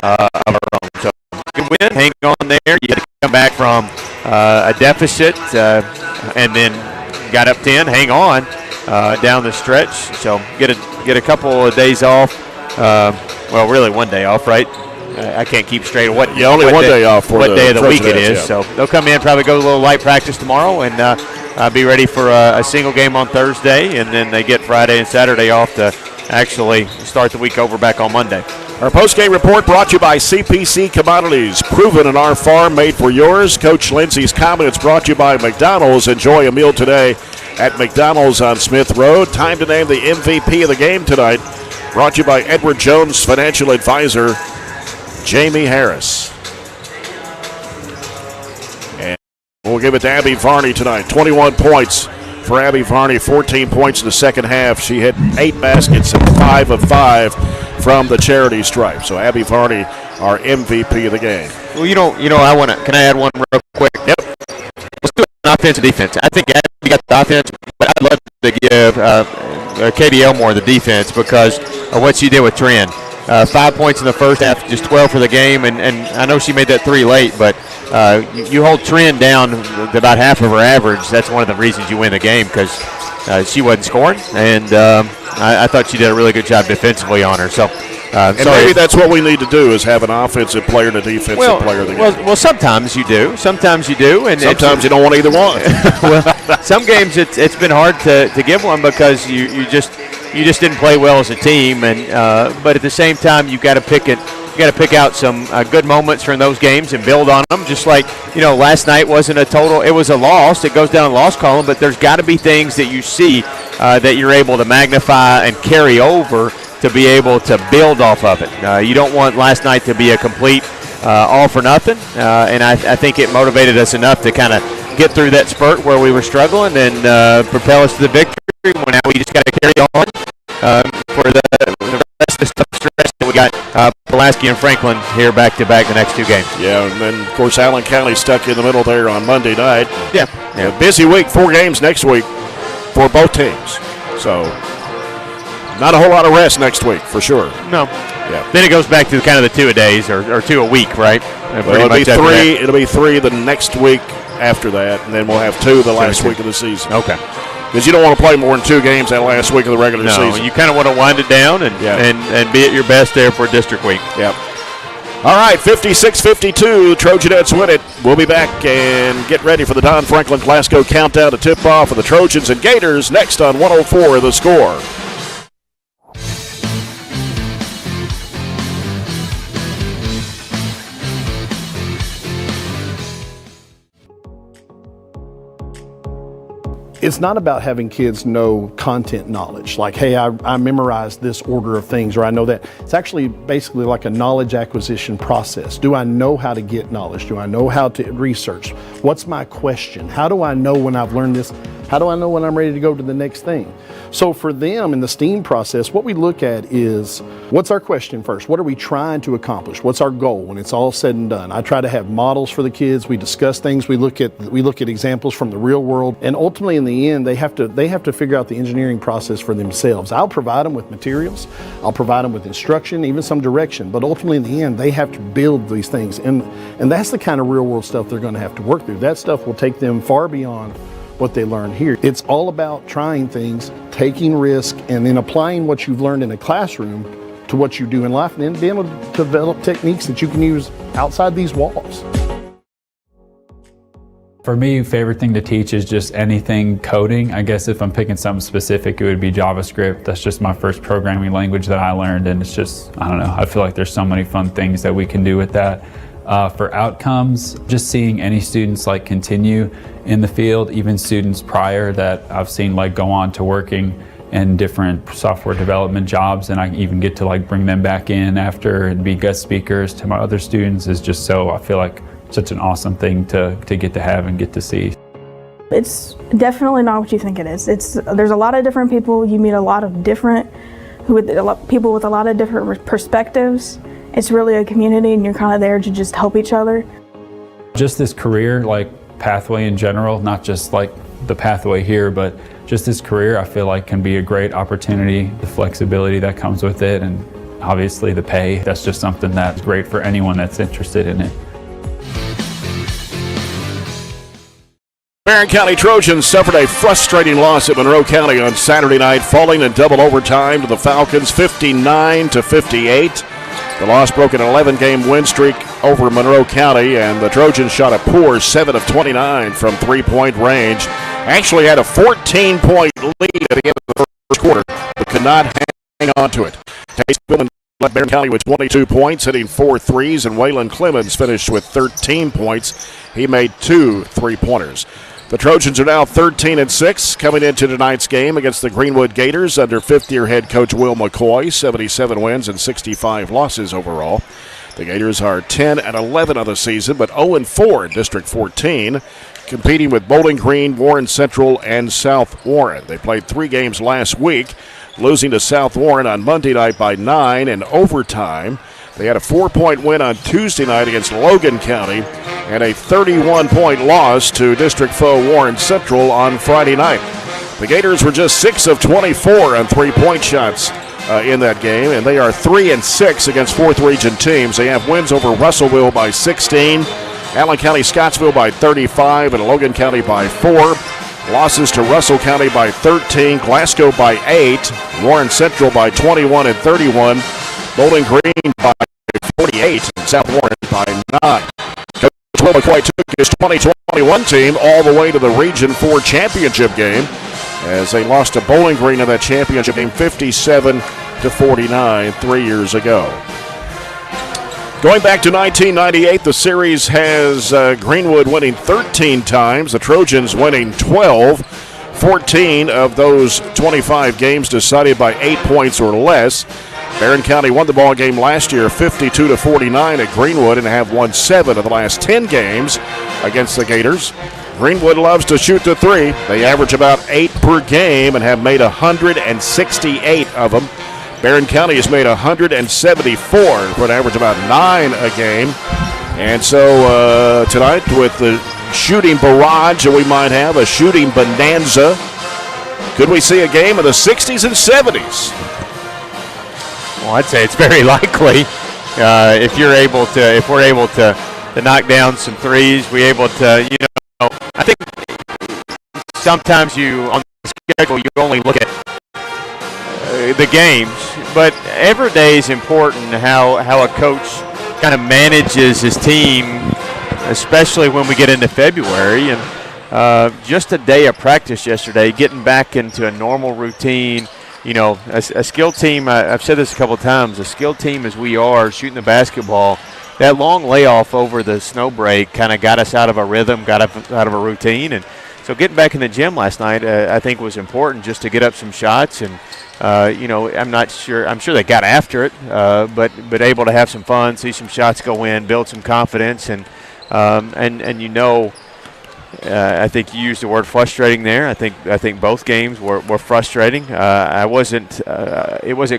of our own. So good win. Hang on there. You had to come back from a deficit and then got up 10. Hang on down the stretch. So get a couple of days off. Well, really 1 day off, right? I can't keep straight on what day off for what day of the week it is. Yeah. So they'll come in, probably go a little light practice tomorrow, and be ready for a single game on Thursday, and then they get Friday and Saturday off to actually start the week over back on Monday. Our post-game report brought to you by CPC Commodities. Proven in our farm, made for yours. Coach Lindsay's comments brought to you by McDonald's. Enjoy a meal today at McDonald's on Smith Road. Time to name the MVP of the game tonight. Brought to you by Edward Jones Financial Advisor, Jamie Harris. And we'll give it to Abby Varney tonight. 21 points for Abby Varney, 14 points in the second half. She hit 8 baskets and 5 of 5 from the charity stripe. So Abby Varney, our MVP of the game. Well, can I add one real quick? Yep. Let's do an offense and defense. I think Abby got the offense, but I'd love to give Katie Elmore the defense because of what she did with Trent. 5 points in the first half, just 12 for the game, and I know she made that 3 late, but you hold Trent down to about half of her average. That's one of the reasons you win the game because she wasn't scoring, and I thought she did a really good job defensively on her. So, maybe that's what we need to do is have an offensive player and a defensive player of the game. Well, sometimes you do. Sometimes you do. And sometimes you don't want either one. Well, some games it's been hard to give one because you just didn't play well as a team, and but at the same time you got to pick it. You got to pick out some good moments from those games and build on them. Just like last night wasn't a total; it was a loss. It goes down the loss column, but there's got to be things that you see that you're able to magnify and carry over to be able to build off of it. You don't want last night to be a complete all for nothing, and I think it motivated us enough to kind of get through that spurt where we were struggling and propel us to the victory. Well, now we just got to carry on for the rest of the stretch that we got Pulaski and Franklin here back-to-back the next 2 games. Yeah, and then, of course, Allen County stuck in the middle there on Monday night. Yeah. A busy week, 4 games next week for both teams. So, not a whole lot of rest next week, for sure. No. Yeah. Then it goes back to kind of the 2-a-days or 2 a week, right? Well, it'll be 3 the next week after that, and then we'll have 2 the last week of the season. Okay. Because you don't want to play more than 2 games that last week of the regular season. No, you kind of want to wind it down and be at your best there for district week. Yep. All right, 56-52, Trojanettes win it. We'll be back and get ready for the Don Franklin Glasgow countdown to tip-off of the Trojans and Gators next on 104 The Score. It's not about having kids know content knowledge, like, hey, I memorized this order of things, or I know that. It's actually basically like a knowledge acquisition process. Do I know how to get knowledge? Do I know how to research? What's my question? How do I know when I've learned this? How do I know when I'm ready to go to the next thing? So for them in the STEAM process, what we look at is, what's our question first? What are we trying to accomplish? What's our goal when it's all said and done? I try to have models for the kids. We discuss things. We look at examples from the real world, and ultimately in the end, they have to figure out the engineering process for themselves. I'll provide them with materials. I'll provide them with instruction, even some direction, but ultimately in the end, they have to build these things, and that's the kind of real world stuff they're going to have to work through. That stuff will take them far beyond what they learn here. It's all about trying things, taking risk, and then applying what you've learned in a classroom to what you do in life, and then being able to develop techniques that you can use outside these walls. For me, favorite thing to teach is just anything coding. I guess if I'm picking something specific, it would be JavaScript. That's just my first programming language that I learned, and it's just, I don't know, I feel like there's so many fun things that we can do with that. For outcomes, just seeing any students like continue in the field, even students prior that I've seen like go on to working in different software development jobs, and I even get to like bring them back in after and be guest speakers to my other students is just so, I feel like such an awesome thing to get to have and get to see. It's definitely not what you think it is. There's a lot of different people. You meet a lot of different people with a lot of different perspectives. It's really a community, and you're kind of there to just help each other. Just this career, like pathway in general, not just like the pathway here, but just this career, I feel like can be a great opportunity. The flexibility that comes with it, and obviously the pay, that's just something that's great for anyone that's interested in it. Barren County Trojans suffered a frustrating loss at Monroe County on Saturday night, falling in double overtime to the Falcons 59-58. The loss broke an 11-game win streak over Monroe County, and the Trojans shot a poor 7 of 29 from three-point range. Actually had a 14-point lead at the end of the first quarter, but could not hang on to it. Case Billman led Barren County with 22 points, hitting 4 threes, and Waylon Clemens finished with 13 points. He made 2 three-pointers. The Trojans are now 13-6 coming into tonight's game against the Greenwood Gators under fifth-year head coach Will McCoy, 77 wins and 65 losses overall. The Gators are 10-11 on the season, but 0-4 in District 14. competing with Bowling Green, Warren Central, and South Warren. They played 3 games last week, losing to South Warren on Monday night by 9 in overtime. They had a 4-point win on Tuesday night against Logan County and a 31-point loss to district foe Warren Central on Friday night. The Gators were just 6 of 24 on 3-point shots in that game, and they are 3-6 against 4th region teams. They have wins over Russellville by 16, Allen County Scottsville by 35, and Logan County by 4. Losses to Russell County by 13, Glasgow by 8, Warren Central by 21 and 31, Bowling Green by 48, and South Warren by 9. Coach Will McCoy took his 2021 team all the way to the Region 4 championship game as they lost to Bowling Green in that championship game 57-49 3 years ago. Going back to 1998, the series has Greenwood winning 13 times, the Trojans winning 12. 14 of those 25 games decided by 8 points or less. Barren County won the ball game last year 52-49 at Greenwood and have won 7 of the last 10 games against the Gators. Greenwood loves to shoot the 3. They average about 8 per game and have made 168 of them. Barren County has made 174 for an average about 9 a game. And so tonight with the shooting barrage that we might have, a shooting bonanza, could we see a game of the 60s and 70s? Well, I'd say it's very likely if we're able to knock down some threes, we're able to, I think sometimes on the schedule you only look at the games, but every day is important how a coach kind of manages his team, especially when we get into February. And just a day of practice yesterday, getting back into a normal routine. A skilled team, I've said this a couple of times, a skilled team as we are shooting the basketball, that long layoff over the snow break kind of got us out of a rhythm, got us out of a routine. And so getting back in the gym last night, I think was important just to get up some shots. And, I'm sure they got after it, but able to have some fun, see some shots go in, build some confidence. And I think you used the word frustrating there. I think both games were frustrating. It wasn't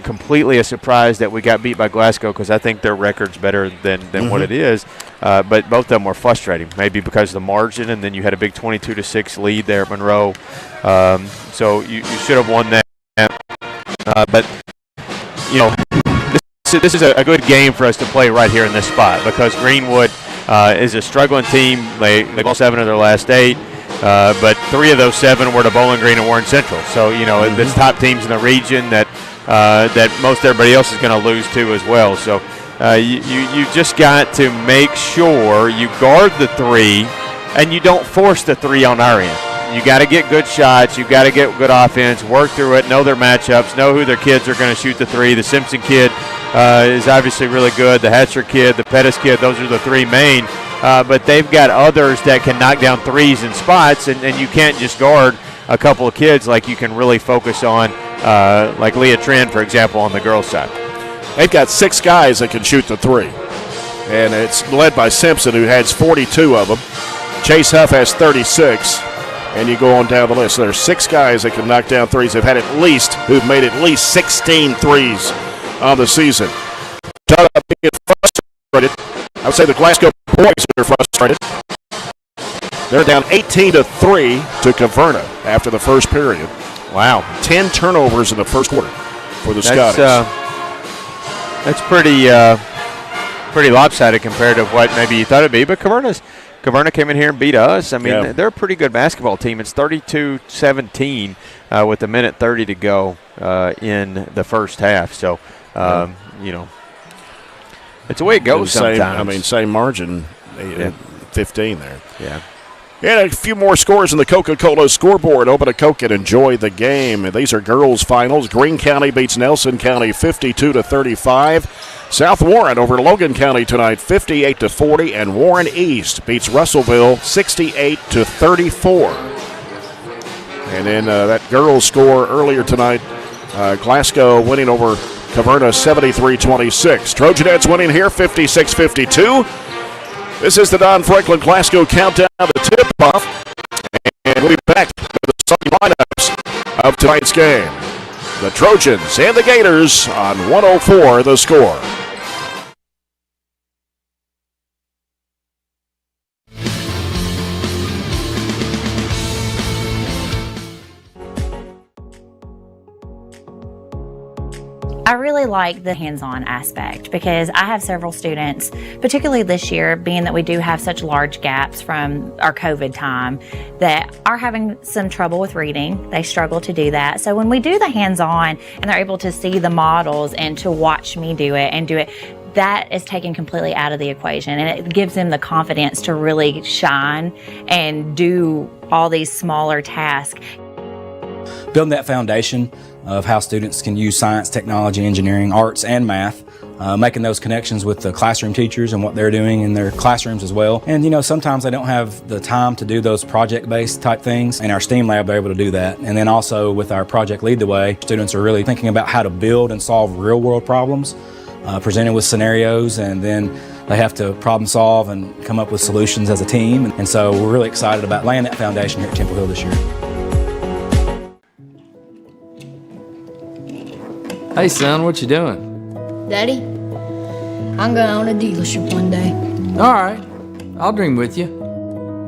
completely a surprise that we got beat by Glasgow because I think their record's better than what it is. But both of them were frustrating, maybe because of the margin, and then you had a big 22-6 lead there at Monroe. So you should have won that. But this is a good game for us to play right here in this spot because Greenwood is a struggling team. They lost 7 of their last 8, but 3 of those 7 were to Bowling Green and Warren Central. So it's top teams in the region that most everybody else is going to lose to as well. So you just got to make sure you guard the 3 and you don't force the 3 on our end. You got to get good shots. You got to get good offense. Work through it. Know their matchups. Know who their kids are going to shoot the 3. The Simpson kid is obviously really good. The Hatcher kid, the Pettis kid, those are the 3 main. But they've got others that can knock down 3s in spots, and you can't just guard a couple of kids like you can really focus on, like Leah Trend, for example, on the girls' side. They've got 6 guys that can shoot the 3, and it's led by Simpson, who has 42 of them. Chase Huff has 36. And you go on down the list. There are 6 guys that can knock down 3s. Who've made at least 16 3s on the season. Talk about being frustrated. I would say the Glasgow boys are frustrated. They're down 18-3 to Caverna after the first period. Wow. 10 turnovers in the first quarter for the Scotties. That's pretty lopsided compared to what maybe you thought it'd be. But Caverna came in here and beat us. I mean, they're a pretty good basketball team. It's 32-17 with a minute 30 to go in the first half. So, it's the way it goes sometimes. Same margin, 15 there. Yeah. And a few more scores in the Coca-Cola scoreboard. Open a Coke and enjoy the game. These are girls' finals. Greene County beats Nelson County 52-35. South Warren over Logan County tonight 58-40. And Warren East beats Russellville 68-34. And then that girls' score earlier tonight, Glasgow winning over Caverna 73-26. Trojanettes winning here 56-52. This is the Don Franklin Glasgow Countdown. The tip off, and we'll be back with the starting lineups of tonight's game. The Trojans and the Gators on 104 The Score. I really like the hands-on aspect because I have several students, particularly this year, being that we do have such large gaps from our COVID time, that are having some trouble with reading. They struggle to do that. So when we do the hands-on and they're able to see the models and to watch me do it, that is taken completely out of the equation, and it gives them the confidence to really shine and do all these smaller tasks. Building that foundation of how students can use science, technology, engineering, arts, and math, making those connections with the classroom teachers and what they're doing in their classrooms as well. And sometimes they don't have the time to do those project-based type things. In our STEAM lab, they're able to do that. And then also with our Project Lead the Way, students are really thinking about how to build and solve real-world problems, presented with scenarios, and then they have to problem solve and come up with solutions as a team. And so we're really excited about laying that foundation here at Temple Hill this year. Hey son, what you doing? Daddy, I'm gonna own a dealership one day. All right, I'll dream with you.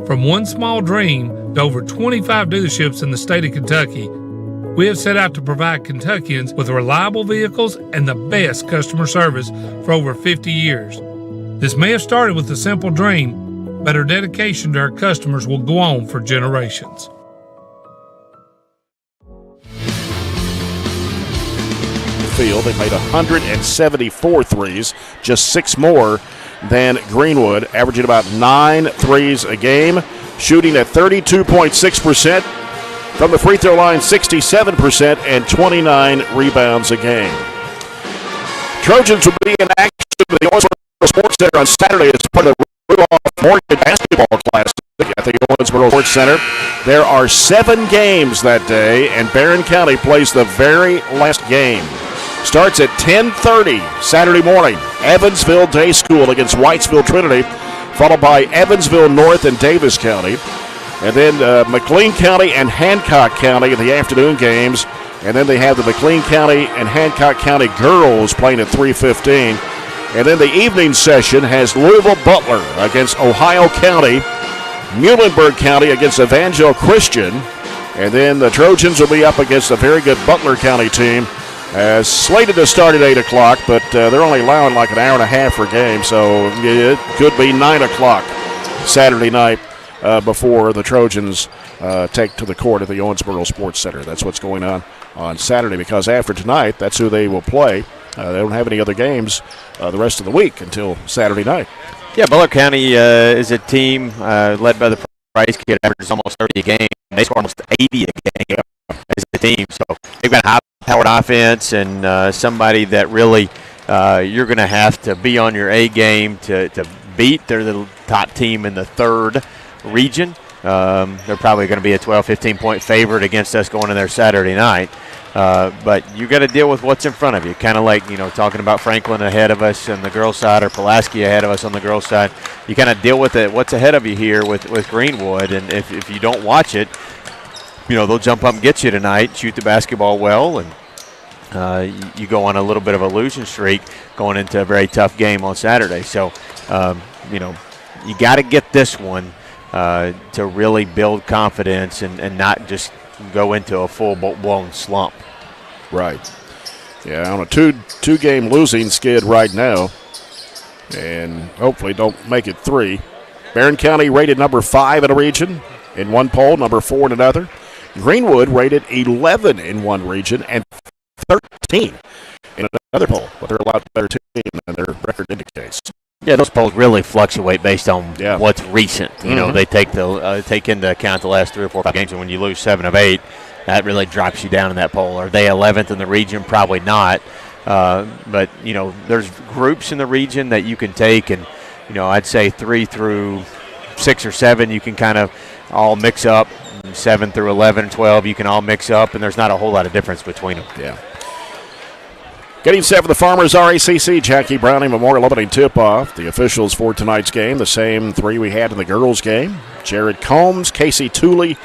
From one small dream to over 25 dealerships in the state of Kentucky, we have set out to provide Kentuckians with reliable vehicles and the best customer service for over 50 years. This may have started with a simple dream, but our dedication to our customers will go on for generations. Field. They made 174 threes, just 6 more than Greenwood, averaging about 9 threes a game, shooting at 32.6%. From the free throw line, 67%, and 29 rebounds a game. Trojans will be in action at the Owensboro Sports Center on Saturday as part of the Rudolph Morgan Basketball Classic at the Owensboro Sports Center. There are 7 games that day, and Barren County plays the very last game. Starts at 10:30 Saturday morning. Evansville Day School against Whitesville Trinity, followed by Evansville North and Davis County. And then McLean County and Hancock County in the afternoon games. And then they have the McLean County and Hancock County girls playing at 3:15. And then the evening session has Louisville Butler against Ohio County, Muhlenberg County against Evangel Christian. And then the Trojans will be up against a very good Butler County team. Slated to start at 8 o'clock, but they're only allowing like an hour and a half for game, so it could be 9 o'clock Saturday night before the Trojans take to the court at the Owensboro Sports Center. That's what's going on Saturday, because after tonight, that's who they will play. They don't have any other games the rest of the week until Saturday night. Yeah, Butler County is a team led by the Price kid, averages almost 30 a game. They score almost 80 a game as a team, so they've got high-powered offense and somebody that really you're going to have to be on your A game to beat. They're the top team in the 3rd region. They're probably going to be a 12, 15-point favorite against us going in there Saturday night. But you got to deal with what's in front of you, kind of like, talking about Franklin ahead of us on the girls' side or Pulaski ahead of us on the girls' side. You kind of deal with it, what's ahead of you here with Greenwood, and if you don't watch it, they'll jump up and get you tonight, shoot the basketball well, and you go on a little bit of a losing streak going into a very tough game on Saturday. So, you got to get this one to really build confidence and not just go into a full-blown slump. Right. Yeah, on a two-game losing skid right now, and hopefully don't make it 3. Barren County rated number 5 in a region in one poll, number 4 in another. Greenwood rated 11 in one region and 13 in another poll, but they're a lot better team than their record indicates. Yeah, those polls really fluctuate based on what's recent. They take into account the last 3 or 4 or 5 games, and when you lose 7 of 8, that really drops you down in that poll. Are they 11th in the region? Probably not. But there's groups in the region that you can take, and I'd say 3 through 6 or 7 you can kind of all mix up. 7 through 11, 12 you can all mix up, and there's not a whole lot of difference between them. Yeah. Getting set for the Farmers RACC Jackie Browning Memorial opening tip-off. The officials for tonight's game, the same three we had in the girls' game. Jared Combs, Casey Tooley,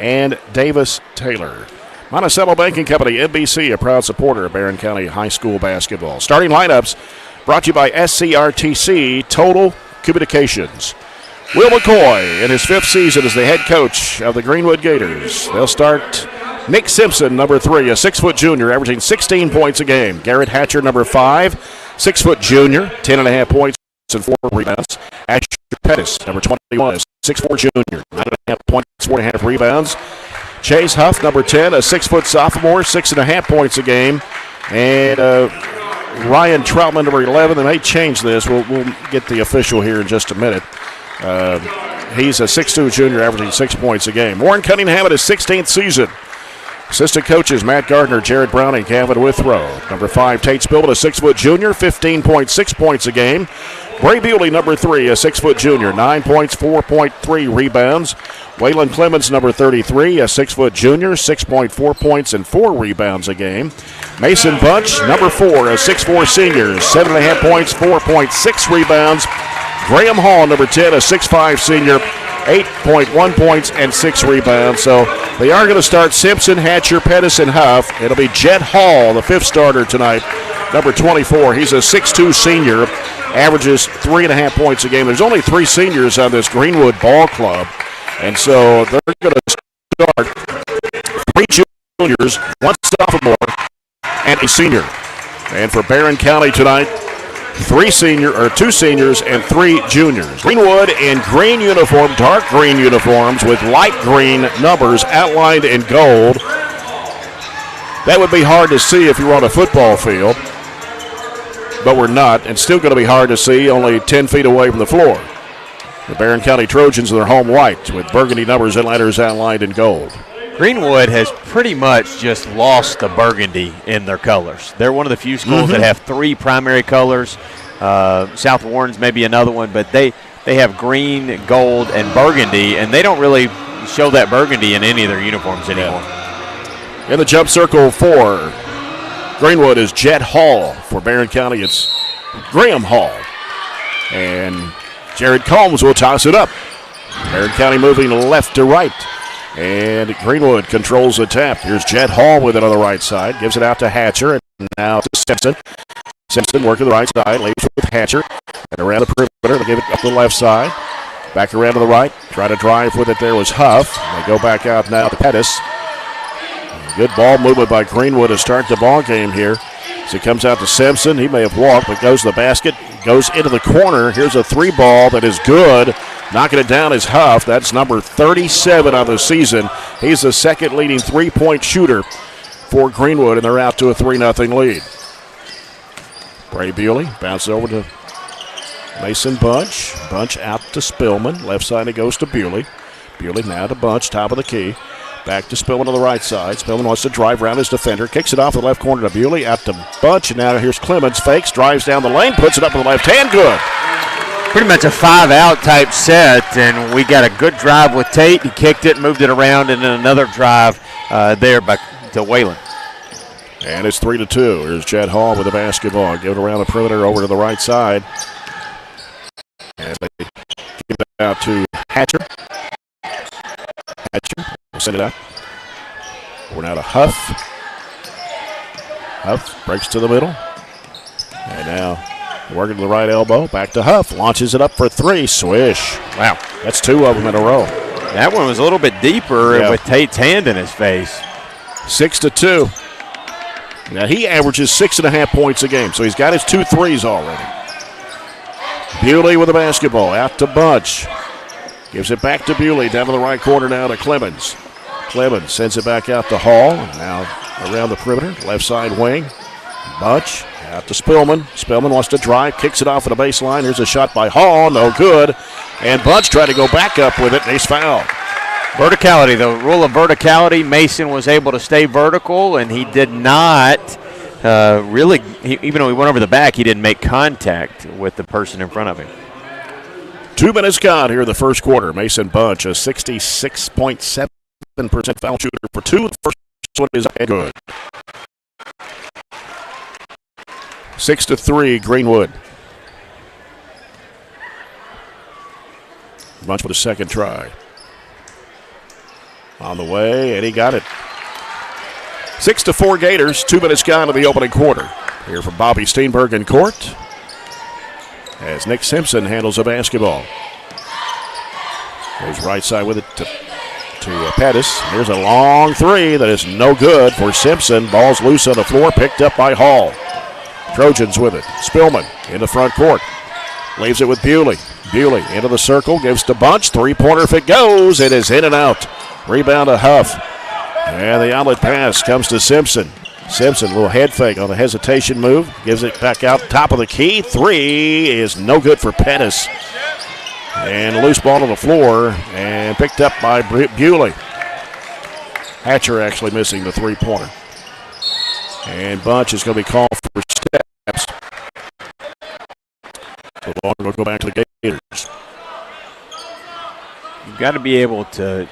and Davis Taylor. Monticello Banking Company, NBC, a proud supporter of Barren County High School basketball. Starting lineups brought to you by SCRTC Total Communications. Will McCoy in his 5th season as the head coach of the Greenwood Gators. They'll start Nick Simpson, number 3, a 6-foot junior, averaging 16 points a game. Garrett Hatcher, number 5, 6-foot junior, 10.5 points and 4 rebounds. Asher Pettis, number 21, a 6'4 junior, 9.5 points, 4.5 rebounds. Chase Huff, number 10, a 6-foot sophomore, 6.5 points a game. And Ryan Troutman, number 11. They may change this. We'll get the official here in just a minute. He's a 6'2 junior, averaging 6 points a game. Warren Cunningham in his 16th season. Assistant coaches Matt Gardner, Jared Browning, Kevin Withrow. Number 5, Tate Spillman, a 6-foot junior, 15.6 points a game. Bray Bewley, number 3, a 6-foot junior, 9 points, 4.3 rebounds. Waylon Clemens, number 33, a 6-foot junior, 6.4 points and 4 rebounds a game. Mason Bunch, number 4, a 6'4 senior, 7.5 points, 4.6 rebounds. Graham Hall, number 10, a 6'5 senior, 8.1 points and 6 rebounds. So they are going to start Simpson, Hatcher, Pettis, and Huff. It'll be Jet Hall, the 5th starter tonight, number 24. He's a 6'2 senior, averages 3.5 points a game. There's only 3 seniors on this Greenwood ball club, and so they're going to start 3 juniors, 1 sophomore, and a senior. And for Barren County tonight, 2 seniors and 3 juniors. Greenwood in green uniform, dark green uniforms with light green numbers outlined in gold. That would be hard to see if you were on a football field, but we're not, and still going to be hard to see only 10 feet away from the floor. The Barren County Trojans in their home white with burgundy numbers and letters outlined in gold. Greenwood has pretty much just lost the burgundy in their colors. They're one of the few schools that have 3 primary colors. South Warren's maybe another one, but they have green, gold, and burgundy, and they don't really show that burgundy in any of their uniforms anymore. In the jump circle for Greenwood is Jet Hall. For Barren County, it's Graham Hall. And Jared Combs will toss it up. Barren County moving left to right. And Greenwood controls the tap. Here's Jet Hall with it on the right side. Gives it out to Hatcher. And now to Simpson. Simpson working the right side. Leaves with Hatcher. And around the perimeter. They give it up the left side. Back around to the right. Try to drive with it there was Huff. They go back out now to Pettis. Good ball movement by Greenwood to start the ball game here. As it comes out to Simpson. He may have walked, but goes to the basket. Goes into the corner. Here's a 3 ball that is good. Knocking it down is Huff. That's number 37 on the season. He's the second leading 3-point shooter for Greenwood, and they're out to a 3-0 lead. Bray Bewley bounces over to Mason Bunch. Bunch out to Spillman. Left side it goes to Bewley. Bewley now to Bunch, top of the key. Back to Spillman on the right side. Spillman wants to drive around his defender. Kicks it off the left corner to Bewley. Out to Bunch, and now here's Clemens. Fakes, drives down the lane, puts it up with the left hand. Good. Pretty much a 5-out type set, and we got a good drive with Tate. He kicked it, moved it around, and then another drive there to Whalen. And it's 3-2. Here's Jet Hall with the basketball. Give it around the perimeter over to the right side. And they give it out to Hatcher. Hatcher will send it out. We're now to Huff. Huff breaks to the middle. And now working to the right elbow. Back to Huff. Launches it up for 3. Swish. Wow. That's 2 of them in a row. That one was a little bit deeper with Tate's hand in his face. 6-2. Now he averages 6.5 points a game, so he's got his 2 threes already. Bewley with the basketball. Out to Bunch. Gives it back to Bewley. Down to the right corner now to Clemens. Clemens sends it back out to Hall. Now around the perimeter. Left side wing. Bunch. Out to Spillman. Spillman wants to drive. Kicks it off at the baseline. Here's a shot by Hall. No good. And Bunch tried to go back up with it, and he's fouled. Verticality, the rule of verticality. Mason was able to stay vertical, and he did not even though he went over the back, he didn't make contact with the person in front of him. 2 minutes gone here in the first quarter. Mason Bunch, a 66.7% foul shooter for 2. The first one is good. 6-3, Greenwood. Bunch with a second try. On the way, and he got it. 6-4 Gators. 2 minutes gone to the opening quarter. Here from Bobby Steenberg in court as Nick Simpson handles the basketball. Goes right side with it to Pettis. Here's a long three that is no good for Simpson. Ball's loose on the floor, picked up by Hall. Trojans with it. Spillman in the front court. Leaves it with Bewley. Bewley into the circle, gives to Bunch. Three-pointer if it goes. It is in and out. Rebound to Huff. And the outlet pass comes to Simpson. Simpson, a little head fake on the hesitation move. Gives it back out top of the key. Three is no good for Pettis. And a loose ball on the floor and picked up by Bewley. Hatcher actually missing the three-pointer. And Bunch is going to be called for steps. So the ball will go back to the Gators. You've got to be able to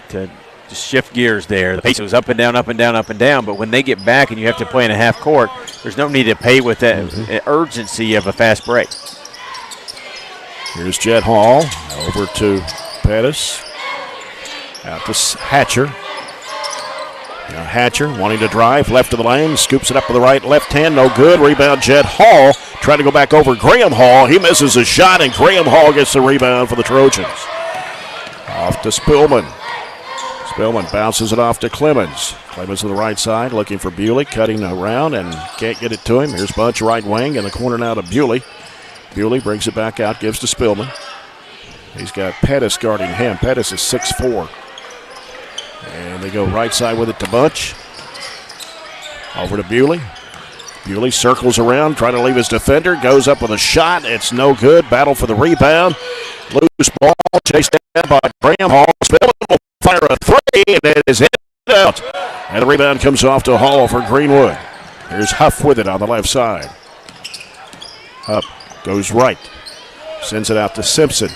just shift gears there. The pace was up and down, up and down, up and down. But when they get back and you have to play in a half court, there's no need to pay with that urgency of a fast break. Here's Jet Hall over to Pettis. Out to Hatcher. Now Hatcher wanting to drive left of the lane, scoops it up with the right left hand, no good. Rebound Jet Hall. Trying to go back over Graham Hall. He misses a shot, and Graham Hall gets the rebound for the Trojans. Off to Spillman. Spillman bounces it off to Clemens. Clemens to the right side, looking for Bewley, cutting around and can't get it to him. Here's Bunch right wing in the corner now to Bewley. Bewley brings it back out, gives to Spillman. He's got Pettis guarding him. Pettis is 6'4". And they go right side with it to Bunch. Over to Bewley. Bewley circles around, trying to leave his defender. Goes up with a shot. It's no good. Battle for the rebound. Loose ball chased down by Graham Hall. Spillman will fire a three, and it is hit out. And the rebound comes off to Hall for Greenwood. Here's Huff with it on the left side. Up goes right. Sends it out to Simpson.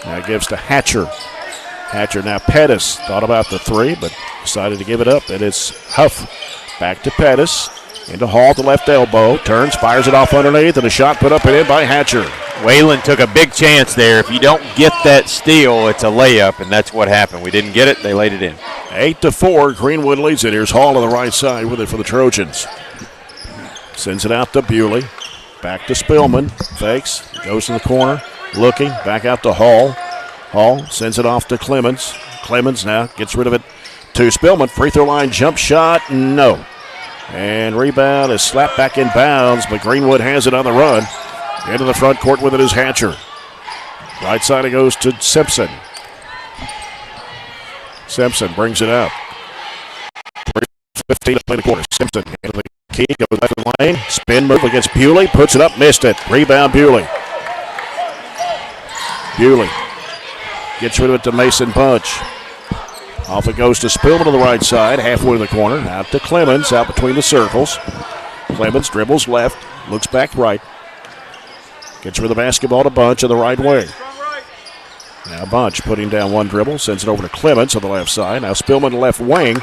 Now gives to Hatcher. Hatcher now Pettis. Thought about the three, but decided to give it up. And it's Huff. Back to Pettis. Into Hall to left elbow. Turns, fires it off underneath, and a shot put up and in by Hatcher. Whalen took a big chance there. If you don't get that steal, it's a layup, and that's what happened. We didn't get it. They laid it in. 8-4. Greenwood leads it. Here's Hall on the right side with it for the Trojans. Sends it out to Bewley. Back to Spillman. Fakes. Goes to the corner. Looking. Back out to Hall. Hall sends it off to Clemens. Clemens now gets rid of it to Spillman. Free throw line jump shot. No. And rebound is slapped back in bounds, but Greenwood has it on the run. Into the front court with it is Hatcher. Right side it goes to Simpson. Simpson brings it out. 3:15 to play the quarter. Simpson into the key, goes left of the lane. Spin move against Bewley, puts it up, missed it. Rebound Bewley. Bewley gets rid of it to Mason Bunch. Off it goes to Spillman on the right side, halfway to the corner. Out to Clemens, out between the circles. Clemens dribbles left, looks back right. Gets rid of the basketball to Bunch on the right wing. Now Bunch putting down one dribble, sends it over to Clemens on the left side. Now Spillman left wing.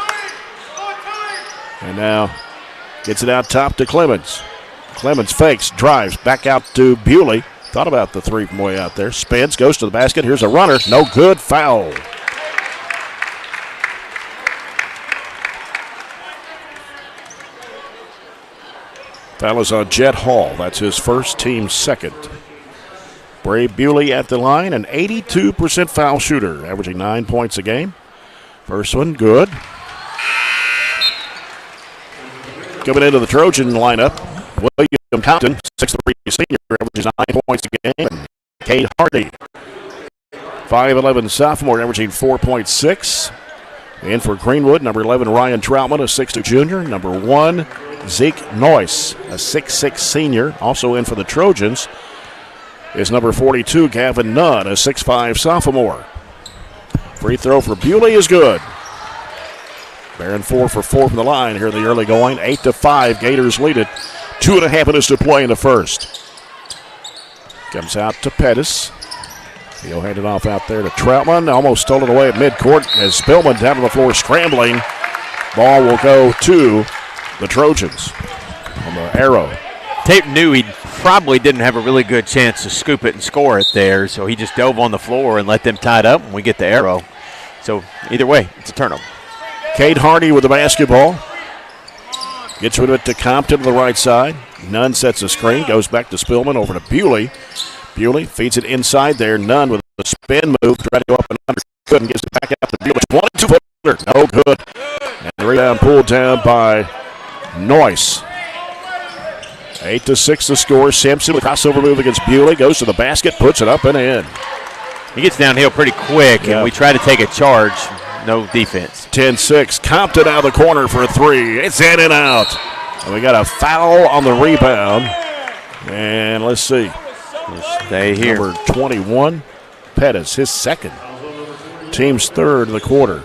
And now gets it out top to Clemens. Clemens fakes, drives, back out to Bewley. Thought about the three from way out there. Spins, goes to the basket. Here's a runner. No good. Foul. Foul is on Jet Hall. That's his first, team second. Bray Bewley at the line, an 82% foul shooter, averaging 9 points a game. First one, good. Coming into the Trojan lineup, William Compton, 6'3" senior, averages 9 points a game. And Cade Hardy, 5'11" sophomore, averaging 4.6. In for Greenwood, number 11, Ryan Troutman, a 6'2" junior. Number 1, Zeke Noyce, a 6'6" senior. Also in for the Trojans is number 42, Gavin Nunn, a 6'5" sophomore. Free throw for Bewley is good. Barren 4 for 4 from the line here in the early going. 8-5, Gators lead it. 2.5 minutes to play in the first. Comes out to Pettis. He'll hand it off out there to Troutman. Almost stole it away at midcourt as Spillman down to the floor scrambling. Ball will go to the Trojans on the arrow. Tate knew he'd probably didn't have a really good chance to scoop it and score it there, so he just dove on the floor and let them tie it up, and we get the arrow. So either way, it's a turnover. Cade Hardy with the basketball. Gets rid of it to Compton to the right side. Nunn sets a screen, goes back to Spillman, over to Bewley. Bewley feeds it inside there. Nunn with a spin move, trying to go up and under. Couldn't, gives it back out to Bewley. 22-footer, no good. And the rebound pulled down by Noyce. 8-6 the score. Simpson with crossover move against Bewley. Goes to the basket, puts it up and in. He gets downhill pretty quick, and we try to take a charge. No defense. 10-6. Compton out of the corner for a three. It's in and out. And we got a foul on the rebound. And let's see. Stay here. Number 21, Pettis, his second. Team's third of the quarter.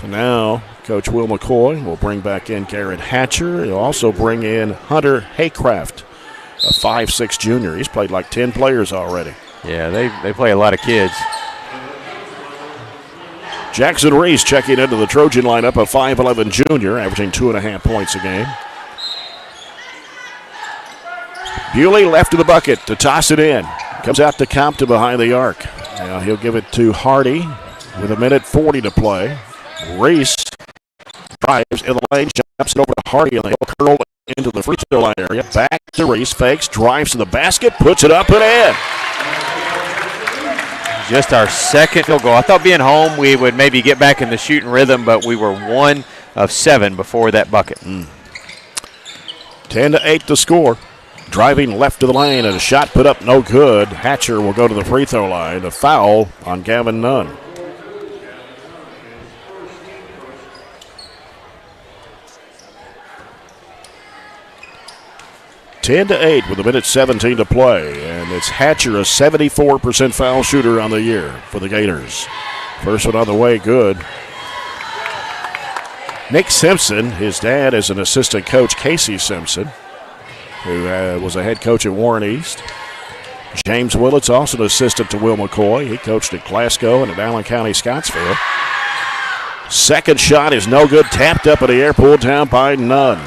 So now Coach Will McCoy will bring back in Garrett Hatcher. He'll also bring in Hunter Haycraft, a 5'6 junior. He's played like 10 players already. Yeah, they play a lot of kids. Jackson Reese checking into the Trojan lineup, a 5'11 junior, averaging 2.5 points a game. Bewley left of the bucket to toss it in. Comes out to Compton behind the arc. Now he'll give it to Hardy with 1:40 to play. Reese drives in the lane, jumps it over to Hardy, and he'll curl into the free throw line area. Back to Reese, fakes, drives to the basket, puts it up and in. Just our second field goal. I thought being home we would maybe get back in the shooting rhythm, but we were 1 of 7 before that bucket. 10-8 the score. Driving left to the lane and a shot put up no good. Hatcher will go to the free throw line. A foul on Gavin Nunn. Ten to 8 with 1:17 to play, and it's Hatcher, a 74% foul shooter on the year for the Gators. First one on the way, good. Nick Simpson, his dad is an assistant coach, Casey Simpson, who was a head coach at Warren East. James Willett's also an assistant to Will McCoy. He coached at Glasgow and at Allen County, Scottsville. Second shot is no good, tapped up in the air, pulled down by Nunn.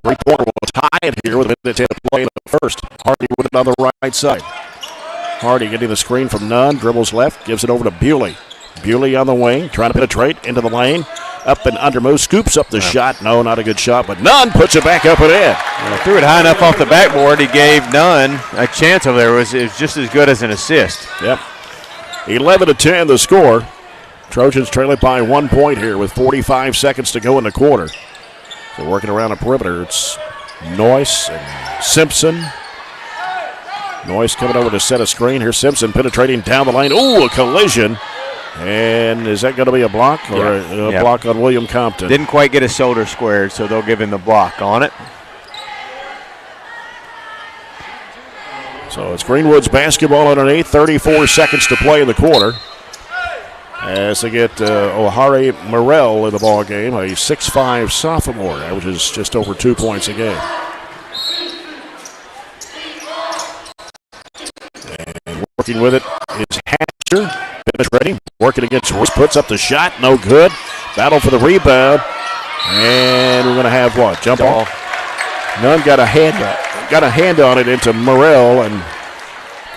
Three-pointer will tie it here with 1:10 to play in the first. Hardy with it on the right side. Hardy getting the screen from Nunn, dribbles left, gives it over to Bewley. Bewley on the wing, trying to penetrate into the lane. Up and under move, scoops up the shot. No, not a good shot, but Nunn puts it back up and in. Threw it high enough off the backboard. He gave Nunn a chance over there. It was just as good as an assist. Yep. 11-10 the score. Trojans trail it by 1 point here with 45 seconds to go in the quarter. So working around the perimeter, it's Noyce and Simpson. Noyce coming over to set a screen. Here's Simpson penetrating down the lane. Ooh, a collision. And is that going to be a block or a block on William Compton? Didn't quite get his shoulder squared, so they'll give him the block on it. So it's Greenwood's basketball underneath. 34 seconds to play in the quarter. As they get O'Hare Morrell in the ball game, a 6'5 sophomore, averages just over 2 points a game. And working with it is Hatcher, penetrating, working against Royce, puts up the shot, no good. Battle for the rebound, and we're going to have what? Jump ball. Nunn got a hand on it into Morrell, and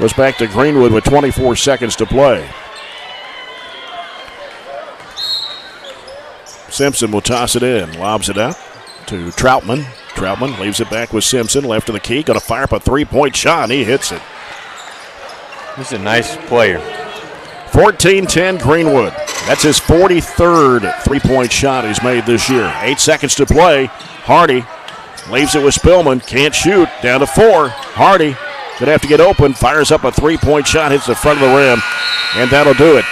goes back to Greenwood with 24 seconds to play. Simpson will toss it in, lobs it out to Troutman. Troutman leaves it back with Simpson, left of the key, going to fire up a three-point shot, and he hits it. He's a nice player. 14-10 Greenwood. That's his 43rd three-point shot he's made this year. 8 seconds to play. Hardy leaves it with Spillman, can't shoot, down to 4. Hardy going to have to get open, fires up a three-point shot, hits the front of the rim, and that'll do it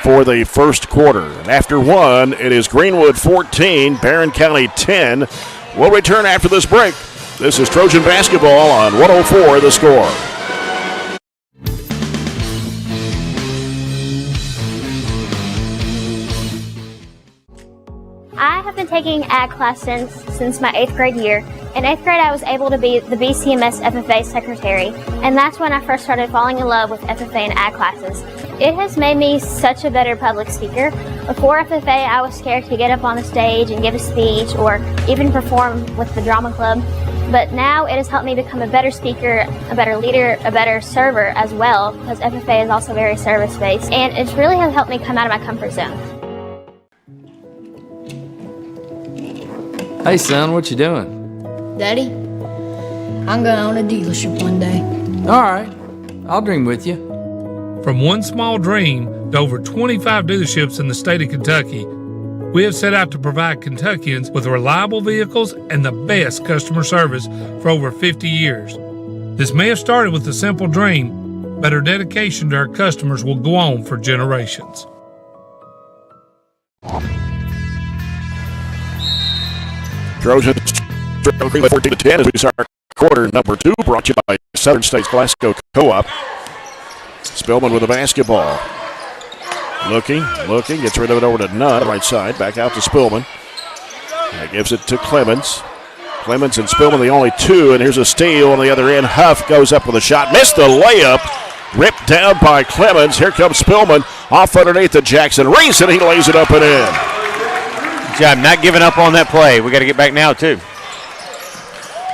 for the first quarter. And after one, it is Greenwood 14, Barren County 10. We'll return after this break. This is Trojan basketball on 104 The Score. I have been taking ag class since my 8th grade year. In 8th grade, I was able to be the BCMS FFA secretary, and that's when I first started falling in love with FFA and ag classes. It has made me such a better public speaker. Before FFA, I was scared to get up on the stage and give a speech or even perform with the drama club. But now it has helped me become a better speaker, a better leader, a better server as well, because FFA is also very service-based. And it's really has helped me come out of my comfort zone. Hey, son, what you doing? Daddy, I'm going to own a dealership one day. All right, I'll dream with you. From one small dream to over 25 dealerships in the state of Kentucky, we have set out to provide Kentuckians with reliable vehicles and the best customer service for over 50 years. This may have started with a simple dream, but our dedication to our customers will go on for generations. Trojans trail Greenwood 14-10 as we start quarter number 2, brought to you by Southern States Glasgow Co-op. Spillman with the basketball. Looking, gets rid of it over to Nunn, right side, back out to Spillman. Gives it to Clemens. Clemens and Spillman the only two, and here's a steal on the other end. Huff goes up with a shot, missed the layup, ripped down by Clemens. Here comes Spillman, off underneath to Jackson Reese, and he lays it up and in. Good job, not giving up on that play. We got to get back now, too.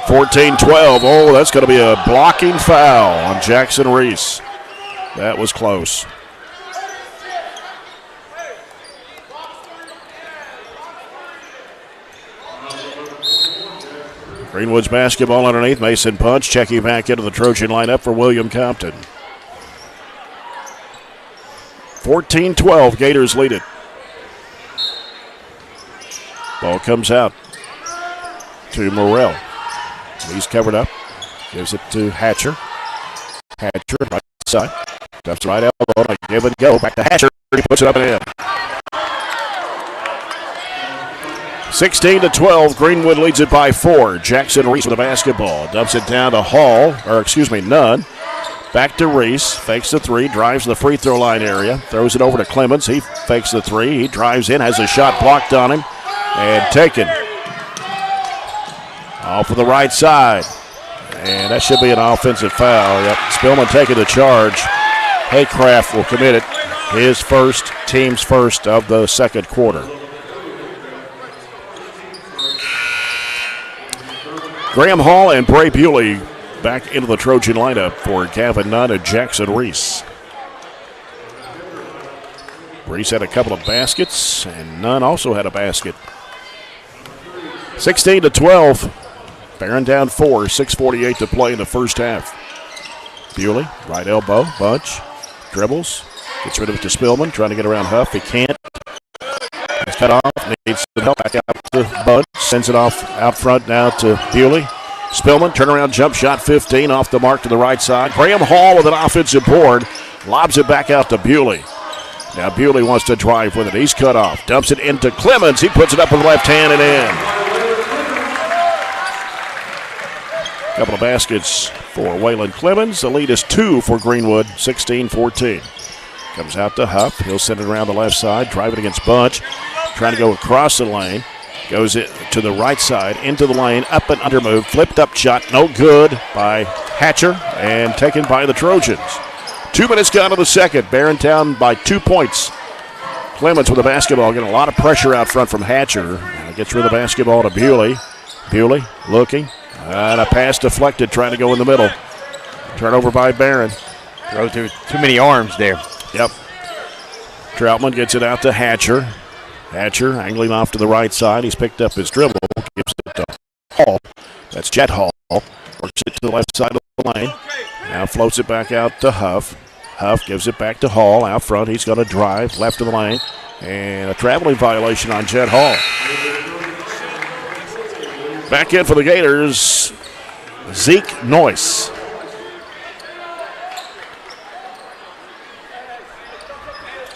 14-12. Oh, that's going to be a blocking foul on Jackson Reese. That was close. Greenwood's basketball underneath. Mason Punch checking back into the Trojan lineup for William Compton. 14-12. Gators lead it. Ball comes out to Morrell. He's covered up. Gives it to Hatcher. Hatcher, right side. Left right elbow. Give and go. Back to Hatcher. He puts it up and in. 16-12. Greenwood leads it by 4. Jackson Reese with the basketball. Dumps it down to Nunn. Back to Reese. Fakes the three. Drives the free throw line area. Throws it over to Clemens. He fakes the three. He drives in. Has a shot blocked on him. And taken. Off of the right side. And that should be an offensive foul. Yep. Spillman taking the charge. Haycraft will commit it. His first, team's first of the second quarter. Graham Hall and Bray Bewley back into the Trojan lineup for Gavin Nunn and Jackson Reese. Reese had a couple of baskets, and Nunn also had a basket. 16-12. Barren down 4, 6:48 to play in the first half. Bewley, right elbow, bunch, dribbles, gets rid of it to Spillman, trying to get around Huff. He can't. He's cut off, needs some help. Back out to Bunch, sends it off out front now to Bewley. Spillman, turnaround jump shot, 15, off the mark to the right side. Graham Hall with an offensive board, lobs it back out to Bewley. Now Bewley wants to drive with it. He's cut off, dumps it into Clemens. He puts it up with the left hand and in. Couple of baskets for Waylon Clemens. The lead is 2 for Greenwood, 16-14. Comes out to Huff. He'll send it around the left side, drive it against Bunch. Trying to go across the lane. Goes it to the right side, into the lane, up and under move. Flipped up shot, no good by Hatcher, and taken by the Trojans. 2 minutes gone to the second. Barren down by 2 points. Clemens with the basketball, getting a lot of pressure out front from Hatcher. Gets rid of the basketball to Bewley. Bewley looking. And a pass deflected, trying to go in the middle. Turnover by Barren. Throw too many arms there. Yep. Troutman gets it out to Hatcher. Hatcher angling off to the right side. He's picked up his dribble. Gives it to Hall. That's Jet Hall. Works it to the left side of the lane. Now floats it back out to Huff. Huff gives it back to Hall out front. He's going to drive left of the lane. And a traveling violation on Jet Hall. Back in for the Gators, Zeke Noyce.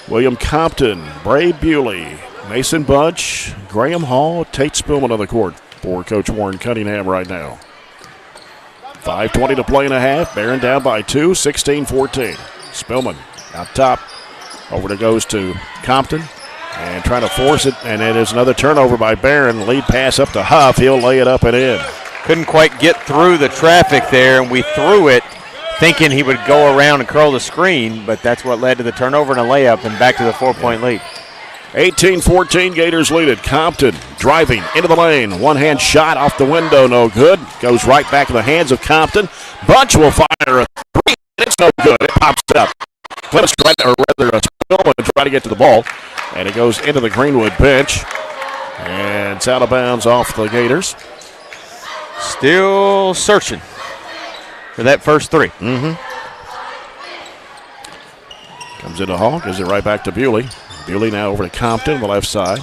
William Compton, Bray Bewley, Mason Bunch, Graham Hall, Tate Spillman on the court for Coach Warren Cunningham right now. 5:20 to play and a half. Barren down by 2, 16-14. Spillman out top. Over it goes to Compton. And trying to force it, and it is another turnover by Barren. Lead pass up to Huff. He'll lay it up and in. Couldn't quite get through the traffic there, and we threw it thinking he would go around and curl the screen, but that's what led to the turnover and a layup and back to the 4-point lead. 18-14, Gators lead it. Compton driving into the lane. One-hand shot off the window, no good. Goes right back in the hands of Compton. Bunch will fire a three, and it's no good. It pops up. Clemens trying to try to get to the ball, and it goes into the Greenwood bench. And it's out of bounds off the Gators. Still searching for that first three. Comes into Hall, gives it right back to Bewley. Bewley now over to Compton on the left side.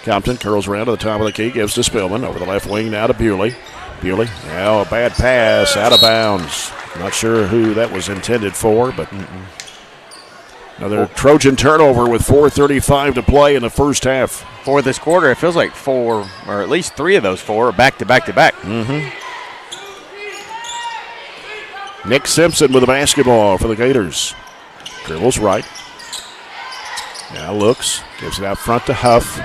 Compton curls around to the top of the key, gives to Spillman. Over the left wing now to Bewley. Bewley, now a bad pass, out of bounds. Not sure who that was intended for, but another Trojan turnover with 4:35 to play in the first half. For this quarter, it feels like 4, or at least 3 of those 4 are back-to-back-to-back. Nick Simpson with the basketball for the Gators. Dribbles right. Now looks, gives it out front to Huff.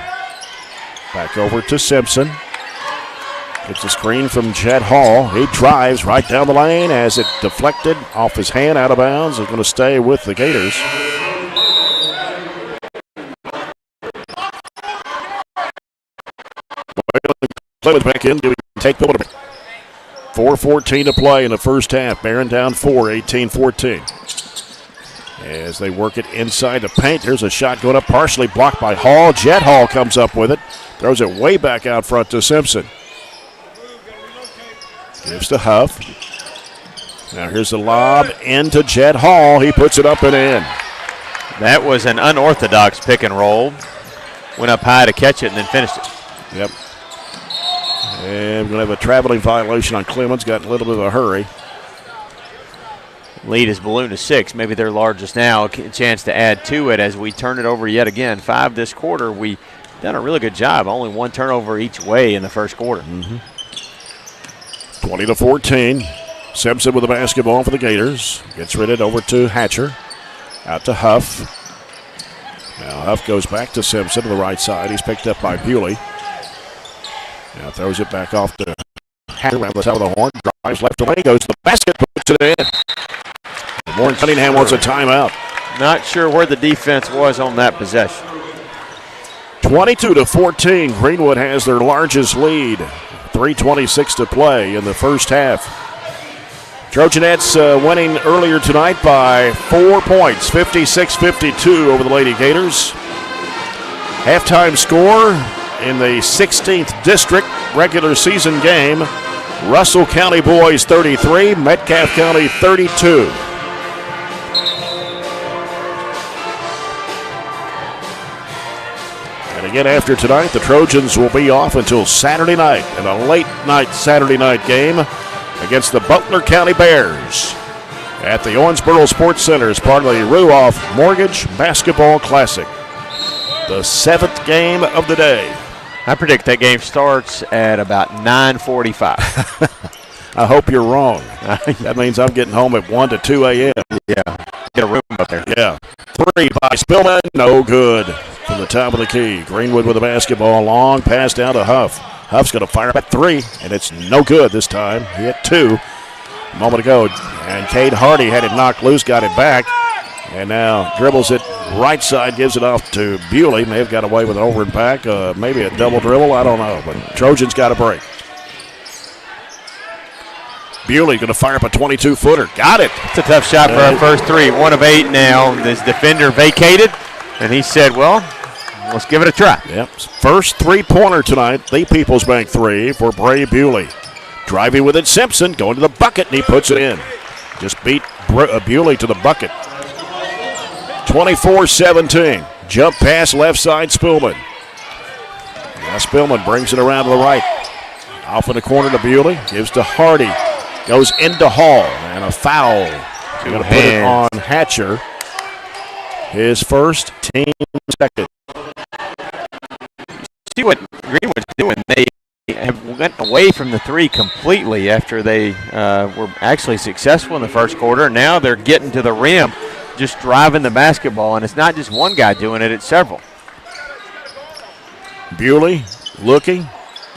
Back over to Simpson. Gets a screen from Chet Hall. He drives right down the lane as it deflected off his hand, out of bounds. It's going to stay with the Gators. Clemens back in, take the 4:14 to play in the first half. Barren down 4, 18-14. As they work it inside the paint, here's a shot going up, partially blocked by Hall. Jet Hall comes up with it, throws it way back out front to Simpson. Gives to Huff. Now here's the lob into Jet Hall. He puts it up and in. That was an unorthodox pick and roll. Went up high to catch it and then finished it. Yep. And we're going to have a traveling violation on Clemens. Got in a little bit of a hurry. Lead is ballooned to 6, maybe their largest now. A chance to add to it as we turn it over yet again. 5 this quarter. We done a really good job. Only 1 turnover each way in the first quarter. 20-14. Simpson with the basketball for the Gators. Gets rid of it over to Hatcher. Out to Huff. Now Huff goes back to Simpson to the right side. He's picked up by Bewley. Now throws it back off to Hatcher around the top of the horn. Drives left away. Goes to the basket. Puts it in. Warren Cunningham wants a timeout. Not sure where the defense was on that possession. 22-14. Greenwood has their largest lead. 3:26 to play in the first half. Trojanettes winning earlier tonight by 4 points, 56-52 over the Lady-Gators. Halftime score in the 16th district regular season game. Russell County boys 33, Metcalfe County 32. And again after tonight, the Trojans will be off until Saturday night in a late night Saturday night game against the Butler County Bears at the Owensboro Sports Center as part of the Ruoff Mortgage Basketball Classic. The 7th game of the day. I predict that game starts at about 9:45. I hope you're wrong. That means I'm getting home at 1 to 2 a.m. Yeah, get a room up there. Yeah. 3 by Spillman, no good. From the top of the key, Greenwood with the basketball, long pass down to Huff. Huff's going to fire up at 3, and it's no good this time. He hit 2 a moment ago, and Cade Hardy had it knocked loose, got it back, and now dribbles it right side, gives it off to Bewley. May have got away with an over and back, maybe a double dribble, I don't know, but Trojans got a break. Bewley going to fire up a 22-footer. Got it. It's a tough shot for our first 3. 1 of 8 now. This defender vacated, and he said, well, let's give it a try. Yep. First 3-pointer tonight, the People's Bank 3 for Bray Bewley. Driving with it, Simpson going to the bucket, and he puts it in. Just beat Bewley to the bucket. 24-17. Jump pass left side, Spillman. Now Spillman brings it around to the right. Off in the corner to Bewley. Gives to Hardy. Goes into Hall. And a foul. Going to put it on Hatcher. His first, team second. See what Greenwood's doing. They have went away from the 3 completely after they were actually successful in the first quarter. Now they're getting to the rim, just driving the basketball, and it's not just one guy doing it, it's several. Bewley looking,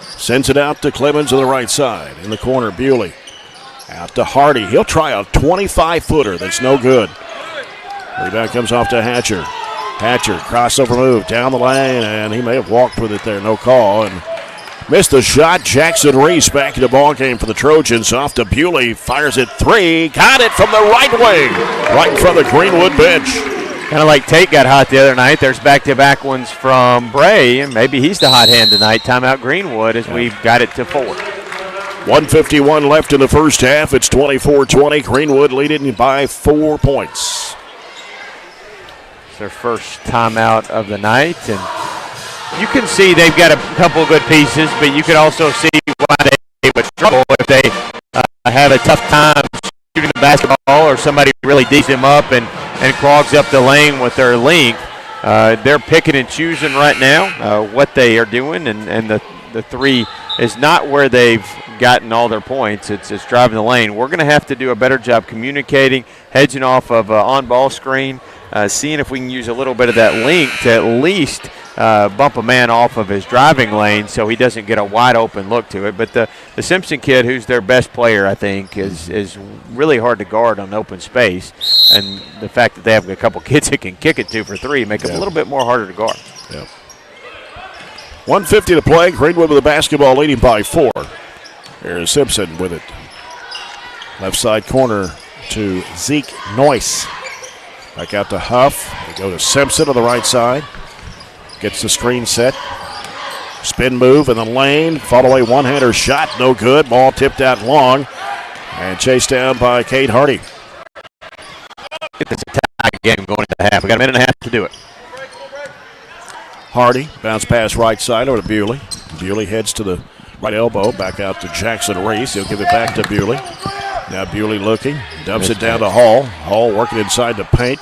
sends it out to Clemens on the right side. In the corner, Bewley Out to Hardy. He'll try a 25-footer. That's no good. Rebound comes off to Hatcher. Hatcher, crossover move down the lane, and he may have walked with it there. No call. And missed the shot. Jackson Reese back in the ballgame for the Trojans. Off to Bewley. Fires it three. Got it from the right wing. Right in front of the Greenwood bench. Kind of like Tate got hot the other night. There's back-to-back ones from Bray, and maybe he's the hot hand tonight. Timeout Greenwood as we've got it to 4. 1:51 left in the first half. It's 24-20. Greenwood leading by 4 points. It's their first timeout of the night, and you can see they've got a couple of good pieces, but you could also see why they would struggle if they have a tough time shooting the basketball or somebody really deeps them up and clogs up the lane with their length. They're picking and choosing right now what they are doing, and the three is not where they've gotten all their points. It's driving the lane. We're going to have to do a better job communicating, hedging off of on-ball screen, seeing if we can use a little bit of that length to at least bump a man off of his driving lane so he doesn't get a wide open look to it. But the Simpson kid, who's their best player, I think, is really hard to guard on open space. And the fact that they have a couple kids that can kick it 2 for 3 make it a little bit more harder to guard. Yeah. 1:50 to play. Greenwood with the basketball leading by 4. Here's Simpson with it. Left side corner to Zeke Noyce. Back out to Huff. They go to Simpson on the right side. Gets the screen set. Spin move in the lane. Fall away one-hander shot. No good. Ball tipped out long. And chased down by Cade Hardy. Get this tie game going into the half. We got a minute and a half to do it. Hardy, bounce pass right side over to Bewley. Bewley heads to the right elbow. Back out to Jackson Reese. He'll give it back to Bewley. Now Bewley looking. Dumps it down to Hall. Hall working inside the paint.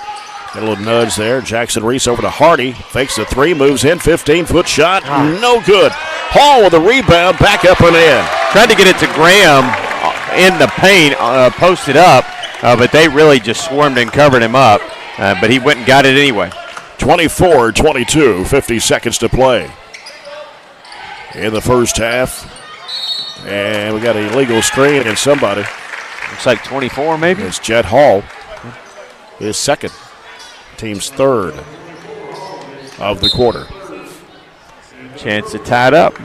Got a little nudge there. Jackson Reese over to Hardy. Fakes the 3, moves in. 15-foot shot. No good. Hall with a rebound. Back up and in. Tried to get it to Graham in the paint, posted up, but they really just swarmed and covered him up. But he went and got it anyway. 24-22, 50 seconds to play in the first half. And we got an illegal screen against somebody. Looks like 24 maybe. It's Jet Hall, his second, team's third of the quarter. Chance to tie it up.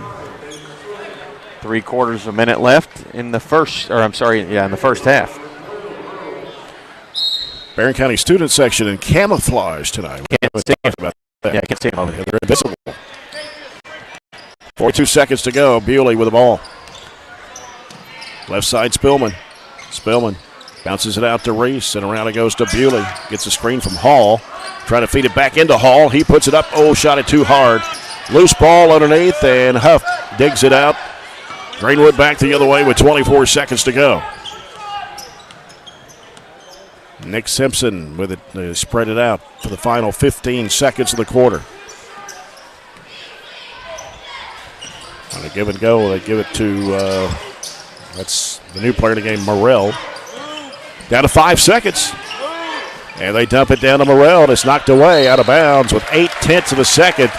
3/4 of a minute left in the first, in the first half. Barren County student section in camouflage tonight. Can't see him. About that. Yeah, I can't see him over They're invisible. 42 seconds to go. Bewley with the ball. Left side, Spillman. Spillman bounces it out to Reese, and around it goes to Bewley. Gets a screen from Hall. Trying to feed it back into Hall. He puts it up. Oh, shot it too hard. Loose ball underneath, and Huff digs it out. Greenwood back the other way with 24 seconds to go. Nick Simpson with it. They spread it out for the final 15 seconds of the quarter. On a give and go, they give it to, that's the new player in the game, Morrell. Down to 5 seconds. And they dump it down to Morrell, and it's knocked away out of bounds with 0.8 of a second.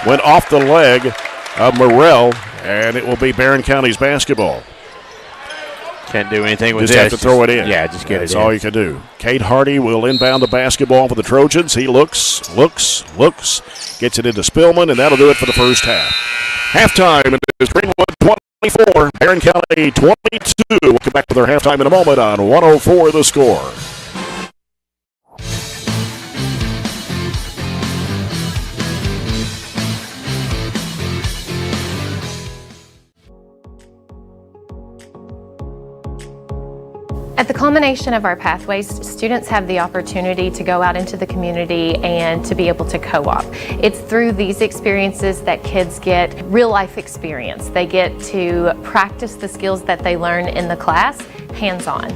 Went off the leg of Morrell, and it will be Barren County's basketball. Can't do anything with just this. Have to throw it in. Yeah, just get That's it in. all you can do. Cade Hardy will inbound the basketball for the Trojans. He looks, gets it into Spillman, and that'll do it for the first half. Halftime, it is Greenwood 24, Barren County 22. We'll come back with our halftime in a moment on 104 The Score. At the culmination of our pathways, students have the opportunity to go out into the community and to be able to co-op. It's through these experiences that kids get real life experience. They get to practice the skills that they learn in the class, hands-on.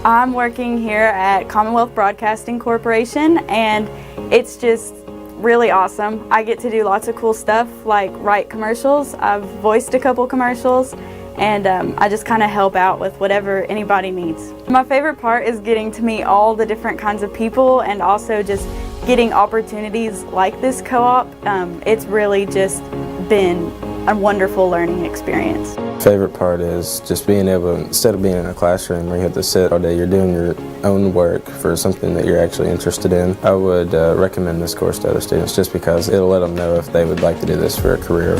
I'm working here at Commonwealth Broadcasting Corporation, and it's just really awesome. I get to do lots of cool stuff like write commercials. I've voiced a couple commercials, and I just kind of help out with whatever anybody needs. My favorite part is getting to meet all the different kinds of people and also just getting opportunities like this co-op. It's really just been a wonderful learning experience. Favorite part is just being able, instead of being in a classroom where you have to sit all day, you're doing your own work for something that you're actually interested in. I would recommend this course to other students just because it'll let them know if they would like to do this for a career.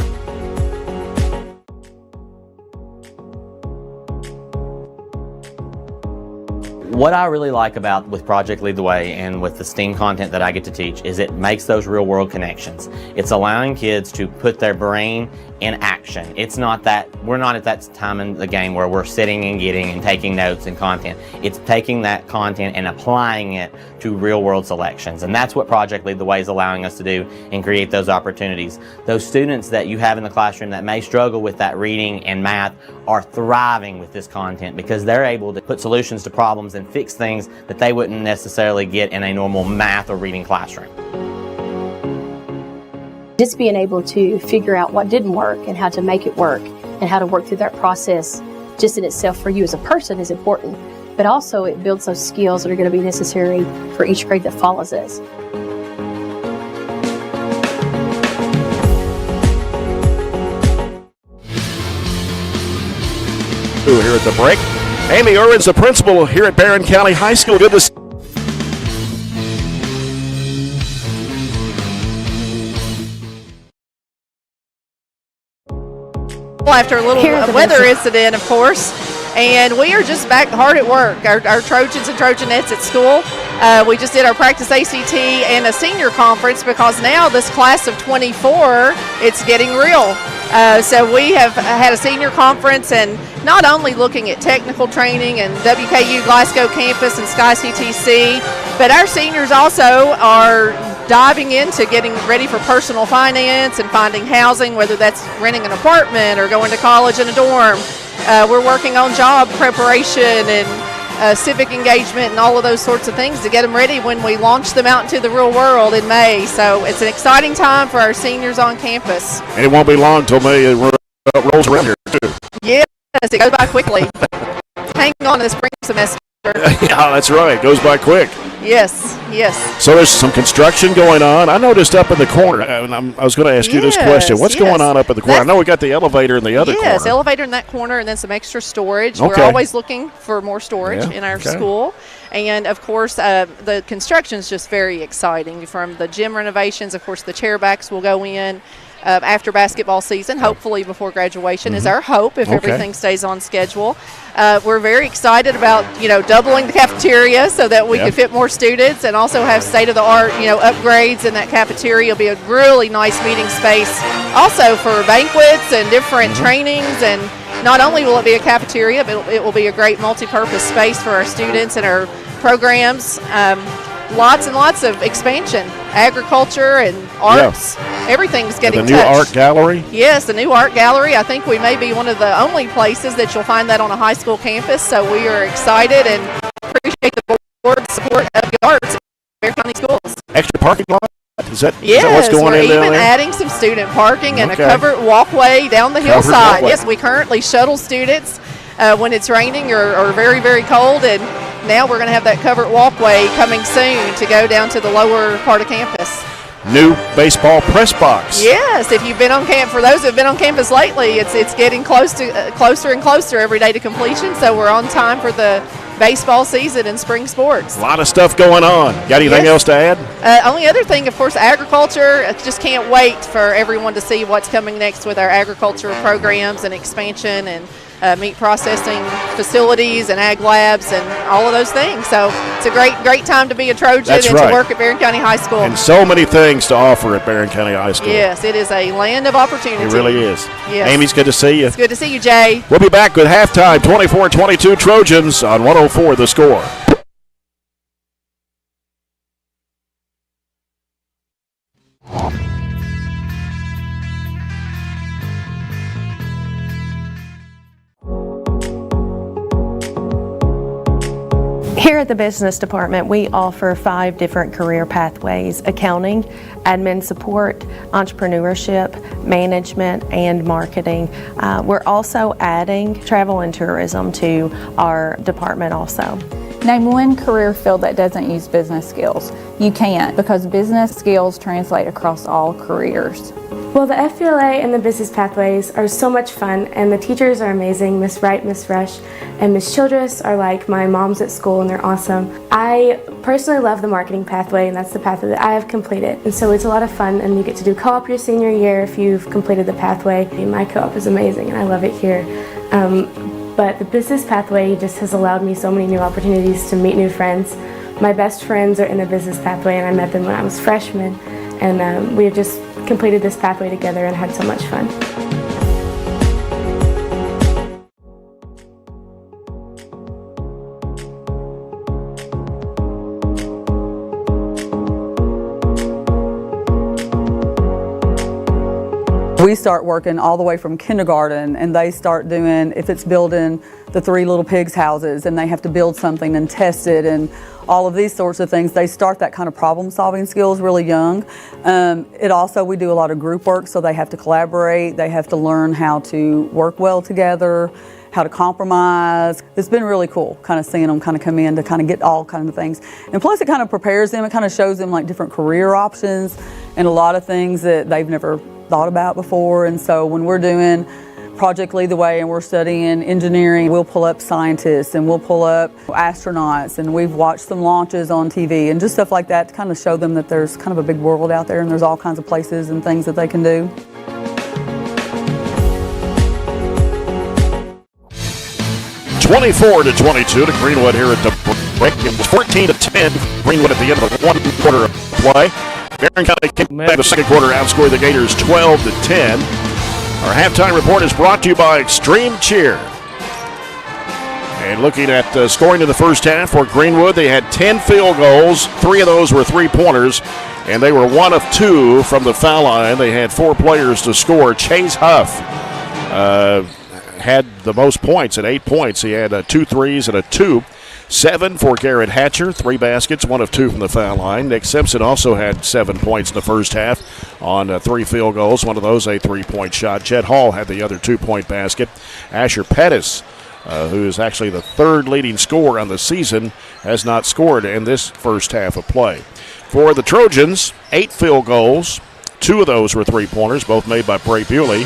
What I really like about with Project Lead the Way and with the STEAM content that I get to teach is it makes those real world connections. It's allowing kids to put their brain in action. It's not that, we're not at that time in the game where we're sitting and getting and taking notes and content. It's taking that content and applying it to real world selections. And that's what Project Lead the Way is allowing us to do and create those opportunities. Those students that you have in the classroom that may struggle with that reading and math are thriving with this content because they're able to put solutions to problems and fix things that they wouldn't necessarily get in a normal math or reading classroom. Just being able to figure out what didn't work and how to make it work and how to work through that process just in itself for you as a person is important, but also it builds those skills that are going to be necessary for each grade that follows us. Here at the break. Amy Irwin's the principal here at Barren County High School. Good to see. After a little weather incident, of course, and we are just back hard at work. Our Trojans and Trojanettes at school. We just did our practice ACT and a senior conference because now this class of 24, it's getting real. So we have had a senior conference and not only looking at technical training and WKU Glasgow campus and SCRTC, but our seniors also are diving into getting ready for personal finance and finding housing, whether that's renting an apartment or going to college in a dorm. We're working on job preparation and civic engagement and all of those sorts of things to get them ready when we launch them out into the real world in May. So it's an exciting time for our seniors on campus. And it won't be long till May rolls around here, too. Yes, it goes by quickly. Hang on to the spring semester. Yeah, that's right. It goes by quick. Yes, yes. So there's some construction going on. I noticed up in the corner, I was going to ask you this question. What's going on up in the corner? I know we got the elevator in the other corner. Yes, elevator in that corner and then some extra storage. Okay. We're always looking for more storage in our school. And, of course, the construction is just very exciting. From the gym renovations, of course, the chairbacks will go in after basketball season, hopefully before graduation is our hope if everything stays on schedule. We're very excited about, doubling the cafeteria so that we can fit more students and also have state-of-the-art, upgrades in that cafeteria. It'll be a really nice meeting space also for banquets and different trainings. And not only will it be a cafeteria, but it will be a great multi-purpose space for our students and our programs. Lots and lots of expansion, agriculture and arts. Everything's getting touched. The new art gallery? Yes, the new art gallery. I think we may be one of the only places that you'll find that on a high school campus. So we are excited and appreciate the board's support of the arts in Barren County schools. Extra parking lot? Is that what's Yes, going we're in down even there? adding some student parking and a covered walkway down the hillside. Yes, we currently shuttle students when it's raining or very, very cold, and now we're going to have that covered walkway coming soon to go down to the lower part of campus. New baseball press box. Yes, if you've been on camp, for those who have been on campus lately, it's getting closer and closer every day to completion. So we're on time for the baseball season and spring sports. A lot of stuff going on. Got anything else to add? Only other thing, of course, agriculture. I just can't wait for everyone to see what's coming next with our agricultural programs and expansion and meat processing facilities and ag labs and all of those things. So it's a great time to be a Trojan to work at Barren County High School. And so many things to offer at Barren County High School. Yes, it is a land of opportunity. It really is. Yes. Amy's good to see you. It's good to see you, Jay. We'll be back with halftime, 24-22 Trojans on 104 The Score. Here at the business department, we offer 5 different career pathways: accounting, admin support, entrepreneurship, management, and marketing. We're also adding travel and tourism to our department also. Name one career field that doesn't use business skills. You can't, because business skills translate across all careers. Well, the FBLA and the business pathways are so much fun, and the teachers are amazing. Miss Wright, Miss Rush, and Miss Childress are like my moms at school, and they're awesome. I personally love the marketing pathway, and that's the pathway that I have completed. And so it's a lot of fun, and you get to do co-op your senior year if you've completed the pathway. My co-op is amazing, and I love it here. But the business pathway just has allowed me so many new opportunities to meet new friends. My best friends are in the business pathway, and I met them when I was freshman, and we have just completed this pathway together and had so much fun. We start working all the way from kindergarten, and they start doing, if it's building the Three Little Pigs houses and they have to build something and test it and all of these sorts of things, they start that kind of problem solving skills really young. We do a lot of group work, so they have to collaborate, they have to learn how to work well together, how to compromise. It's been really cool kind of seeing them kind of come in to kind of get all kinds of things. And plus it kind of prepares them, it kind of shows them like different career options and a lot of things that they've never thought about before. And so when we're doing Project Lead the Way and we're studying engineering, we'll pull up scientists and we'll pull up astronauts, and we've watched some launches on TV and just stuff like that to kind of show them that there's kind of a big world out there and there's all kinds of places and things that they can do. (24-22) to Greenwood here at the break. It was 14-10 Greenwood at the end of the one quarter of play. Barren County came back in the second quarter, outscored the Gators 12-10. Our halftime report is brought to you by Extreme Cheer. And looking at scoring in the first half for Greenwood, they had 10 field goals. 3 of those were three-pointers, and they were 1 of 2 from the foul line. They had 4 players to score. Chase Huff had the most points at 8 points. He had 2 threes and a 2. 7 for Garrett Hatcher, 3 baskets, 1 of 2 from the foul line. Nick Simpson also had 7 points in the first half on 3 field goals, 1 of those a 3-point shot. Chet Hall had the other 2-point basket. Asher Pettis, who is actually the 3rd leading scorer on the season, has not scored in this first half of play. For the Trojans, 8 field goals, 2 of those were 3-pointers, both made by Bray Bewley.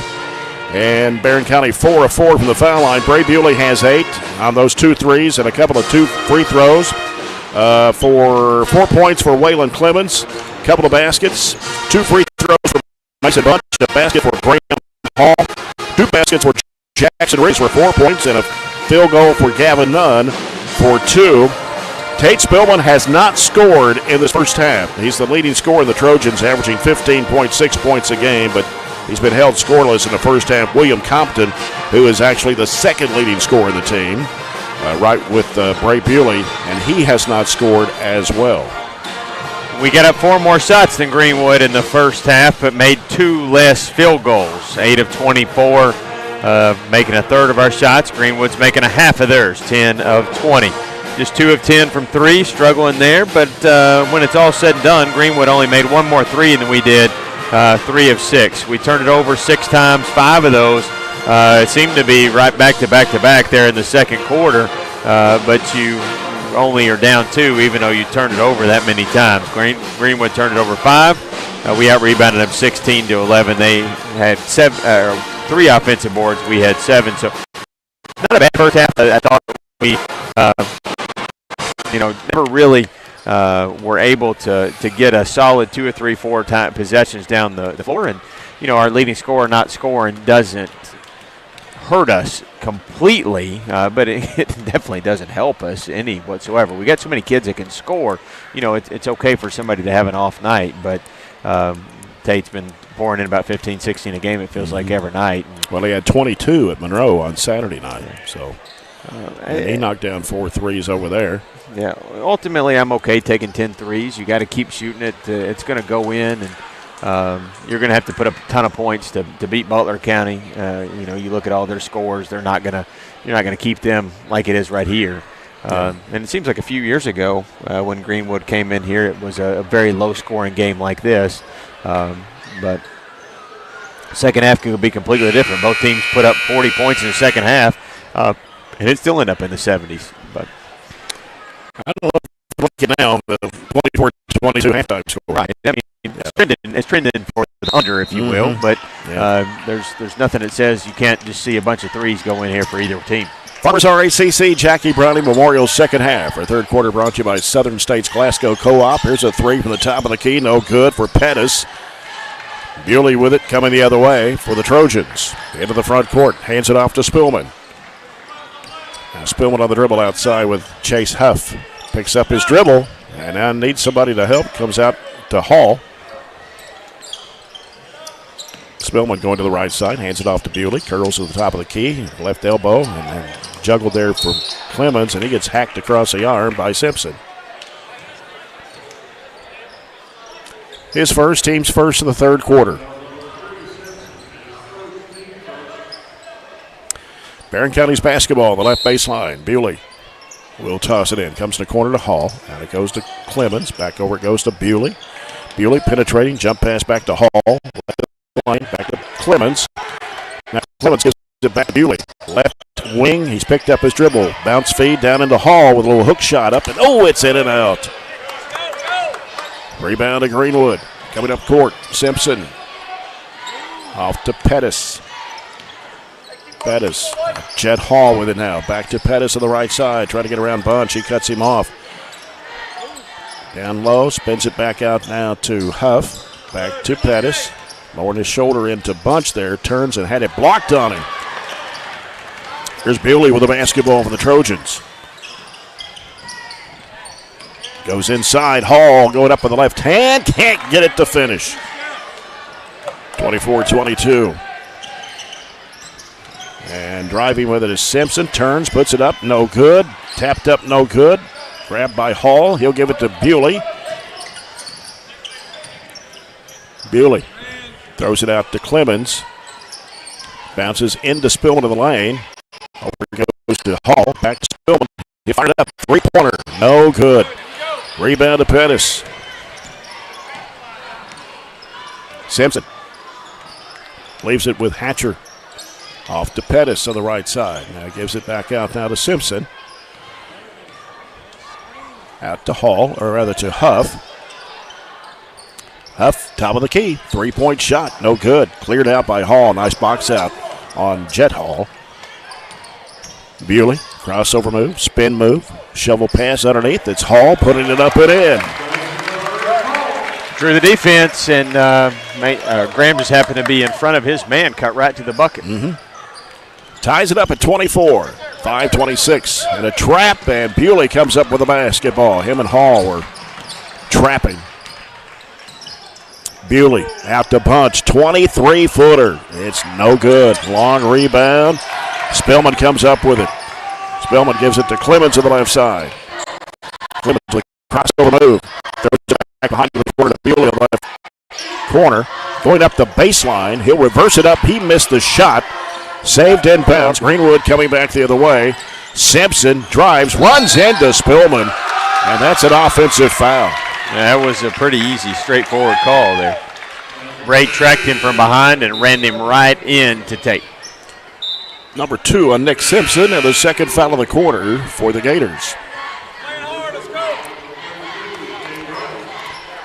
And Barren County 4 of 4 from the foul line. Bray Bewley has 8 on those 2 threes and a couple of 2 free throws. For 4 points for Waylon Clemens, a couple of baskets, 2 free throws for Mason Bunch, a basket for Graham Hall, 2 baskets for Jackson Reese for 4 points, and a field goal for Gavin Nunn for 2. Tate Spillman has not scored in this first half. He's the leading scorer in the Trojans, averaging 15.6 points a game, but he's been held scoreless in the first half. William Compton, who is actually the 2nd leading scorer in the team, right with Bray Bewley, and he has not scored as well. We got up 4 more shots than Greenwood in the first half, but made 2 less field goals. 8 of 24, making a third of our shots. Greenwood's making a half of theirs, 10 of 20. Just 2 of 10 from 3, struggling there, but when it's all said and done, Greenwood only made 1 more 3 than we did. 3 of 6. We turned it over 6 times. 5 of those seemed to be right back to back there in the second quarter, but you only are down 2 even though you turned it over that many times. Greenwood turned it over 5. We out-rebounded them 16-11. They had 3 offensive boards. We had 7. So not a bad first half. I thought we never really were able to get a solid 2 or 3, 4 possessions down the floor. And, our leading scorer not scoring doesn't hurt us completely, but it definitely doesn't help us any whatsoever. We got so many kids that can score. It's okay for somebody to have an off night, but Tate's been pouring in about 15, 16 a game, it feels like, every night. Well, he had 22 at Monroe on Saturday night, so he knocked down 4 threes over there. Yeah, ultimately I'm okay taking 10 threes. You got to keep shooting it. It's going to go in, and you're going to have to put up a ton of points to beat Butler County. You look at all their scores; you're not going to keep them like it is right here. And it seems like a few years ago when Greenwood came in here, it was a very low-scoring game like this. But second half could be completely different. Both teams put up 40 points in the second half, and it still ended up in the 70s. But I don't know if you're looking now, the 24-22 halftime score. Right. I mean, trending for the under, if you will. But there's nothing that says you can't just see a bunch of threes go in here for either team. Farmers RACC, Jackie Browning Memorial second half. Our third quarter brought to you by Southern States Glasgow Co-op. Here's a three from the top of the key. No good for Pettis. Bewley with it coming the other way for the Trojans. Into the front court. Hands it off to Spillman. Now Spillman on the dribble outside with Chase Huff. Picks up his dribble and now needs somebody to help. Comes out to Hall. Spillman going to the right side. Hands it off to Bewley. Curls to the top of the key. Left elbow and juggled there for Clemens, and he gets hacked across the arm by Simpson. His first, team's first in the third quarter. Barren County's basketball, the left baseline. Bewley will toss it in. Comes in the corner to Hall. Now it goes to Clemens. Back over it goes to Bewley. Bewley penetrating. Jump pass back to Hall. Back to Clemens. Now Clemens gives it back to Bewley. Left wing. He's picked up his dribble. Bounce feed down into Hall with a little hook shot up. And it's in and out. Rebound to Greenwood. Coming up court. Simpson. Off to Pettis. Jet Hall with it now. Back to Pettis on the right side. Trying to get around Bunch. He cuts him off. Down low. Spins it back out now to Huff. Back to Pettis. Lowering his shoulder into Bunch there. Turns and had it blocked on him. Here's Bewley with the basketball for the Trojans. Goes inside. Hall going up with the left hand. Can't get it to finish. 24-22. And driving with it is Simpson. Turns, puts it up. No good. Tapped up, no good. Grabbed by Hall. He'll give it to Bewley. Bewley throws it out to Clemens. Bounces into Spillman in the lane. Over goes to Hall. Back to Spillman. He fired it up. Three-pointer. No good. Rebound to Pettis. Simpson leaves it with Hatcher. Off to Pettis on the right side. Now gives it back out now to Simpson. Out to Hall, or rather to Huff. Huff, top of the key. Three-point shot. No good. Cleared out by Hall. Nice box out on Jet Hall. Bewley, crossover move, spin move, shovel pass underneath. It's Hall putting it up and in. Drew the defense, and Graham just happened to be in front of his man, cut right to the bucket. Ties it up at 24. 5:26. And a trap, and Bewley comes up with a basketball. Him and Hall were trapping. Bewley out to Bunch. 23-footer. It's no good. Long rebound. Spillman comes up with it. Spillman gives it to Clemens on the left side. Clemens with a crossover move. Throws it back behind the corner to Bewley on the left corner. Going up the baseline. He'll reverse it up. He missed the shot. Saved and bounce. Greenwood coming back the other way. Simpson drives, runs into Spillman, and that's an offensive foul. Yeah, that was a pretty easy, straightforward call there. Ray tracked him from behind and ran him right in to take. Number 2 on Nick Simpson, and the second foul of the quarter for the Gators.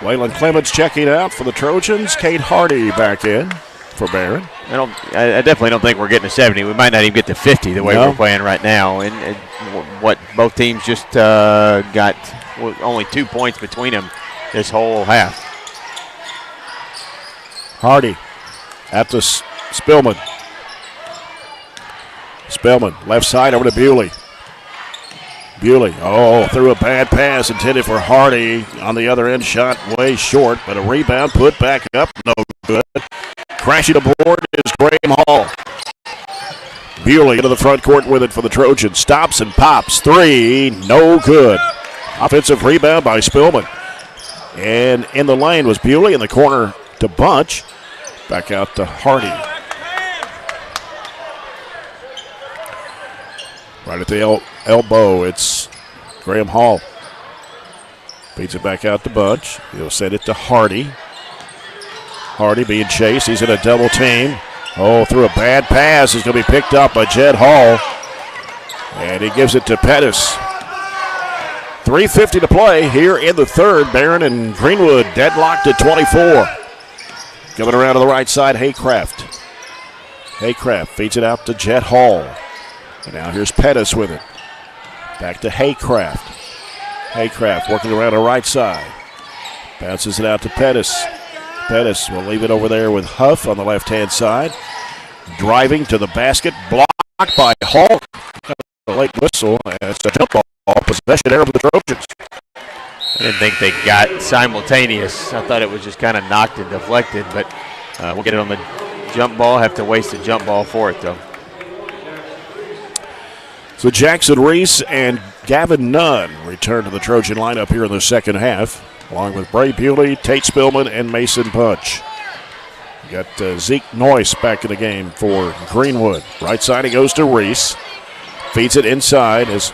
Waylon Clemens checking out for the Trojans. Kate Hardy back in for Barren. I definitely don't think we're getting to 70. We might not even get to 50 the way we're playing right now. And what both teams just got only 2 points between them this whole half. Hardy at the Spillman. Spillman left side over to Bewley. Bewley, threw a bad pass intended for Hardy. On the other end, shot way short, but a rebound put back up, no good. Crashing aboard is Graham Hall. Bewley into the front court with it for the Trojans. Stops and pops. Three, no good. Offensive rebound by Spillman. And in the lane was Bewley, in the corner to Bunch. Back out to Hardy. Right at the elbow, it's Graham Hall. Feeds it back out to Bunch. He'll send it to Hardy. Hardy being chased. He's in a double team. Through a bad pass. He's going to be picked up by Jed Hall. And he gives it to Pettis. 3:50 to play here in the third. Barren and Greenwood deadlocked at 24. Coming around to the right side, Haycraft. Haycraft feeds it out to Jet Hall. And now here's Pettis with it. Back to Haycraft. Haycraft working around the right side. Bounces it out to Pettis. Pettis will leave it over there with Huff on the left-hand side. Driving to the basket, blocked by Hall. A late whistle. It's a jump ball. Possession error for the Trojans. I didn't think they got simultaneous. I thought it was just kind of knocked and deflected, but we'll get it on the jump ball. Have to waste a jump ball for it, though. So Jackson Reese and Gavin Nunn return to the Trojan lineup here in the second half, along with Bray Bewley, Tate Spillman, and Mason Punch. We got Zeke Noyce back in the game for Greenwood. Right side, he goes to Reese. Feeds it inside as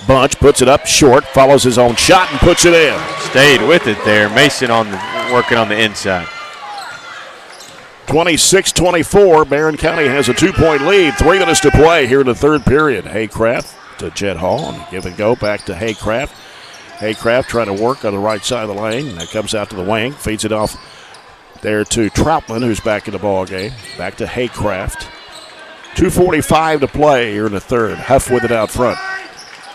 Bunch puts it up short, follows his own shot, and puts it in. Stayed with it there. Mason working on the inside. 26-24. Barren County has a 2-point lead. 3 minutes to play here in the third period. Haycraft to Jet Hall, and give and go back to Haycraft. Haycraft trying to work on the right side of the lane. That comes out to the wing, feeds it off there to Troutman, who's back in the ball game. Back to Haycraft. 2:45 to play here in the third. Huff with it out front.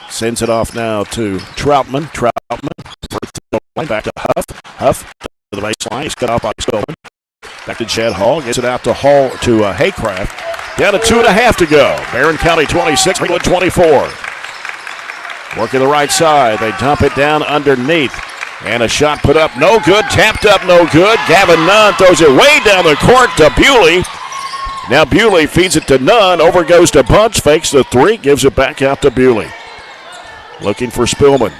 Sends it off now to Troutman. Back to Huff. Huff to the baseline. He's cut off by Spillman. Back to Jet Hall. Gets it out to Hall to Haycraft. Down to 2.5 to go. Barren County 26, Greenwood 24. Working the right side. They dump it down underneath. And a shot put up. No good. Tapped up. No good. Gavin Nunn throws it way down the court to Bewley. Now Bewley feeds it to Nunn. Over goes to Bunch. Fakes the three. Gives it back out to Bewley. Looking for Spillman.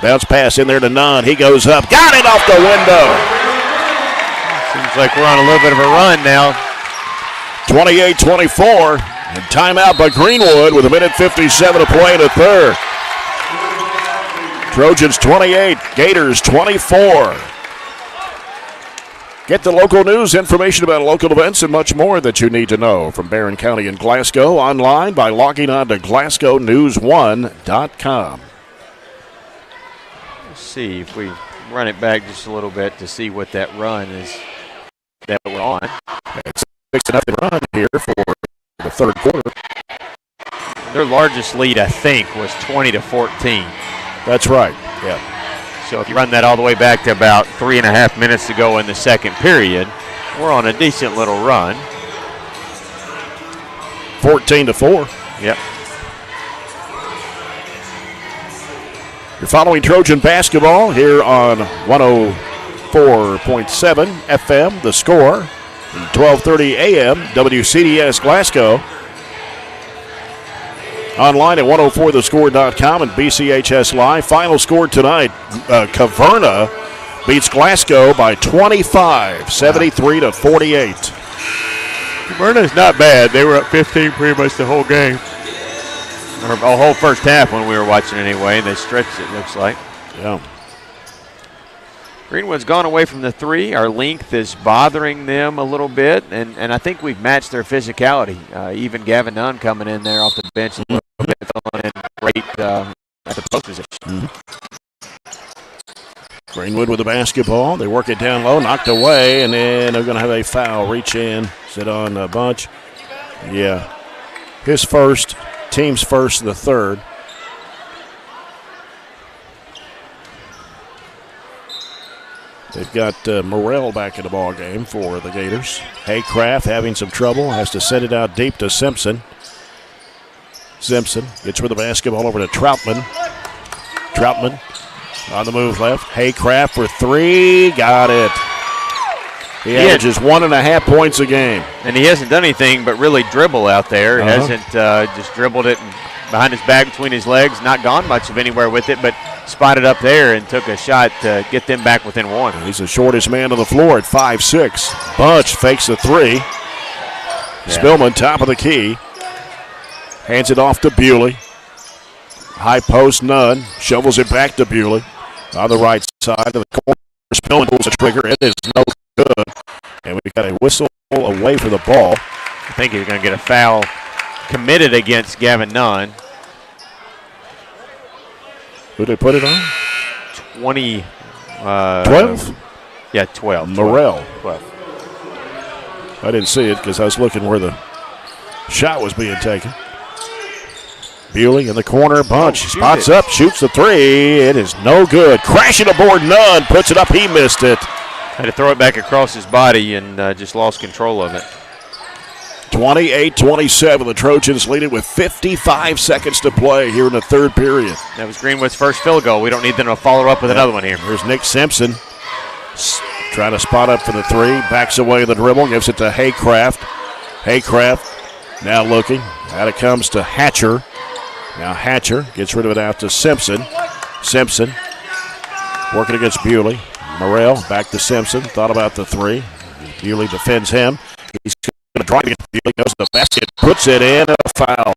Bounce pass in there to Nunn. He goes up. Got it off the window. Seems like we're on a little bit of a run now. 28-24. And timeout by Greenwood with 1:57 to play in the third. Trojans 28, Gators 24. Get the local news, information about local events, and much more that you need to know from Barren County and Glasgow online by logging on to GlasgowNews1.com. Let's see if we run it back just a little bit to see what that run is that we're on. It's a 6-0 run here for the third quarter. Their largest lead, I think, was 20-14. That's right, yeah. So if you run that all the way back to about 3.5 minutes to go in the second period, we're on a decent little run. 14-4. Yep. You're following Trojan basketball here on 104.7 FM, The Score, 12:30 a.m., WCDS Glasgow. Online at 104thescore.com and BCHS Live. Final score tonight, Caverna beats Glasgow by 25, 73-48. Caverna's not bad. They were up 15 pretty much the whole game. Or a whole first half when we were watching anyway. They stretched it, looks like. Yeah. Greenwood's gone away from the three. Our length is bothering them a little bit, and I think we've matched their physicality. Even Gavin Nunn coming in there off the bench a little bit, filling in great at the post position. Mm-hmm. Greenwood with the basketball. They work it down low, knocked away, and then they're going to have a foul. Reach in, sit on a Bunch. Yeah. His first, team's first, the third. They've got Morrell back in the ball game for the Gators. Haycraft having some trouble, has to send it out deep to Simpson. Simpson gets with the basketball over to Troutman. Troutman on the move left. Haycraft for three, got it. He averages 1.5 points a game. And he hasn't done anything but really dribble out there. Hasn't just dribbled it behind his back, between his legs, not gone much of anywhere with it, but spotted up there and took a shot to get them back within one. He's the shortest man on the floor at 5'6". Bunch fakes the three. Yeah. Spillman, top of the key. Hands it off to Bewley. High post, Nunn. Shovels it back to Bewley. On the right side of the corner, Spillman pulls the trigger. It is no good. And we've got a whistle away for the ball. I think he's going to get a foul committed against Gavin Nunn. Who did they put it on? 12? Yeah, 12. Morrell. 12. I didn't see it because I was looking where the shot was being taken. Bewley in the corner, bunch. Spots up, shoots the three. It is no good. Crashing aboard Nunn, puts it up. He missed it. Had to throw it back across his body and just lost control of it. 28-27. The Trojans lead it with 55 seconds to play here in the third period. That was Greenwood's first field goal. We don't need them to follow up with another one here. Here's Nick Simpson trying to spot up for the three. Backs away the dribble, gives it to Haycraft. Haycraft now looking. Out it comes to Hatcher. Now Hatcher gets rid of it out to Simpson. Simpson working against Bewley. Morrell back to Simpson. Thought about the three. Bewley defends him. He's going to drive it. Bewley goes to the basket. Puts it in. A foul.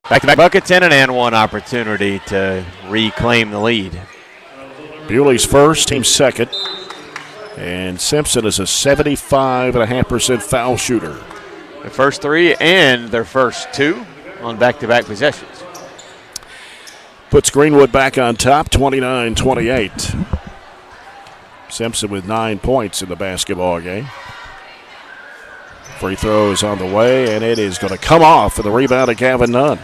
Back-to-back buckets and an and one opportunity to reclaim the lead. Bewley's first, team second. And Simpson is a 75.5% foul shooter. Their first three and their first two on back-to-back possessions. Puts Greenwood back on top, 29-28. Simpson with 9 points in the basketball game. Free throw is on the way, and it is going to come off for the rebound of Gavin Nunn.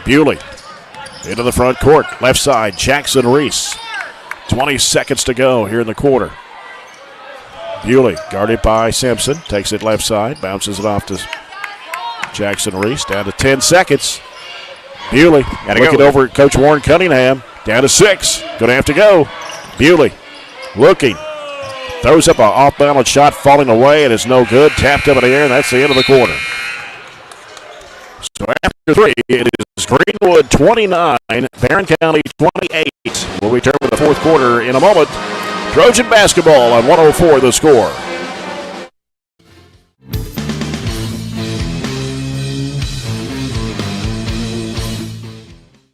Bewley into the front court, left side, Jackson Reese. 20 seconds to go here in the quarter. Bewley guarded by Simpson, takes it left side, bounces it off to Jackson Reese, down to 10 seconds. Bewley looking over at Coach Warren Cunningham, down to 6, going to have to go. Bewley looking, throws up an off-balance shot, falling away, and it's no good. Tapped up in the air, and that's the end of the quarter. So after 3, it is Greenwood 29, Barren County 28. We'll return with the fourth quarter in a moment. Trojan basketball on 104 The Score.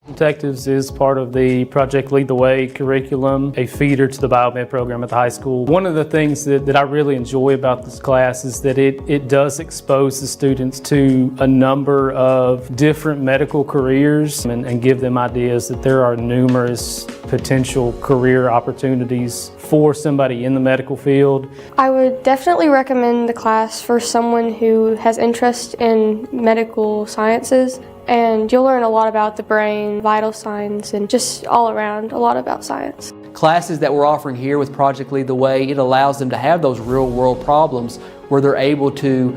Detectives is part of the Project Lead the Way curriculum, a feeder to the biomed program at the high school. One of the things that I really enjoy about this class is that it does expose the students to a number of different medical careers and give them ideas that there are numerous potential career opportunities for somebody in the medical field. I would definitely recommend the class for someone who has interest in medical sciences. And you'll learn a lot about the brain, vital signs, and just all around a lot about science. Classes that we're offering here with Project Lead the Way, it allows them to have those real world problems where they're able to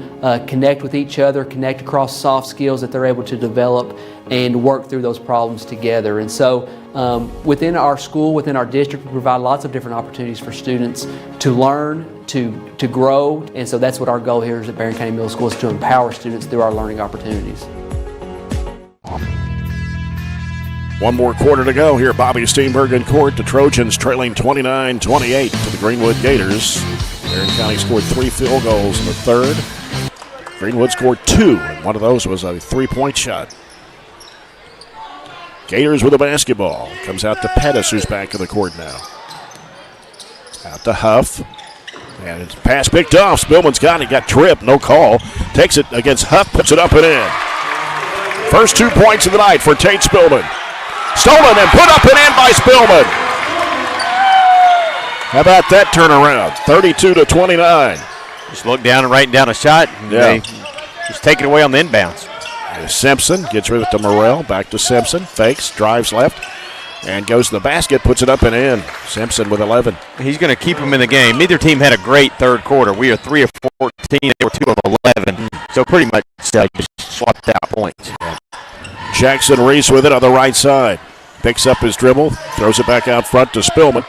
connect with each other, connect across soft skills that they're able to develop and work through those problems together. And so within our school, within our district, we provide lots of different opportunities for students to learn, to grow. And so that's what our goal here is at Barren County Middle School, is to empower students through our learning opportunities. One more quarter to go here. Bobby Steenberg in court. The Trojans trailing 29-28 to the Greenwood Gators. Barren County scored 3 field goals in the third. Greenwood scored 2, and one of those was a 3-point shot. Gators with the basketball. Comes out to Pettis, who's back in the court now. Out to Huff. And it's pass picked off. Spillman's got it. Got tripped. No call. Takes it against Huff. Puts it up and in. First 2 points of the night for Tate Spillman. Stolen and put up and in by Spillman. How about that turnaround? 32-29. Just look down and writing down a shot. And they just take it away on the inbounds. Simpson gets rid of it to Morrell. Back to Simpson. Fakes, drives left, and goes to the basket. Puts it up and in. Simpson with 11. He's going to keep them in the game. Neither team had a great third quarter. We are 3 of 14. They were 2 of 11. So pretty much just swapped out points. Jackson Reese with it on the right side. Picks up his dribble, throws it back out front to Spillman.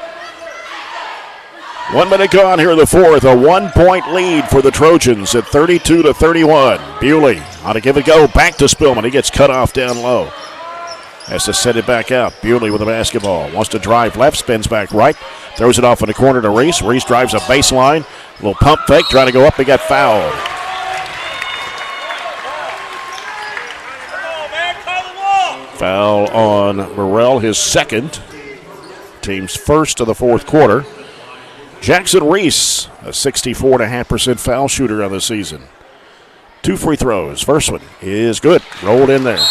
1 minute gone here in the fourth. A 1-point lead for the Trojans at 32-31. Bewley on to give it go. Back to Spillman. He gets cut off down low. Has to send it back out. Bewley with the basketball. Wants to drive left, spins back right. Throws it off in the corner to Reese. Reese drives a baseline. A little pump fake, trying to go up. He got fouled. Foul on Morrell, his second. Team's first of the fourth quarter. Jackson Reese, a 64.5% foul shooter on the season. 2 free throws. First one is good. Rolled in there.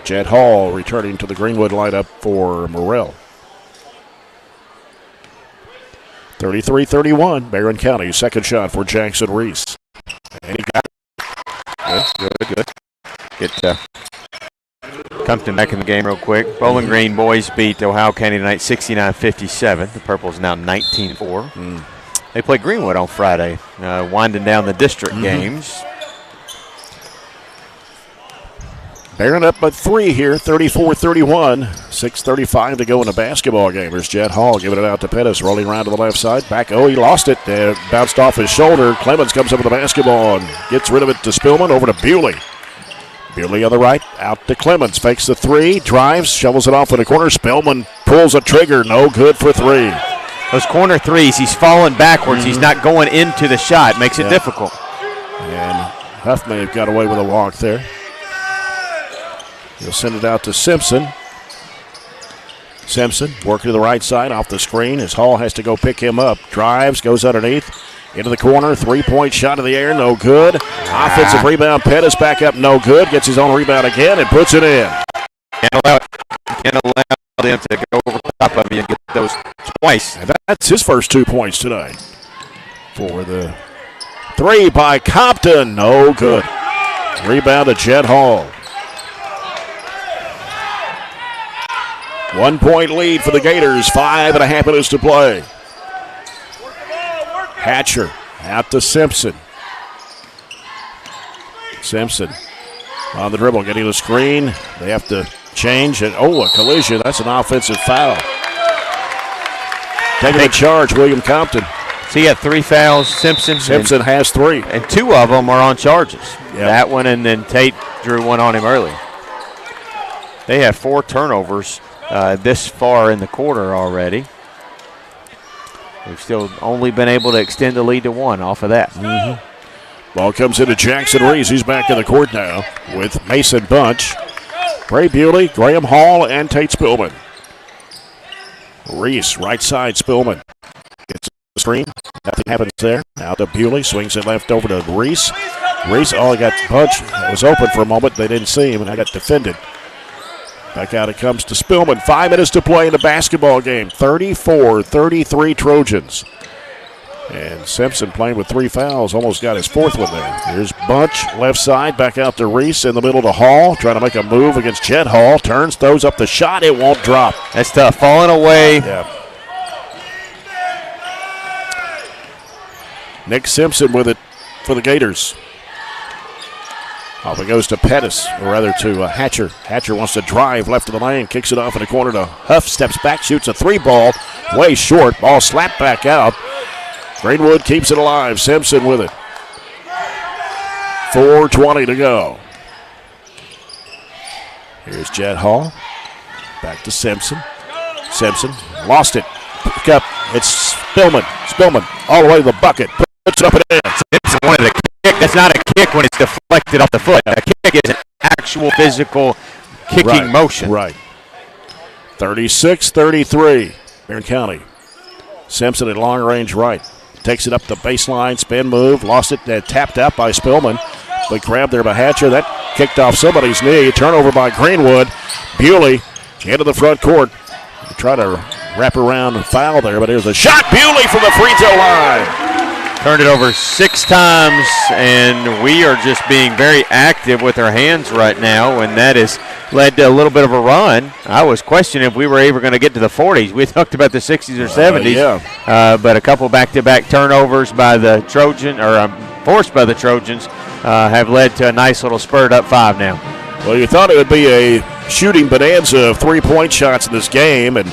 Jed Hall returning to the Greenwood lineup for Morrell. 33-31, Barren County. Second shot for Jackson Reese. And he got it. Good. Get Compton back in the game real quick. Bowling Green boys beat Ohio County tonight 69-57. The Purples now 19-4. They play Greenwood on Friday, winding down the district games. Barren up by 3 here, 34-31. 6:35 to go in the basketball game. There's Jed Hall giving it out to Pettis, rolling around to the left side. Back, he lost it. Bounced off his shoulder. Clemens comes up with the basketball and gets rid of it to Spillman, over to Bewley. Bewley on the right, out to Clemens. Fakes the 3, drives, shovels it off in the corner. Spillman pulls a trigger, no good for 3. Those corner threes, he's falling backwards. He's not going into the shot. Makes it difficult. And Huff may have got away with a walk there. He'll send it out to Simpson. Simpson working to the right side off the screen as Hall has to go pick him up. Drives, goes underneath, into the corner. 3-point shot in the air, no good. Offensive rebound, Pettis back up, no good. Gets his own rebound again and puts it in. Can't allow them to go over top of you and get those twice. And that's his first 2 points tonight. For the 3 by Compton, no good. Rebound to Jed Hall. 1 point lead for the Gators, 5.5 minutes to play. Hatcher out to Simpson. Simpson on the dribble, getting the screen. They have to change, and a collision. That's an offensive foul. Taking the charge, William Compton. So he had 3 fouls. Simpson has 3. And 2 of them are on charges. That one, and then Tate drew one on him early. They have 4 turnovers this far in the quarter already. We've still only been able to extend the lead to 1 off of that. Ball comes into Jackson Reese. He's back in the court now with Mason Bunch, Bray Bewley, Graham Hall, and Tate Spillman. Reese, right side, Spillman. Gets the screen. Nothing happens there. Now to Bewley. Swings it left over to Reese. Reese, he got Bunch. It was open for a moment. They didn't see him, and I got defended. Back out it comes to Spillman. 5 minutes to play in the basketball game. 34-33 Trojans. And Simpson playing with 3 fouls. Almost got his 4th one there. Here's Bunch, left side. Back out to Reese in the middle to Hall. Trying to make a move against Jed Hall. Turns, throws up the shot. It won't drop. That's tough. Falling away. Yeah. Nick Simpson with it for the Gators. Off it goes to Pettis, or rather to Hatcher. Hatcher wants to drive left of the lane, kicks it off in the corner to Huff, steps back, shoots a 3 ball, way short. Ball slapped back out. Greenwood keeps it alive. Simpson with it. 4:20 to go. Here's Jed Hall. Back to Simpson. Simpson lost it. Pick up. It's Spillman. Spillman all the way to the bucket. Puts it up and in. Simpson wanted a kick. That's not a kick when it's deflected off the foot. A kick is an actual physical kicking motion. Right. 36-33, Barren County. Simpson at long range right. Takes it up the baseline, spin move, lost it, tapped out by Spillman. But grabbed there by Hatcher. That kicked off somebody's knee. Turnover by Greenwood. Bewley into the front court. Try to wrap around and foul there, but there's a shot. Bewley from the free throw line. Turned it over 6 times, and we are just being very active with our hands right now, and that has led to a little bit of a run. I was questioning if we were ever going to get to the 40s. We talked about the 60s or 70s, but a couple back-to-back turnovers by the Trojan, or forced by the Trojans, have led to a nice little spurt up 5 now. Well, you thought it would be a shooting bonanza of 3-point shots in this game, and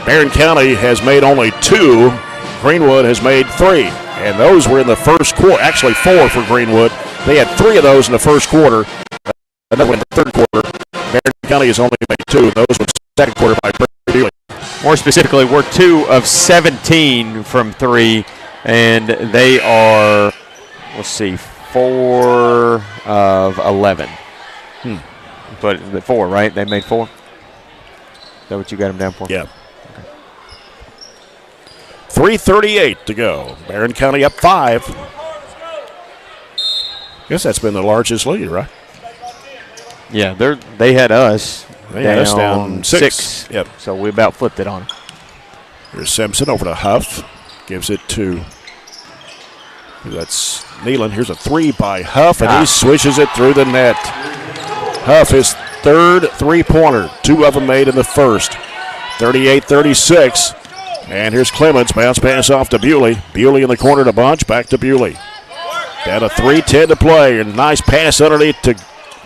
Barren County has made only 2. Greenwood has made 3, and those were in the first quarter. Actually, 4 for Greenwood. They had 3 of those in the first quarter. Another one in the third quarter. Barren County has only made 2. Those were in the second quarter by Brady. More specifically, we're 2 of 17 from 3, and they are, 4 of 11. But 4, right? They made 4? Is that what you got them down for? Yeah. 3:38 to go. Barren County up 5. Guess that's been the largest lead, right? Yeah, they had us. They had us down 6. Yep. So we about flipped it on them. Here's Simpson over to Huff. Gives it to, that's Nealon. Here's a 3 by Huff, and he swishes it through the net. Huff, his third 3-pointer. 2 of them made in the first. 38-36. And here's Clemens. Bounce pass off to Bewley. Bewley in the corner to Bunch. Back to Bewley. Down to 3:10 to play. And nice pass underneath to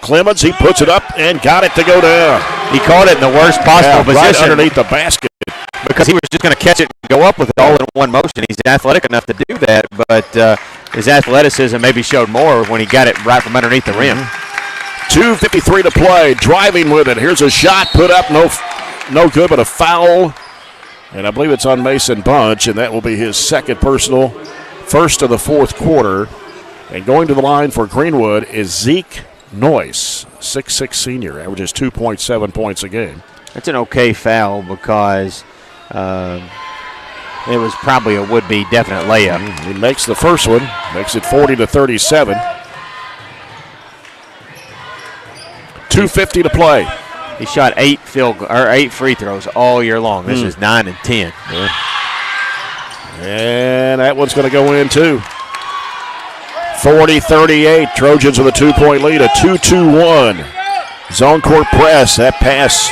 Clemens. He puts it up and got it to go down. He caught it in the worst possible position. Right underneath the basket. Because he was just going to catch it and go up with it all in one motion. He's athletic enough to do that, but his athleticism maybe showed more when he got it right from underneath the rim. 2:53 to play. Driving with it. Here's a shot put up. No good, but a foul. And I believe it's on Mason Bunch, and that will be his second personal, first of the fourth quarter. And going to the line for Greenwood is Zeke Noyce, 6'6" senior, averages 2.7 points a game. That's an okay foul because it was probably a would-be definite layup. He makes the first one, makes it 40-37. 2:50 to play. He shot 8 free throws all year long. This is 9 and 10. Yeah. And that one's going to go in too. 40-38. Trojans with a 2-point lead. A 2-2-1. Zone court press. That pass.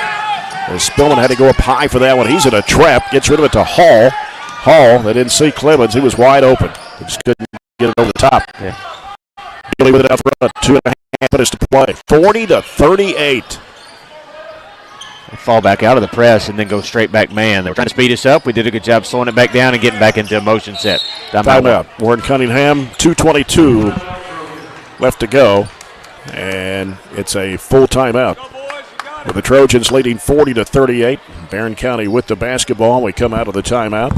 Spillman had to go up high for that one. He's in a trap. Gets rid of it to Hall. They didn't see Clemens. He was wide open. They just couldn't get it over the top. Yeah. With it out front. 2.5 minutes to play. 40-38. They fall back out of the press and then go straight back man. They were trying to speed us up. We did a good job slowing it back down and getting back into a motion set. Timeout. Warren Cunningham, 2:22 left to go. And it's a full timeout. With the Trojans leading 40-38. Barren County with the basketball. We come out of the timeout.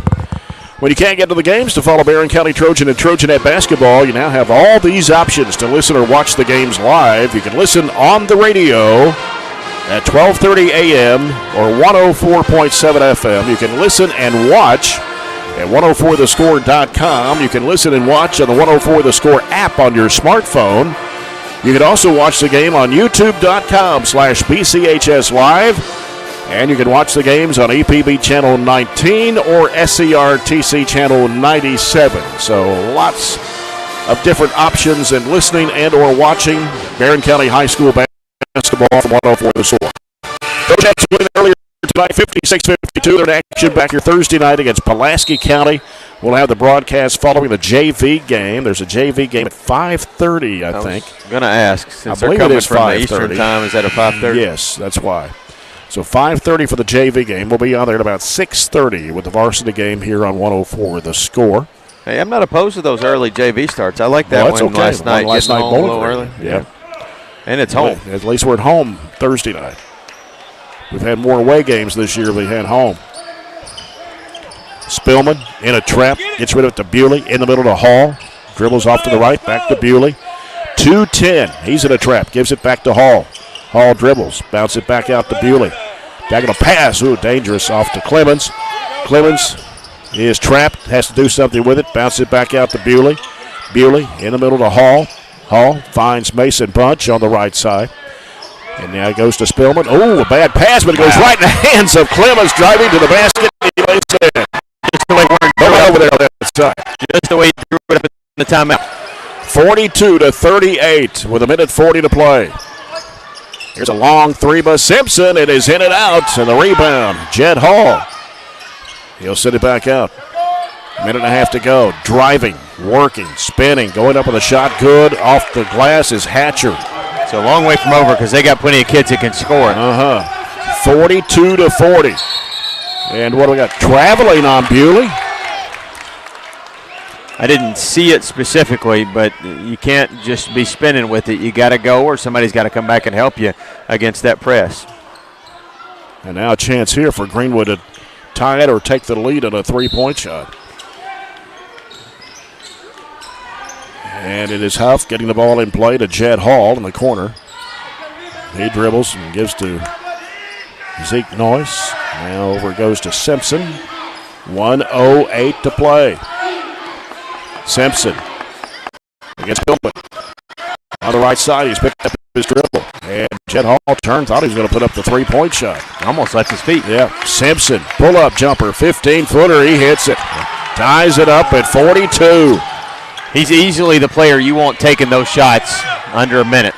When you can't get to the games to follow Barren County Trojan and Trojanette basketball, you now have all these options to listen or watch the games live. You can listen on the radio at 12:30 a.m. or 104.7 FM. You can listen and watch at 104thescore.com. You can listen and watch on the 104 The Score app on your smartphone. You can also watch the game on youtube.com/BCHS Live. And you can watch the games on EPB Channel 19 or SCRTC Channel 97. So lots of different options in listening and or watching Barren County High School basketball from 104 The Score. Trojanettes win earlier tonight, 56-52. They're in action back here Thursday night against Pulaski County. We'll have the broadcast following the JV game. There's a JV game at 5:30, I think. I was going to ask, since I believe they're coming it is from 5:30. the Eastern time, is that a 5:30? Yes, that's why. So 5:30 for the JV game. We'll be on there at about 6:30 with the varsity game here on 104 The Score. Hey, I'm not opposed to those early JV starts. I like that one okay. last night. Last night home a little early. Yeah. And it's home. At least we're at home Thursday night. We've had more away games this year than we had home. Spillman in a trap. Gets rid of it to Bewley. In the middle to Hall. Dribbles off to the right. Back to Bewley. 2-10. He's in a trap. Gives it back to Hall. Hall dribbles. Bounce it back out to Bewley. Back in a pass. Ooh, dangerous. Off to Clemens. Clemens is trapped. Has to do something with it. Bounce it back out to Bewley. Bewley in the middle to Hall. Hall finds Mason Bunch on the right side. And now it goes to Spillman. Oh, a bad pass, but it goes right in the hands of Clemens, driving to the basket. He lays it in. Just the way we're over there on that side. Just the way he threw it up in the timeout. 42-38 with 1:40 to play. Here's a long three by Simpson. It is in and out, and the rebound, Jed Hall. He'll sit it back out. 1.5 to go. Driving, working, spinning, going up with a shot. Good. Off the glass is Hatcher. It's a long way from over because they got plenty of kids that can score. 42-40. And what do we got? Traveling on Bewley. I didn't see it specifically, but you can't just be spinning with it. You got to go, or somebody's got to come back and help you against that press. And now a chance here for Greenwood to tie it or take the lead on a three-point shot. And it is Huff getting the ball in play to Jed Hall in the corner. He dribbles and gives to Zeke Noyce. Now over it goes to Simpson. 1:08 to play. Simpson against Gilman. On the right side, he's picked up his dribble. And Jed Hall turned, thought he was going to put up the three-point shot. Almost left his feet. Yeah. Simpson, pull-up jumper, 15-footer. He hits it. Ties it up at 42. He's easily the player you want taking those shots under a minute.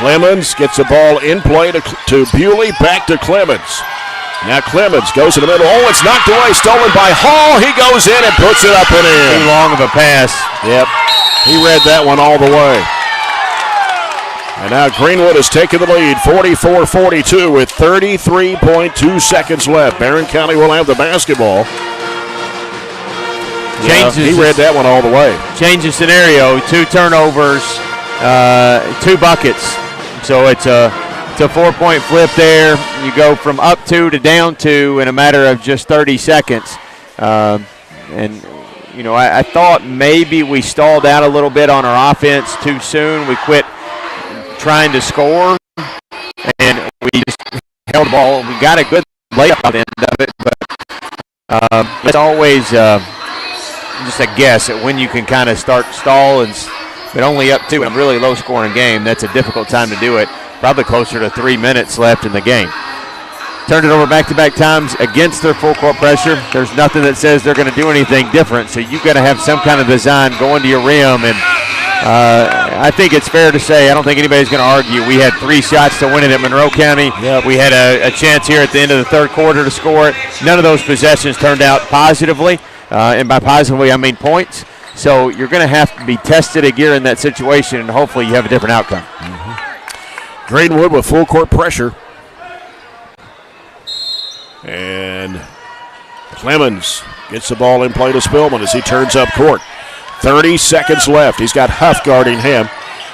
Clemens gets the ball in play to Bewley, back to Clemens. Now Clemens goes in the middle. Oh, it's knocked away, stolen by Hall. He goes in and puts it up and in. Too long of a pass. Yep. He read that one all the way. And now Greenwood has taken the lead, 44-42 with 33.2 seconds left. Barren County will have the basketball. He read that one all the way. Change the scenario. 2 turnovers, 2 buckets. So it's a 4-point flip there. You go from up 2 to down 2 in a matter of just 30 seconds. And, you know, I thought maybe we stalled out a little bit on our offense too soon. We quit trying to score, and we just held the ball. We got a good layup at the end of it, but it's always just a guess at when you can kind of stall, but only up 2 in a really low-scoring game. That's a difficult time to do it. Probably closer to 3 minutes left in the game. Turned it over back-to-back times against their full-court pressure. There's nothing that says they're going to do anything different, so you've got to have some kind of design going to your rim, and I think it's fair to say, I don't think anybody's going to argue, we had 3 shots to win it at Monroe County. Yep. We had a chance here at the end of the third quarter to score it. None of those possessions turned out positively, and by positively I mean points. So you're going to have to be tested again in that situation, and hopefully you have a different outcome. Greenwood with full court pressure. And Clemens gets the ball in play to Spillman as he turns up court. 30 seconds left. He's got Huff guarding him.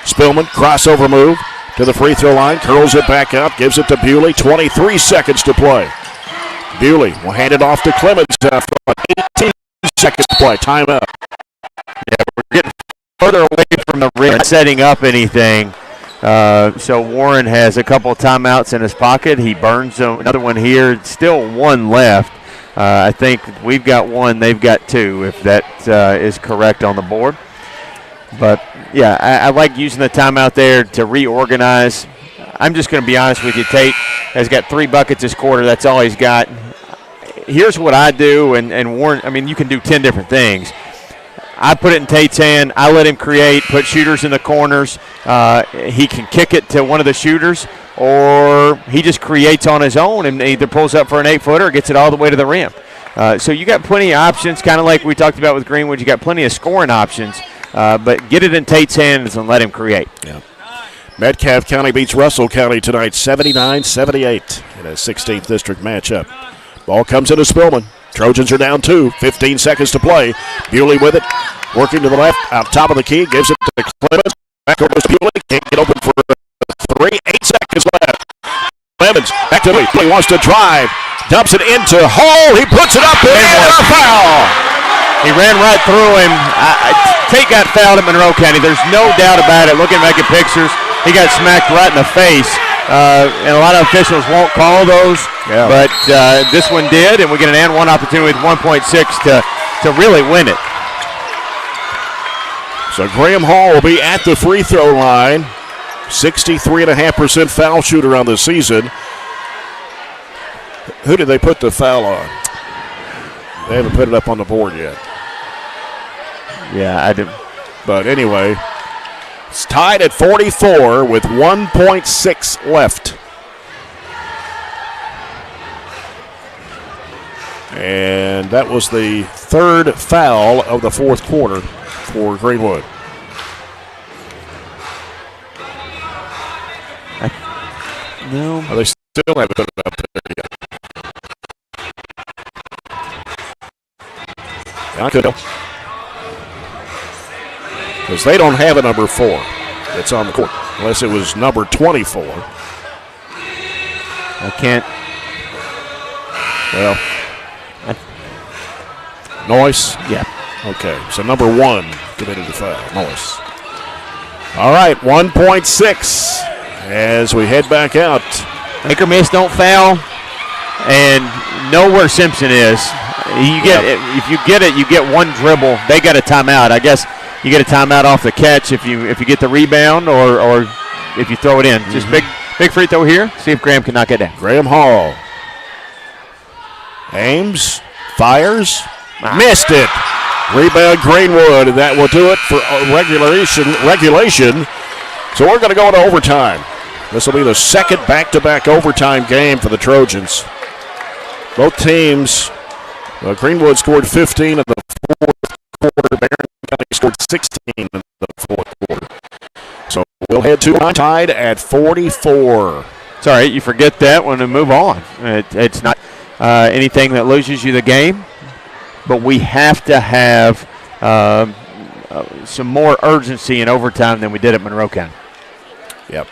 Spillman, crossover move to the free throw line, curls it back up, gives it to Bewley. 23 seconds to play. Bewley will hand it off to Clemens. 18 seconds to play. Timeout. Yeah, we're getting further away from the rim, setting up anything. So Warren has a couple of timeouts in his pocket. He burns another one here. Still 1 left. I think we've got 1, they've got 2, if that is correct on the board. But, yeah, I like using the timeout there to reorganize. I'm just going to be honest with you. Tate has got 3 buckets this quarter. That's all he's got. Here's what I do, and Warren, I mean, you can do 10 different things. I put it in Tate's hand. I let him create, put shooters in the corners. He can kick it to one of the shooters, or he just creates on his own and either pulls up for an 8-footer or gets it all the way to the rim. So you got plenty of options, kind of like we talked about with Greenwood. You got plenty of scoring options, but get it in Tate's hands and let him create. Yeah. Metcalfe County beats Russell County tonight 79-78 in a 16th district matchup. Ball comes into Spillman. Trojans are down 2, 15 seconds to play. Bewley with it, working to the left, out top of the key, gives it to Clemens. Back over to Bewley, can't get open for 3, 8 seconds left. Clemens, back to Bewley, he wants to drive, dumps it into Hall, he puts it up and a foul. He ran right through him. Tate got fouled at Monroe County, there's no doubt about it. Looking back at pictures, he got smacked right in the face. And a lot of officials won't call those, but this one did, and we get an and 1 opportunity with 1.6 to really win it. So Graham Hall will be at the free throw line, 63.5% foul shooter on the season. Who did they put the foul on? They haven't put it up on the board yet. Yeah, I did. But anyway, it's tied at 44 with 1.6 left. And that was the 3rd foul of the 4th quarter for Greenwood. No. They still haven't put it up there yet. I could have. Because they don't have a number 4 that's on the court, unless it was number 24. I can't. Well, Noyce? Yeah. Okay, so number 1 committed the foul, Noyce. All right, 1.6 as we head back out. Anchor miss, don't foul, and know where Simpson is. You get if you get it, you get 1 dribble. They got a timeout. I guess you get a timeout off the catch if you get the rebound, or if you throw it in. Just big free throw here. See if Graham can knock it down. Graham Hall aims, fires, missed it. Rebound Greenwood, and that will do it for regulation. So we're going to go into overtime. This will be the second back-to-back overtime game for the Trojans. Both teams, Greenwood scored 15 in the fourth quarter. Barren County scored 16 in the fourth quarter. So we'll head to tied at 44. It's all right. You forget that one and move on. It's not anything that loses you the game, but we have to have some more urgency in overtime than we did at Monroe County. Yep.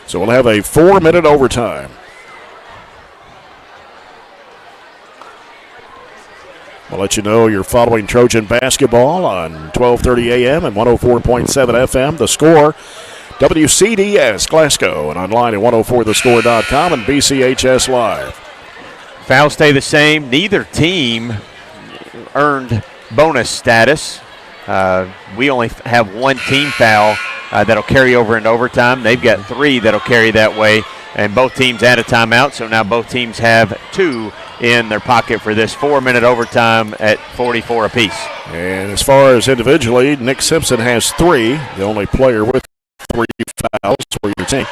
So we'll have a 4-minute overtime. We'll let you know you're following Trojan basketball on 1230 a.m. and 104.7 FM. The Score, WCDS Glasgow, and online at 104thescore.com and BCHS Live. Fouls stay the same. Neither team earned bonus status. We only have one team foul that'll carry over into overtime. They've got 3 that'll carry that way, and both teams add a timeout, so now both teams have 2 in their pocket for this 4-minute overtime at 44 apiece. And as far as individually, Nick Simpson has 3, the only player with 3 fouls for your team.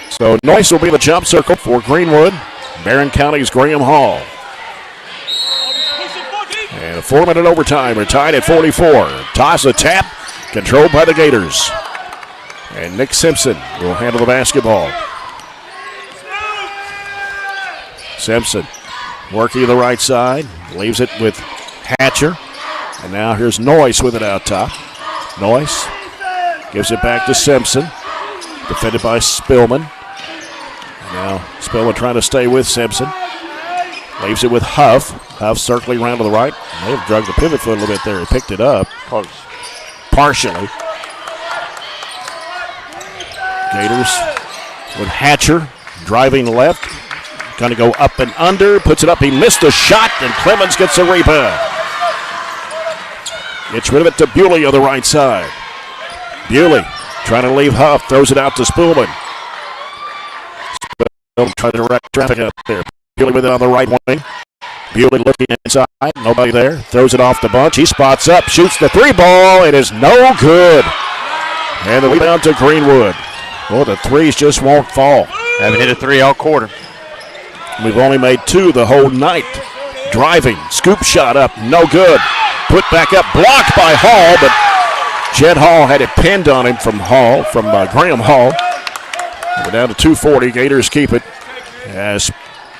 So Noyce will be the jump circle for Greenwood. Barren County's Graham Hall. And a 4-minute overtime. We're tied at 44. Toss a tap, controlled by the Gators. And Nick Simpson will handle the basketball. Simpson working the right side, leaves it with Hatcher. And now here's Noyce with it out top. Noyce gives it back to Simpson, defended by Spillman. And now Spillman trying to stay with Simpson. Leaves it with Huff. Huff circling around to the right. May have drugged the pivot foot a little bit there. He picked it up. Close. Partially. Gators with Hatcher driving left. Going to go up and under. Puts it up. He missed a shot, and Clemens gets a rebound. Gets rid of it to Bewley on the right side. Bewley trying to leave Huff. Throws it out to Spillman. Spillman trying to direct traffic up there. Bewley with it on the right wing. Bewley looking inside. Nobody there. Throws it off the bunch. He spots up. Shoots the 3 ball. It is no good. And the rebound to Greenwood. Well, the 3s just won't fall. Haven't hit a 3 all quarter. We've only made 2 the whole night. Driving, scoop shot up, no good. Put back up, blocked by Hall, but Jed Hall had it pinned on him from Graham Hall. We're down to 2:40. Gators keep it as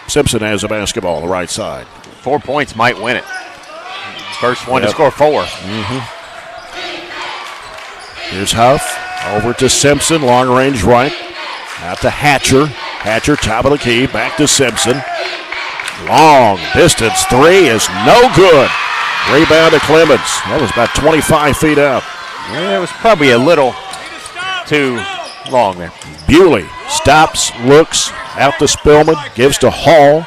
Simpson has the basketball on the right side. 4 points might win it. First one to score 4. Here's Huff over to Simpson, long range right. Out to Hatcher. Hatcher, top of the key, back to Simpson. Long distance 3 is no good. Rebound to Clemens. That was about 25 feet out. Yeah, it was probably a little too long there. Bewley stops, looks, out to Spillman, gives to Hall.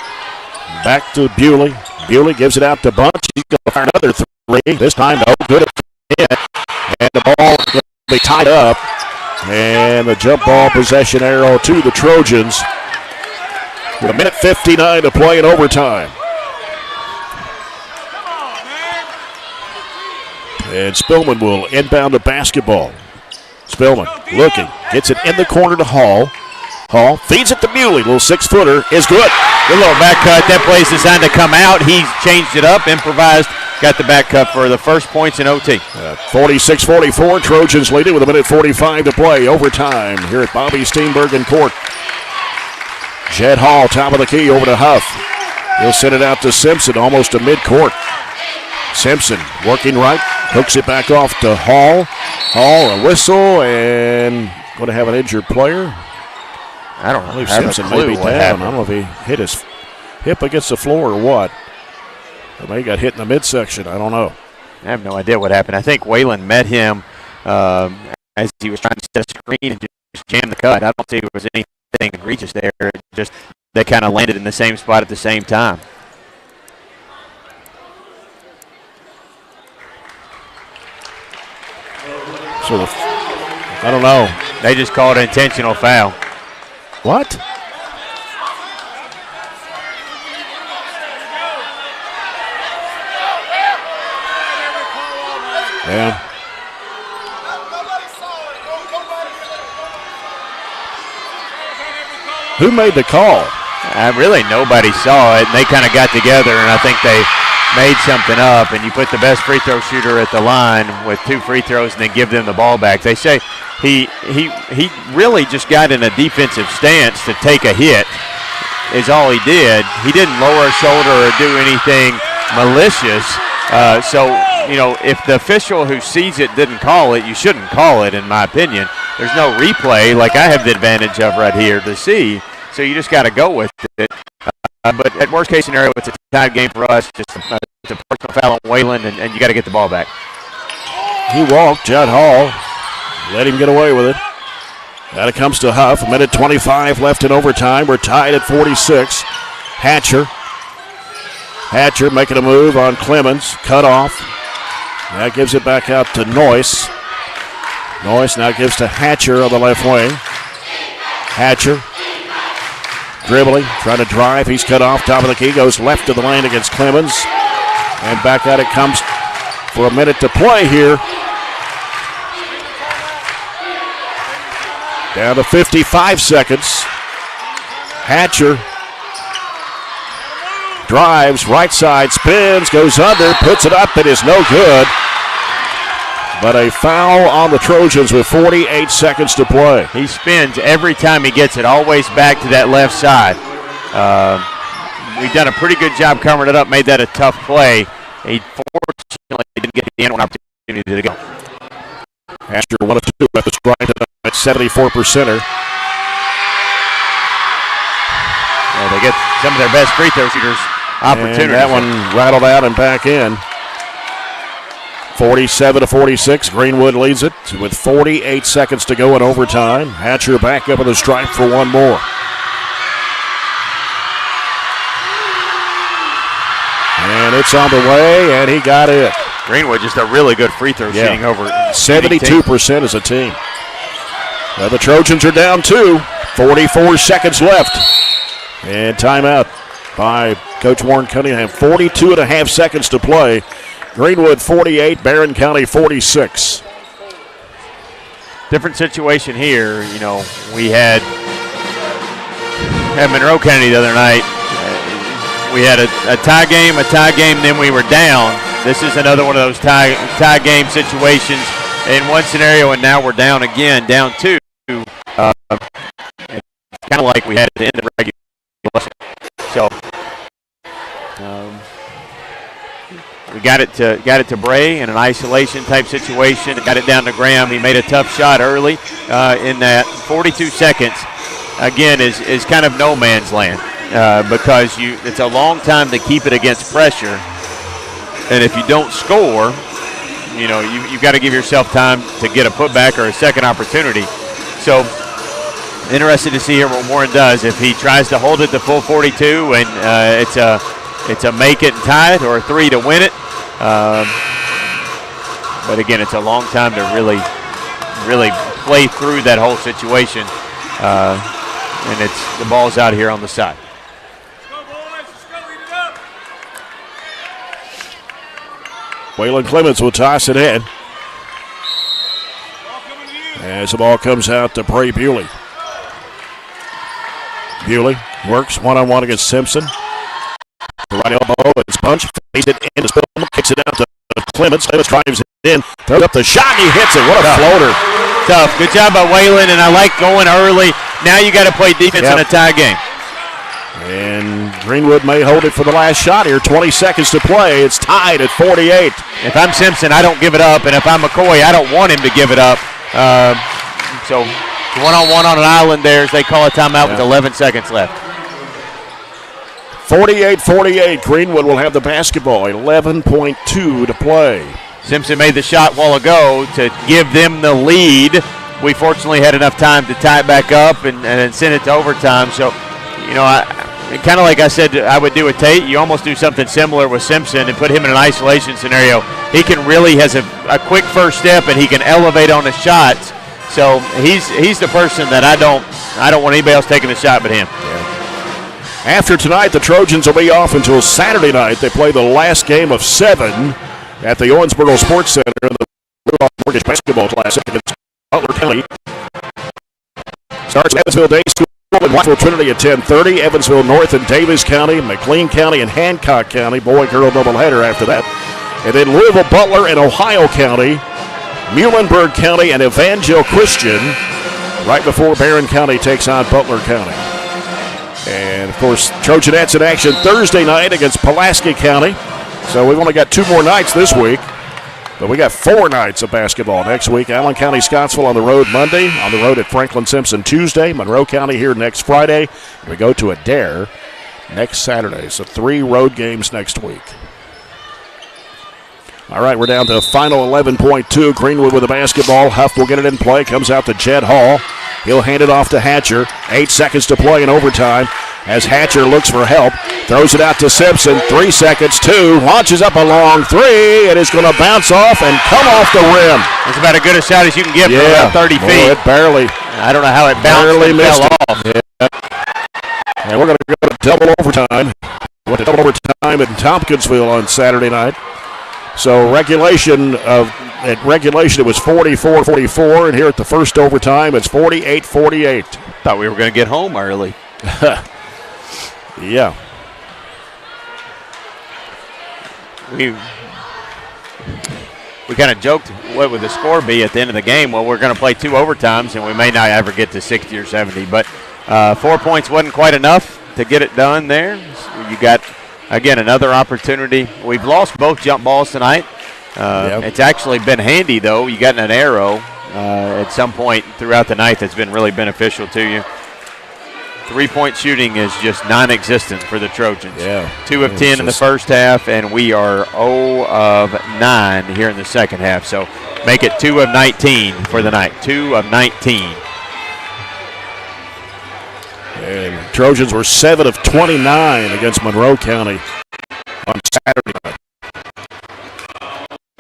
Back to Bewley. Bewley gives it out to Bunch. He's going to fire another 3. This time, no good. And the ball is going to be tied up. And the jump ball possession arrow to the Trojans. With 1:59 to play in overtime. And Spillman will inbound the basketball. Spillman looking, gets it in the corner to Hall. Hall feeds it to Bewley. Little 6-footer is good. Good little back cut. That play's designed to come out. He changed it up, improvised, got the back cut for the first points in OT. 46-44, Trojans lead it with 1:45 to play. Overtime here at Bobby Steenbergen Court. Jed Hall, top of the key, over to Huff. He'll send it out to Simpson, almost to midcourt. Simpson working right, hooks it back off to Hall. Hall, a whistle, and going to have an injured player. I don't know. I believe Simpson may be down. I don't know if he hit his hip against the floor or what. Or maybe he got hit in the midsection. I don't know. I have no idea what happened. I think Wayland met him as he was trying to set a screen and just jam the cut. I don't think there was anything egregious there. Just they kind of landed in the same spot at the same time. So I don't know. They just called an intentional foul. What? Yeah. Who made the call? Really, nobody saw it. They kind of got together, and I think they made something up. And you put the best free throw shooter at the line with 2 free throws, and then give them the ball back. They say he really just got in a defensive stance to take a hit. Is all he did. He didn't lower a shoulder or do anything malicious. So if the official who sees it didn't call it, you shouldn't call it, in my opinion. There's no replay like I have the advantage of right here to see. So you just got to go with it. But at worst case scenario, it's a tied game for us. It's a personal foul on Wayland, and you got to get the ball back. He walked, Judd Hall. Let him get away with it. Now it comes to Huff. 1:25 left in overtime. We're tied at 46. Hatcher making a move on Clemens. Cut off. That gives it back out to Noyce. Noyce now gives to Hatcher on the left wing. Hatcher dribbling, trying to drive. He's cut off. Top of the key. Goes left of the lane against Clemens. And back at it comes for a minute to play here. Down to 55 seconds. Hatcher drives, right side, spins, goes under, puts it up. It is no good. But a foul on the Trojans with 48 seconds to play. He spins every time he gets it, always back to that left side. We've done a pretty good job covering it up, made that a tough play. He fortunately didn't get the end one opportunity to go. Hatcher 1 of 2 at the strike at 74%er. Yeah, they get some of their best free throw shooters opportunities. And that one rattled out and back in. 47-46. Greenwood leads it with 48 seconds to go in overtime. Hatcher back up on the stripe for one more. And it's on the way, and he got it. Greenwood just a really good free throw shooting over 72% as a team. Now the Trojans are down 2. 44 seconds left. And timeout by Coach Warren Cunningham. 42.5 seconds to play. Greenwood 48, Barren County 46. Different situation here. We had at Monroe County the other night. We had a tie game, then we were down. This is another one of those tie game situations in one scenario, and now we're down again, down 2. Kind of like we had at the end of regulation. So we got it to Bray in an isolation type situation. Got it down to Graham. He made a tough shot early in that. 42 seconds again is kind of no man's land because it's a long time to keep it against pressure. And if you don't score, you've got to give yourself time to get a putback or a second opportunity. So interested to see here what Warren does. If he tries to hold it to full 42 and it's a make it and tie it or a 3 to win it. But again, it's a long time to really play through that whole situation. And the ball's out here on the side. Waylon Clemens will toss it in. As the ball comes out to Bray Bewley. Bewley works one-on-one against Simpson. The right elbow, it's punched, fades it in, kicks it out to Clemens. Clemens drives it in, throws up the shot, and he hits it. What a floater. Tough. Good job by Waylon, and I like going early. Now you got to play defense in a tie game. And Greenwood may hold it for the last shot here. 20 seconds to play. It's tied at 48. If I'm Simpson, I don't give it up, and if I'm McCoy, I don't want him to give it up. So one-on-one on an island there as they call a timeout with 11 seconds left. 48-48. Greenwood will have the basketball. 11.2 to play. Simpson made the shot a while ago to give them the lead. We fortunately had enough time to tie it back up and send it to overtime. So, kind of like I said I would do with Tate, you almost do something similar with Simpson and put him in an isolation scenario. He can really has a quick first step and he can elevate on his shots. So he's the person that I don't want anybody else taking a shot but him. After tonight, the Trojans will be off until Saturday night. They play the last game of 7 at the Owensboro Sports Center in the Blue Mortgage Basketball Classic against Butler County. Starts Evansville Day School and Whiteville Trinity at 10:30. Evansville North and Davis County, McLean County and Hancock County. Boy-girl doubleheader after that. And then Louisville, Butler, and Ohio County. Muhlenberg County and Evangel Christian right before Barren County takes on Butler County. And, of course, Trojanettes in action Thursday night against Pulaski County. So we've only got 2 more nights this week. But we got 4 nights of basketball next week. Allen County, Scottsville on the road Monday. On the road at Franklin Simpson Tuesday. Monroe County here next Friday. And we go to Adair next Saturday. So 3 road games next week. All right, we're down to final 11.2. Greenwood with the basketball. Huff will get it in play. Comes out to Jed Hall. He'll hand it off to Hatcher. 8 seconds to play in overtime as Hatcher looks for help. Throws it out to Simpson. 3 seconds, 2. Launches up a long 3. It is going to bounce off and come off the rim. It's about as good a shot as you can get from about 30 feet. It barely. I don't know how it bounced and fell off. Yeah. And we're going to go to double overtime. Went to double overtime in Tompkinsville on Saturday night. So at regulation it was 44-44, and here at the first overtime it's 48-48. Thought we were going to get home early. Yeah. We kind of joked what would the score be at the end of the game. Well, we're going to play 2 overtimes, and we may not ever get to 60 or 70. But 4 points wasn't quite enough to get it done there. So you got, again, another opportunity. We've lost both jump balls tonight. It's actually been handy, though. You got an arrow at some point throughout the night that's been really beneficial to you. 3-point shooting is just non-existent for the Trojans. 2 of 10 in the first half, and we are 0 of 9 here in the second half. So make it 2 of 19 for the night. 2 of 19. And Trojans were 7 of 29 against Monroe County on Saturday night.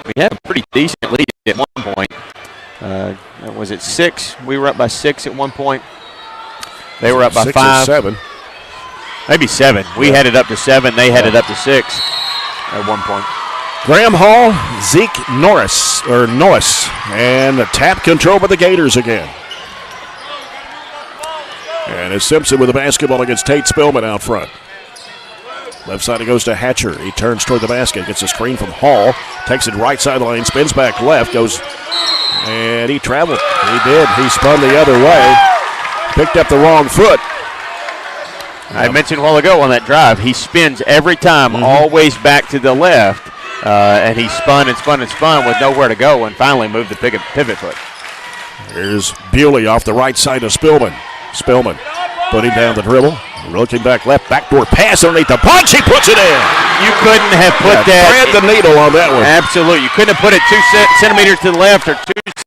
We had a pretty decent lead at one point. Was it 6? We were up by 6 at one point. They were up by 6 5. or 7. Maybe 7. We had it up to 7. They had it up to 6 at one point. Graham Hall, Zeke Norris, and a tap control by the Gators again. And it's Simpson with the basketball against Tate Spillman out front. Left side it goes to Hatcher. He turns toward the basket, gets a screen from Hall, takes it right side of the lane, spins back left, goes, and he traveled. He did. He spun the other way. Picked up the wrong foot. I mentioned a while ago on that drive, he spins every time, always back to the left, and he spun and spun and spun with nowhere to go and finally moved the pivot foot. Here's Bewley off the right side of Spillman. Spillman putting down the dribble, looking back left, backdoor pass underneath the punch, he puts it in. You couldn't have put that. Thread the needle on that one. Absolutely. You couldn't have put it 2 centimeters to the left or 2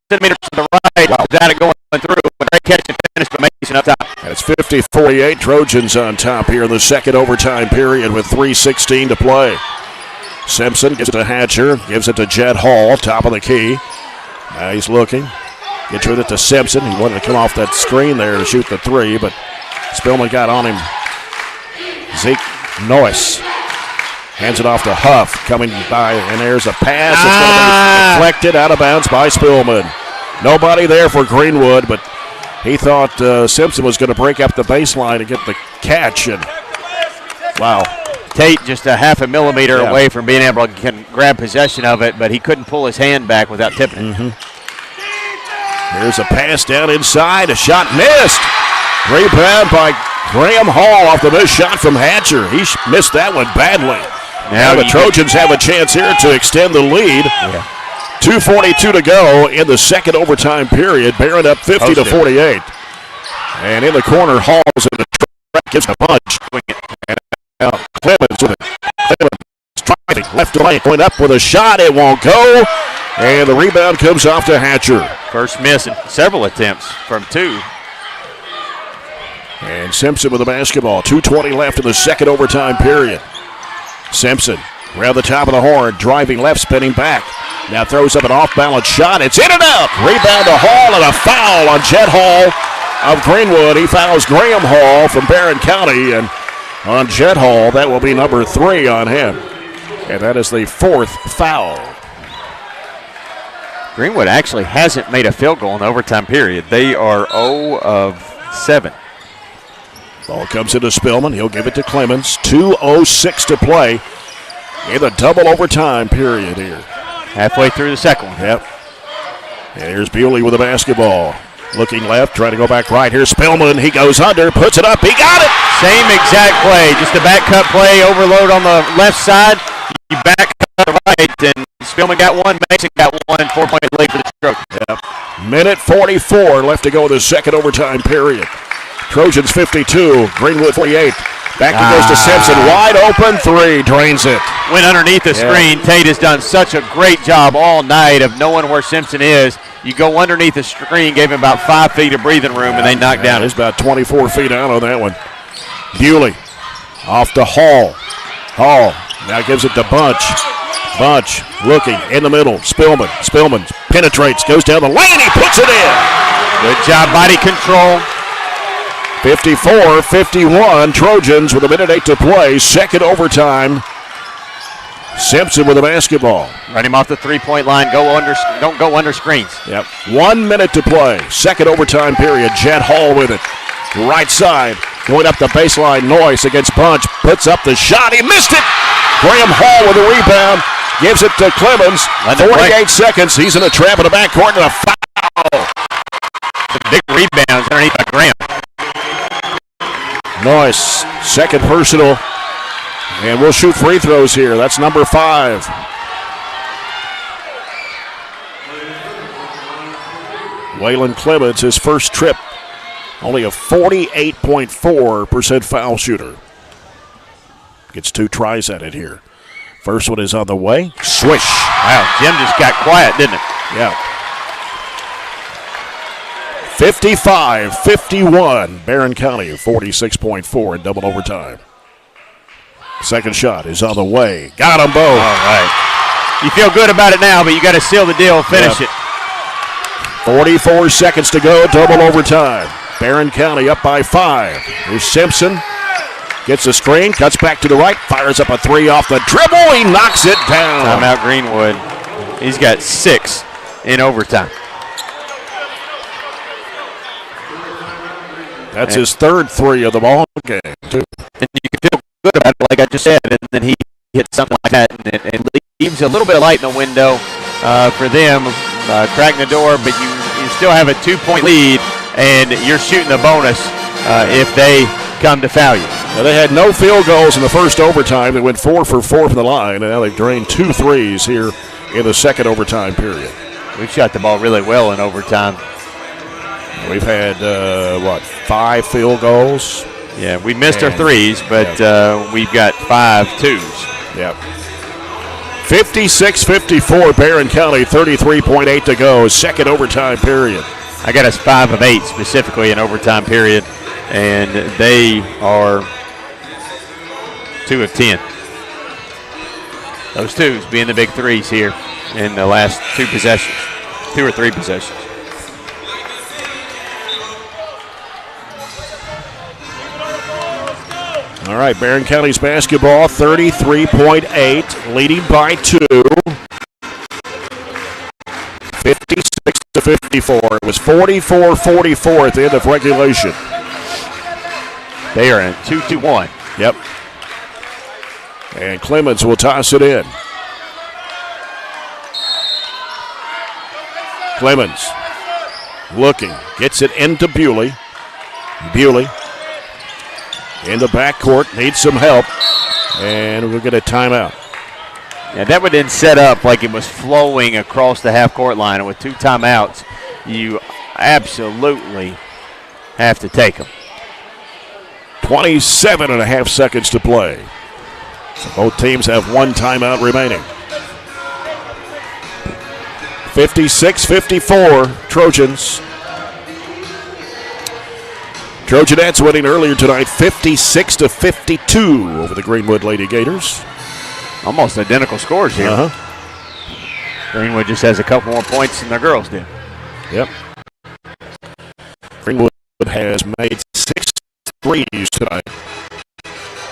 centimeters to the right without it going through. Great catch and finish by Mason up top. It's 50-48. Trojans on top here in the second overtime period with 3:16 to play. Simpson gives it to Hatcher, gives it to Jed Hall, top of the key. Now he's looking. Gets rid of it to Simpson. He wanted to come off that screen there to shoot the 3, but Spillman got on him. Zeke Noyce hands it off to Huff, coming by, and there's a pass. It's going to be deflected out of bounds by Spillman. Nobody there for Greenwood, but he thought Simpson was going to break up the baseline and get the catch. And wow. Tate just a half a millimeter away from being able to grab possession of it, but he couldn't pull his hand back without tipping it. Here's a pass down inside. A shot missed. Rebound by Graham Hall off the missed shot from Hatcher. He missed that one badly. Now the Trojans have a chance here to extend the lead. 2:42 to go in the second overtime period. Barren up 50-48. And in the corner, Hall's in the track, gives a punch. And now Clemens with it. Clemens driving left to right, going up with a shot. It won't go. And the rebound comes off to Hatcher. First miss in several attempts from 2. And Simpson with the basketball. 2:20 left in the second overtime period. Simpson around the top of the horn, driving left, spinning back. Now throws up an off-balance shot. It's in and out. Rebound to Hall and a foul on Jet Hall of Greenwood. He fouls Graham Hall from Barren County, and on Jet Hall, that will be number 3 on him. And that is the 4th foul. Greenwood actually hasn't made a field goal in the overtime period. They are 0 of 7. Ball comes into Spillman. He'll give it to Clemens. 2:06 to play in the double overtime period here. Halfway through the second one. Yep. And here's Bewley with the basketball. Looking left, trying to go back right. Here's Spillman. He goes under, puts it up. He got it. Same exact play. Just a back cut play, overload on the left side. You back cut right, and Spillman got one. Mason got one. 4-point lead for the Trojans. Yep. Minute 44 left to go in the second overtime period. Trojans 52, Greenwood 48. Back it goes to Simpson. Wide open 3, drains it. Went underneath the screen. Tate has done such a great job all night of knowing where Simpson is. You go underneath the screen, gave him about 5 feet of breathing room, and they knocked down. He's about 24 feet out on that one. Bewley off to Hall. Hall now gives it to Bunch. Bunch looking in the middle. Spillman penetrates, goes down the lane. He puts it in. Good job, body control. 54-51, Trojans with 1:08 to play. Second overtime. Simpson with the basketball. Run him off the 3-point line. Don't go under screens. Yep. 1 minute to play. Second overtime period. Jet Hall with it. Right side. Going up the baseline. Noyce against Bunch. Puts up the shot. He missed it. Graham Hall with a rebound. Gives it to Clemens. 48 seconds. He's in a trap in the backcourt and a foul. The big rebounds underneath by Graham. Noyce, second personal. And we'll shoot free throws here. That's number 5. Waylon Clemens, his first trip. Only a 48.4% foul shooter. Gets 2 tries at it here. First one is on the way. Swish. Wow, Jim just got quiet, didn't it? Yeah. 55-51. Barren County, 46.4 in double overtime. Second shot is on the way. Got them both. All right. You feel good about it now, but you got to seal the deal, finish it. 44 seconds to go, double overtime. Barren County up by 5. Here's Simpson. Gets a screen, cuts back to the right, fires up a 3 off the dribble. He knocks it down. Timeout Greenwood. He's got 6 in overtime. That's his third 3 of the ball game, too. And you can feel good about it, like I just said, and then he hits something like that, and it leaves a little bit of light in the window for them, cracking the door, but you still have a 2-point lead, and you're shooting the bonus if they come to foul you. Now they had no field goals in the first overtime. They went 4 for 4 from the line, and now they've drained 2 threes here in the second overtime period. We've shot the ball really well in overtime. We've had, 5 field goals? Yeah, we missed our 3s, but we've got 5 2s. Yep. 56-54, Barren County, 33.8 to go, second overtime period. I got us 5 of 8 specifically in overtime period, and they are 2 of 10. Those 2s being the big 3s here in the last 2 possessions, 2 or 3 possessions. All right, Barren County's basketball, 33.8, leading by 2. 56-54. It was 44-44 at the end of regulation. They are in 2-2-1. Yep. And Clemens will toss it in. Clemens looking, gets it into Bewley. Bewley in the backcourt, needs some help, and we'll get a timeout. Yeah, that would then set up like it was flowing across the half-court line, and with 2 timeouts, you absolutely have to take them. 27.5 seconds to play. So both teams have 1 timeout remaining. 56-54, Trojans. Trojanettes winning earlier tonight, 56-52 over the Greenwood Lady-Gators. Almost identical scores here. Greenwood just has a couple more points than their girls do. Yep. Greenwood has made 6 threes tonight.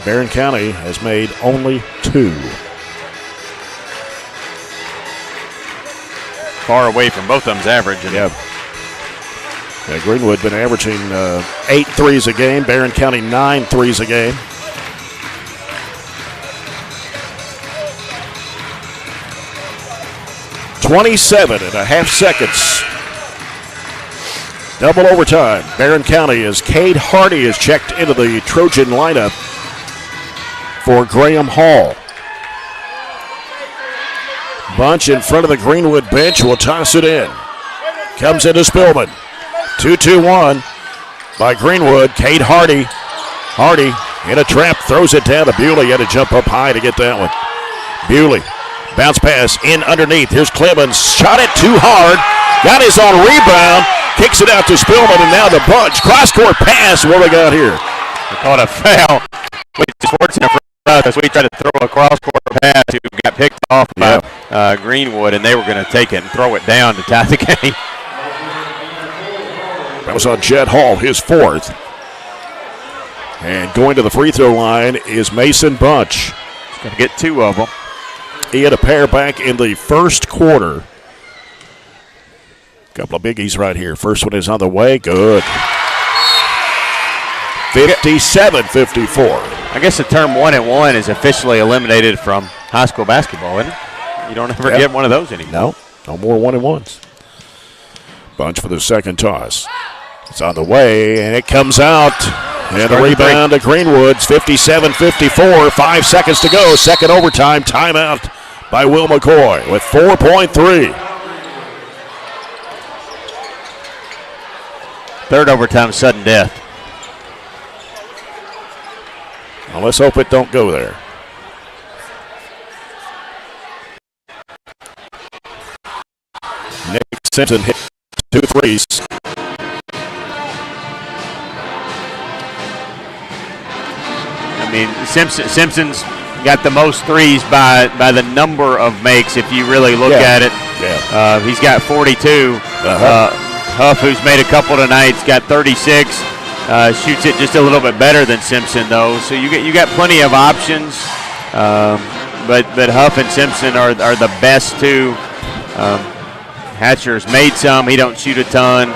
Barren County has made only 2. Far away from both of them's average. Yeah. Greenwood been averaging 8 threes a game. Barren County 9 threes a game. .27.5 seconds. Double overtime. Barren County as Cade Hardy is checked into the Trojan lineup for Graham Hall. Bunch in front of the Greenwood bench will toss it in. Comes into Spillman. 2-2-1 by Greenwood. Cade Hardy. Hardy in a trap, throws it down to Bewley. Had to jump up high to get that one. Bewley. Bounce pass in underneath. Here's Clemens. Shot it too hard. Got his own rebound. Kicks it out to Spillman, and now the Bunch. Cross-court pass. What do we got here? We caught a foul. As we tried to throw a cross-court pass, who got picked off by Greenwood, and they were going to take it and throw it down to tie the game. That was on Jed Hall, his 4th. And going to the free throw line is Mason Bunch. He's going to get 2 of them. He had a pair back in the first quarter. Couple of biggies right here. First one is on the way. Good. 57-54. I guess the term 1-1 is officially eliminated from high school basketball, isn't it? You don't ever get one of those anymore. No more 1-1s. Bunch for the second toss. It's on the way, and it comes out. And the rebound to Greenwood's 57-54. 5 seconds to go. Second overtime timeout by Will McCoy with 4.3. Third overtime sudden death. Well, let's hope it don't go there. Nick Simpson hit 2 threes. I mean, Simpson's got the most threes by the number of makes if you really look at it. Yeah. He's got 42. Huff, who's made a couple tonight, has got 36. Shoots it just a little bit better than Simpson, though. So you got plenty of options. But Huff and Simpson are the best 2. Hatcher's made some. He don't shoot a ton.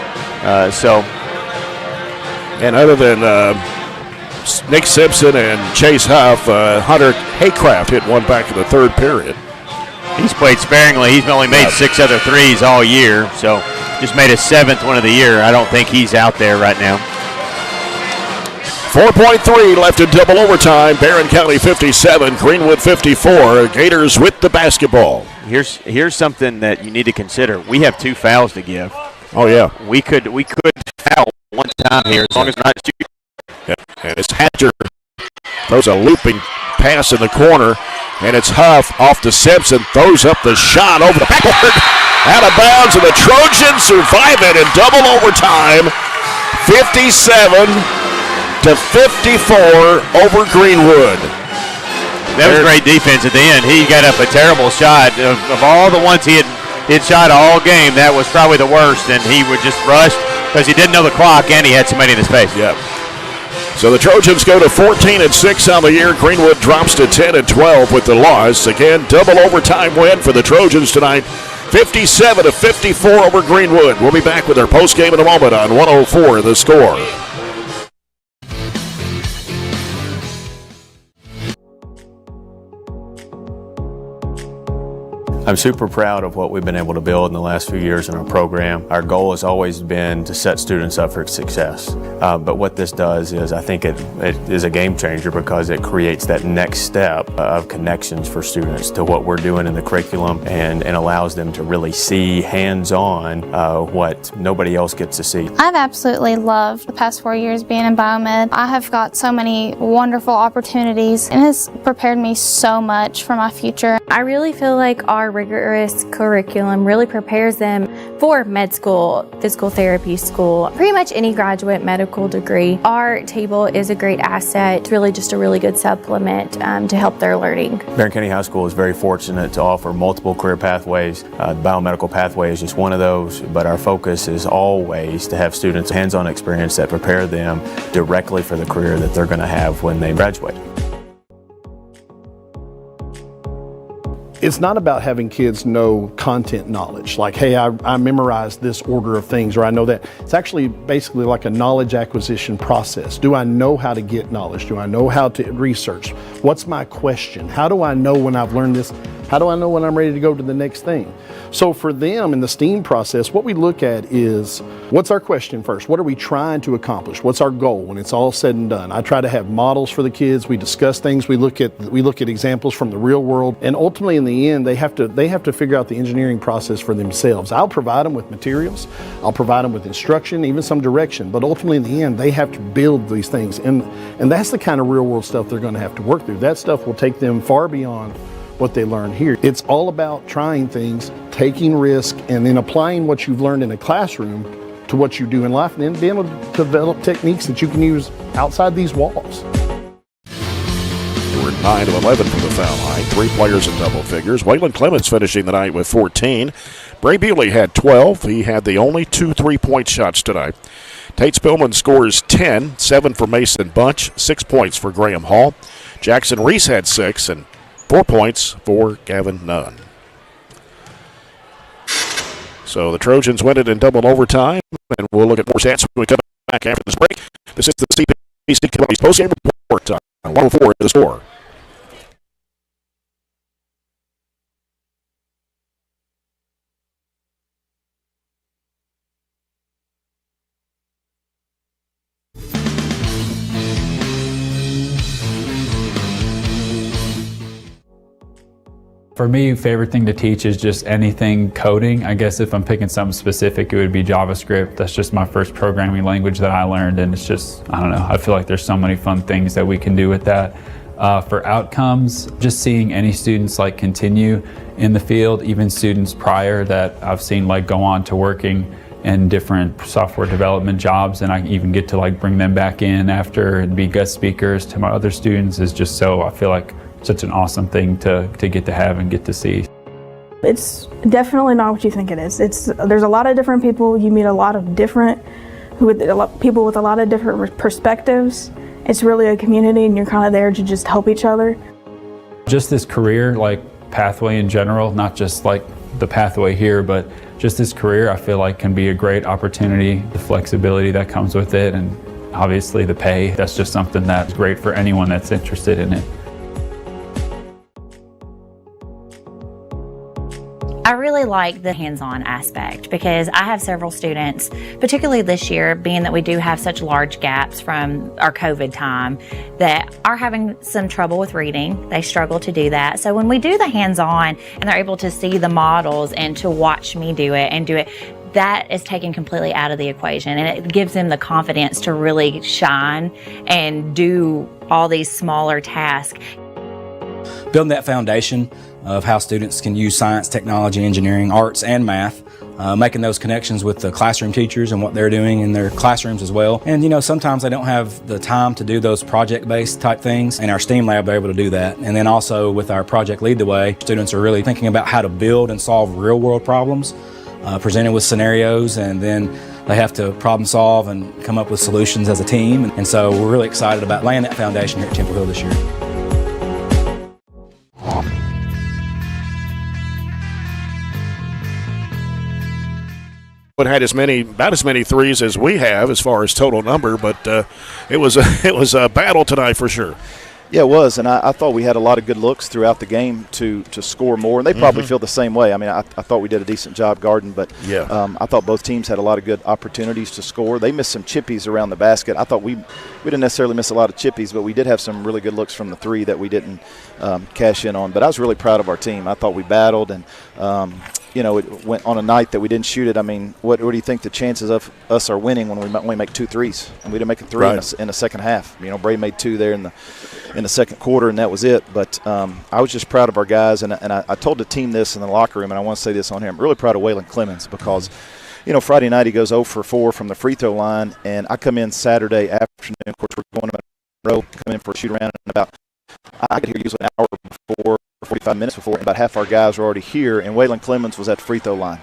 And other than Nick Simpson and Chase Huff, Hunter Haycraft hit one back in the third period. He's played sparingly. He's only made 6 other threes all year. So just made his 7th one of the year. I don't think he's out there right now. 4.3 left in double overtime. Barren County 57, Greenwood 54. Gators with the basketball. Here's something that you need to consider. We have 2 fouls to give. Oh yeah. We could foul one time here as long as we're not shooting. And it's Hatcher throws a looping pass in the corner, and it's Huff off to Simpson. Throws up the shot over the backboard. Out of bounds, and the Trojans survive it in double overtime. 57-54 over Greenwood. That was great defense at the end. He got up a terrible shot. Of all the ones he had shot all game, that was probably the worst, and he would just rush because he didn't know the clock and he had somebody in his face. Yep. So the Trojans go to 14-6 on the year. Greenwood drops to 10-12 with the loss. Again, double overtime win for the Trojans tonight. 57-54 over Greenwood. We'll be back with our postgame in a moment on 104 The Score. I'm super proud of what we've been able to build in the last few years in our program. Our goal has always been to set students up for success. But what this does is I think it is a game changer because it creates that next step of connections for students to what we're doing in the curriculum and allows them to really see hands-on what nobody else gets to see. I've absolutely loved the past 4 years being in biomed. I have got so many wonderful opportunities and it has prepared me so much for my future. I really feel like our rigorous curriculum really prepares them for med school, physical therapy school, pretty much any graduate medical degree. Our table is a great asset. It's really just a really good supplement to help their learning. Barren County High School is very fortunate to offer multiple career pathways. The biomedical pathway is just one of those, but our focus is always to have students hands-on experience that prepare them directly for the career that they're going to have when they graduate. It's not about having kids know content knowledge, like, hey, I memorized this order of things, or I know that. It's actually basically like a knowledge acquisition process. Do I know how to get knowledge? Do I know how to research? What's my question? How do I know when I've learned this? How do I know when I'm ready to go to the next thing? So for them in the STEAM process, what we look at is, what's our question first? What are we trying to accomplish? What's our goal when it's all said and done? I try to have models for the kids. We discuss things. We look at examples from the real world, and ultimately in the end, they have to figure out the engineering process for themselves. I'll provide them with materials. I'll provide them with instruction, even some direction, but ultimately in the end, they have to build these things, and that's the kind of real world stuff they're going to have to work through. That stuff will take them far beyond what they learn here. It's all about trying things, taking risk, and then applying what you've learned in a classroom to what you do in life, and then being able to develop techniques that you can use outside these walls. We're at 9 of 11 from the foul line. 3 players in double figures. Waylon Clements finishing the night with 14. Bray Bewley had 12. He had the only 2 3-point shots tonight. Tate Spillman scores 10, 7 for Mason Bunch, 6 points for Graham Hall. Jackson Reese had 6, and 4 points for Gavin Nunn. So the Trojans win it in double overtime, and we'll look at more stats when we come back after this break. This is the CPC Postgame Report on 104 The Score. For me, favorite thing to teach is just anything coding. I guess if I'm picking something specific, it would be JavaScript. That's just my first programming language that I learned, and it's just, I don't know, I feel like there's so many fun things that we can do with that. For outcomes, just seeing any students like continue in the field, even students prior that I've seen like go on to working in different software development jobs, and I even get to like bring them back in after and be guest speakers to my other students, is just so, I feel like, such an awesome thing to get to have and get to see. It's definitely not what you think it is. There's a lot of different people. You meet a lot of different people with a lot of different perspectives. It's really a community, and you're kind of there to just help each other. Just this career, like pathway in general, not just like the pathway here, but just this career, I feel like can be a great opportunity. The flexibility that comes with it, and obviously the pay. That's just something that's great for anyone that's interested in it. I really like the hands-on aspect because I have several students, particularly this year, being that we do have such large gaps from our COVID time, that are having some trouble with reading. They struggle to do that. So when we do the hands-on and they're able to see the models and to watch me do it, that is taken completely out of the equation, and it gives them the confidence to really shine and do all these smaller tasks. Building that foundation of how students can use science, technology, engineering, arts, and math, making those connections with the classroom teachers and what they're doing in their classrooms as well. And you know, sometimes they don't have the time to do those project-based type things. In our STEAM lab, they're able to do that. And then also with our Project Lead the Way, students are really thinking about how to build and solve real-world problems, presented with scenarios, and then they have to problem solve and come up with solutions as a team. And so we're really excited about laying that foundation here at Temple Hill this year. Had about as many threes as we have as far as total number, but it was a battle tonight for sure. Yeah, it was, and I thought we had a lot of good looks throughout the game to score more, and they probably feel the same way. I mean, I thought we did a decent job guarding, but yeah. I thought both teams had a lot of good opportunities to score. They missed some chippies around the basket. I thought we didn't necessarily miss a lot of chippies, but we did have some really good looks from the three that we didn't cash in on. But I was really proud of our team. I thought we battled, and it went on a night that we didn't shoot it. I mean, what do you think the chances of us are winning when we only make 2 threes? And we didn't make a three in the second half. Bray made 2 there in the second quarter, and that was it. But I was just proud of our guys, and I told the team this in the locker room, and I want to say this on here. I'm really proud of Waylon Clemens because, Friday night he goes 0 for 4 from the free throw line, and I come in Saturday afternoon. Of course, we're going to row, come in for a shoot around, and I get here usually an hour before, 45 minutes before, and about half our guys are already here, and Waylon Clemens was at the free throw line.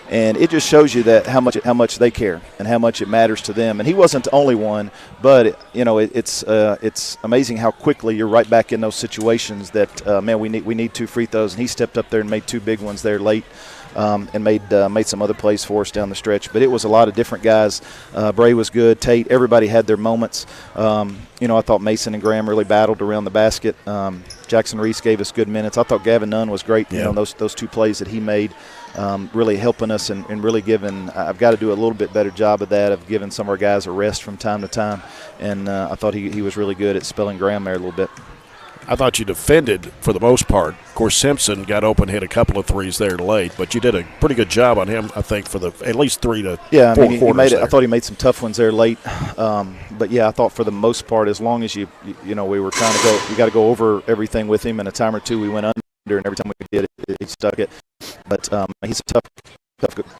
And it just shows you that how much they care and how much it matters to them. And he wasn't the only one, but it's amazing how quickly you're right back in those situations that we need 2 free throws, and he stepped up there and made 2 big ones there late. And made some other plays for us down the stretch. But it was a lot of different guys. Bray was good. Tate, everybody had their moments. I thought Mason and Graham really battled around the basket. Jackson Reese gave us good minutes. I thought Gavin Nunn was great. Yeah. Those 2 plays that he made, really helping us and really giving. I've got to do a little bit better job of that, of giving some of our guys a rest from time to time. And I thought he was really good at spelling Graham there a little bit. I thought you defended for the most part. Of course, Simpson got open, hit a couple of threes there late, but you did a pretty good job on him, I think, for at least 3 to 4 quarters. He made it. I thought he made some tough ones there late. But I thought for the most part, as long as we were trying to go, you got to go over everything with him. And a time or 2 we went under, and every time we did it, he stuck it. But he's a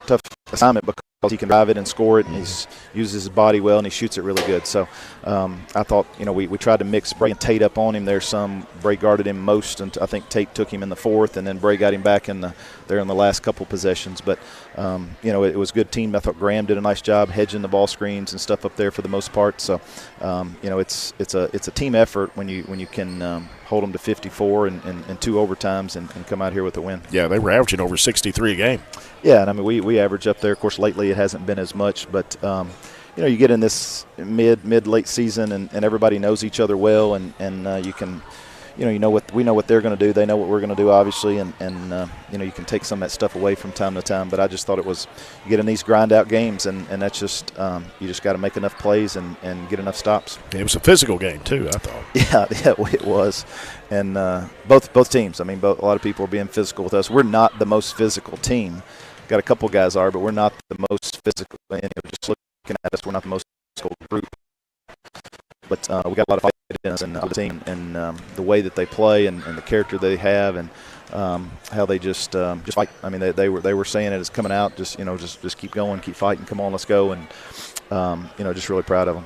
tough assignment because he can drive it and score it, and he uses his body well, and he shoots it really good. So I thought, we tried to mix Bray and Tate up on him there some. Bray guarded him most, and I think Tate took him in the 4th, and then Bray got him back in the last couple possessions. But it was a good team. I thought Graham did a nice job hedging the ball screens and stuff up there for the most part. So it's a team effort when you can hold them to 54 and 2 overtimes and come out here with a win. Yeah, they were averaging over 63 a game. Yeah, and we average up there. Of course, lately it hasn't been as much, but you get in this mid-late season, and everybody knows each other well, and you can, we know what they're going to do. They know what we're going to do, obviously, and you can take some of that stuff away from time to time. But I just thought it was, you get in these grind-out games, and that's just you just got to make enough plays and get enough stops. It was a physical game too, I thought. Yeah, it was, and both teams. I mean, a lot of people are being physical with us. We're not the most physical team. Got a couple guys are, but we're not the most physical. And just looking at us, we're not the most physical group. But we got a lot of fight in us and the team, and the way that they play and the character they have, and how they just fight. I mean, they were saying it as coming out, just keep going, keep fighting, come on, let's go, and just really proud of them.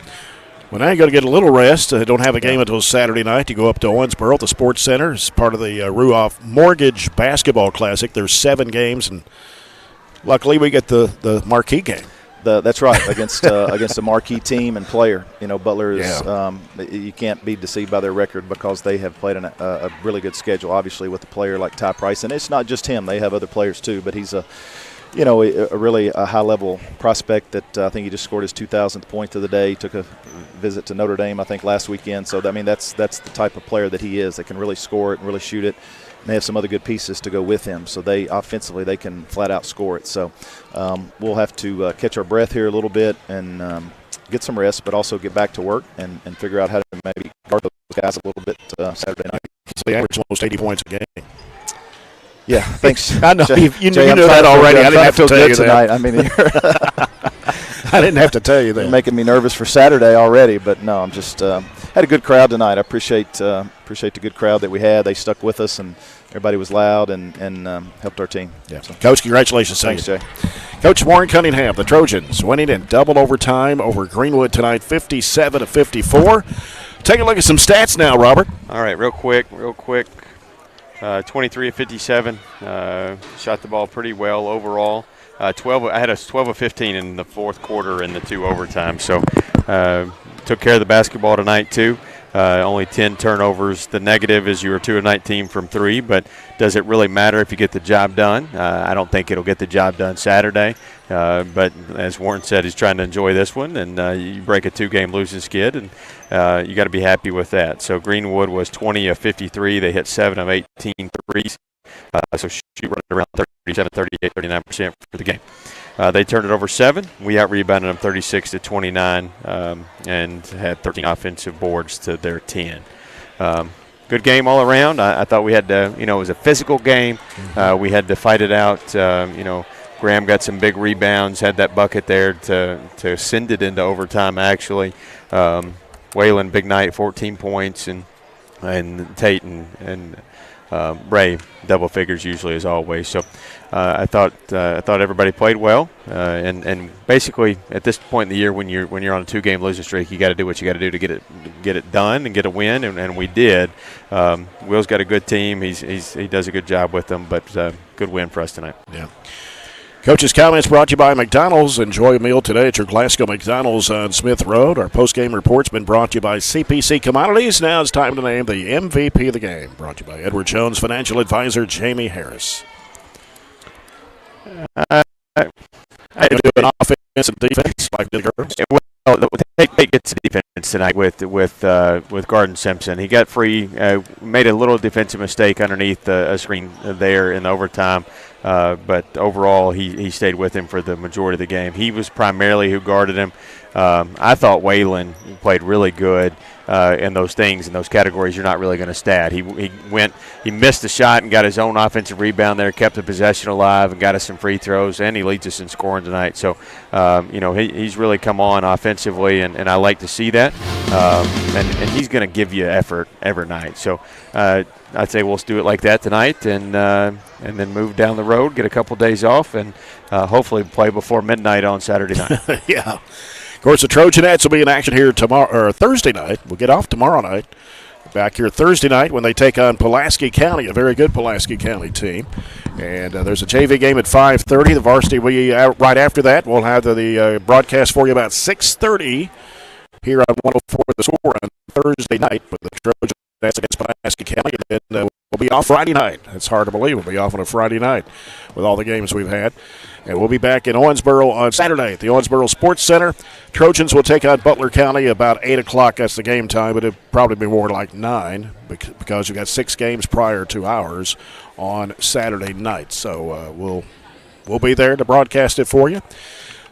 Well, now you got to get a little rest. Don't have a game until Saturday night. You go up to Owensboro at the Sports Center. It's part of the Ruoff Mortgage Basketball Classic. There's 7 games, and luckily we get the marquee game. That's right, against a marquee team and player. Butler is you can't be deceived by their record because they have played a really good schedule, obviously, with a player like Ty Price. And it's not just him. They have other players too, but he's a really high-level prospect that I think he just scored his 2,000th point of the day. He took a visit to Notre Dame, I think, last weekend. So, I mean, that's the type of player that he is. They can really score it and really shoot it. And they have some other good pieces to go with him. So, offensively, they can flat-out score it. So, we'll have to catch our breath here a little bit and get some rest, but also get back to work and figure out how to maybe guard those guys a little bit Saturday night. They average almost 80 points a game. Yeah, thanks. I know Jay, you know that already. I didn't have to tell you tonight. that. I mean, I didn't have to tell you that. You're making me nervous for Saturday already, but no, I'm just had a good crowd tonight. I appreciate the good crowd that we had. They stuck with us, and everybody was loud and helped our team. Yeah. So. Coach, congratulations. Thanks, Jay. Coach Warren Cunningham, the Trojans winning in double overtime over Greenwood tonight, 57-54. Take a look at some stats now, Robert. All right, real quick. 23 of 57, shot the ball pretty well overall. I had a 12 of 15 in the 4th quarter in the 2 overtimes. So took care of the basketball tonight too. Only 10 turnovers. The negative is you were 2 of 19 from 3, but does it really matter if you get the job done? I don't think it'll get the job done Saturday. But as Warren said, he's trying to enjoy this one, and you break a 2-game losing skid, and you got to be happy with that. So Greenwood was 20 of 53. They hit 7 of 18 threes. So shoot running around 37, 38, 39% for the game. They turned it over 7. We out-rebounded them 36-29 and had 13 offensive boards to their 10. Good good game all around. I thought we had to, it was a physical game. We had to fight it out. Graham got some big rebounds, had that bucket there to send it into overtime, actually. Waylon, big night, 14 points, and Tate and Ray, double figures usually as always. So I thought everybody played well, and basically at this point in the year when you're on a 2-game losing streak, you got to do what you got to do to get it done and get a win, and we did. Will's got a good team. He does a good job with them, but good win for us tonight. Yeah. Coach's comments brought to you by McDonald's. Enjoy a meal today at your Glasgow McDonald's on Smith Road. Our post-game report's been brought to you by CPC Commodities. Now it's time to name the MVP of the game. Brought to you by Edward Jones Financial Advisor Jamie Harris. I do an offense and defense like the girls. Well, Tate gets the defense tonight with Garden Simpson. He got free, made a little defensive mistake underneath a screen there in the overtime. But overall, he stayed with him for the majority of the game. He was primarily who guarded him. I thought Waylon played really good in those things, in those categories you're not really going to stat. He missed the shot and got his own offensive rebound there, kept the possession alive, and got us some free throws, and he leads us in scoring tonight. So, he's really come on offensively, and I like to see that. And he's going to give you effort every night. So I'd say we'll do it like that tonight, and then move down the road, get a couple days off, and hopefully play before midnight on Saturday night. Yeah. Of course, the Trojanettes will be in action here tomorrow or Thursday night. We'll get off tomorrow night. Back here Thursday night when they take on Pulaski County, a very good Pulaski County team. And there's a JV game at 5:30. The varsity right after that. We'll have the broadcast for you about 6:30 here on 104 The Score on Thursday night with the Trojans against Pulaski County. And then we'll be off Friday night. It's hard to believe we'll be off on a Friday night with all the games we've had. And we'll be back in Owensboro on Saturday at the Owensboro Sports Center. Trojans will take on Butler County about 8 o'clock. That's the game time, but it'll probably be more like 9 because you've got 6 games prior to ours on Saturday night. So we'll be there to broadcast it for you.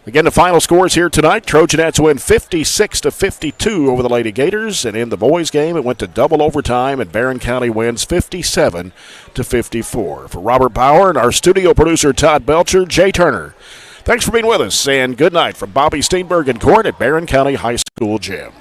Again, the final scores here tonight. Trojanettes win 56-52 over the Lady-Gators, and in the boys' game, it went to double overtime, and Barren County wins 57-54. For Robert Bauer and our studio producer Todd Belcher, Jay Turner, thanks for being with us, and good night from Bobby Steenberg and Court at Barren County High School Gym.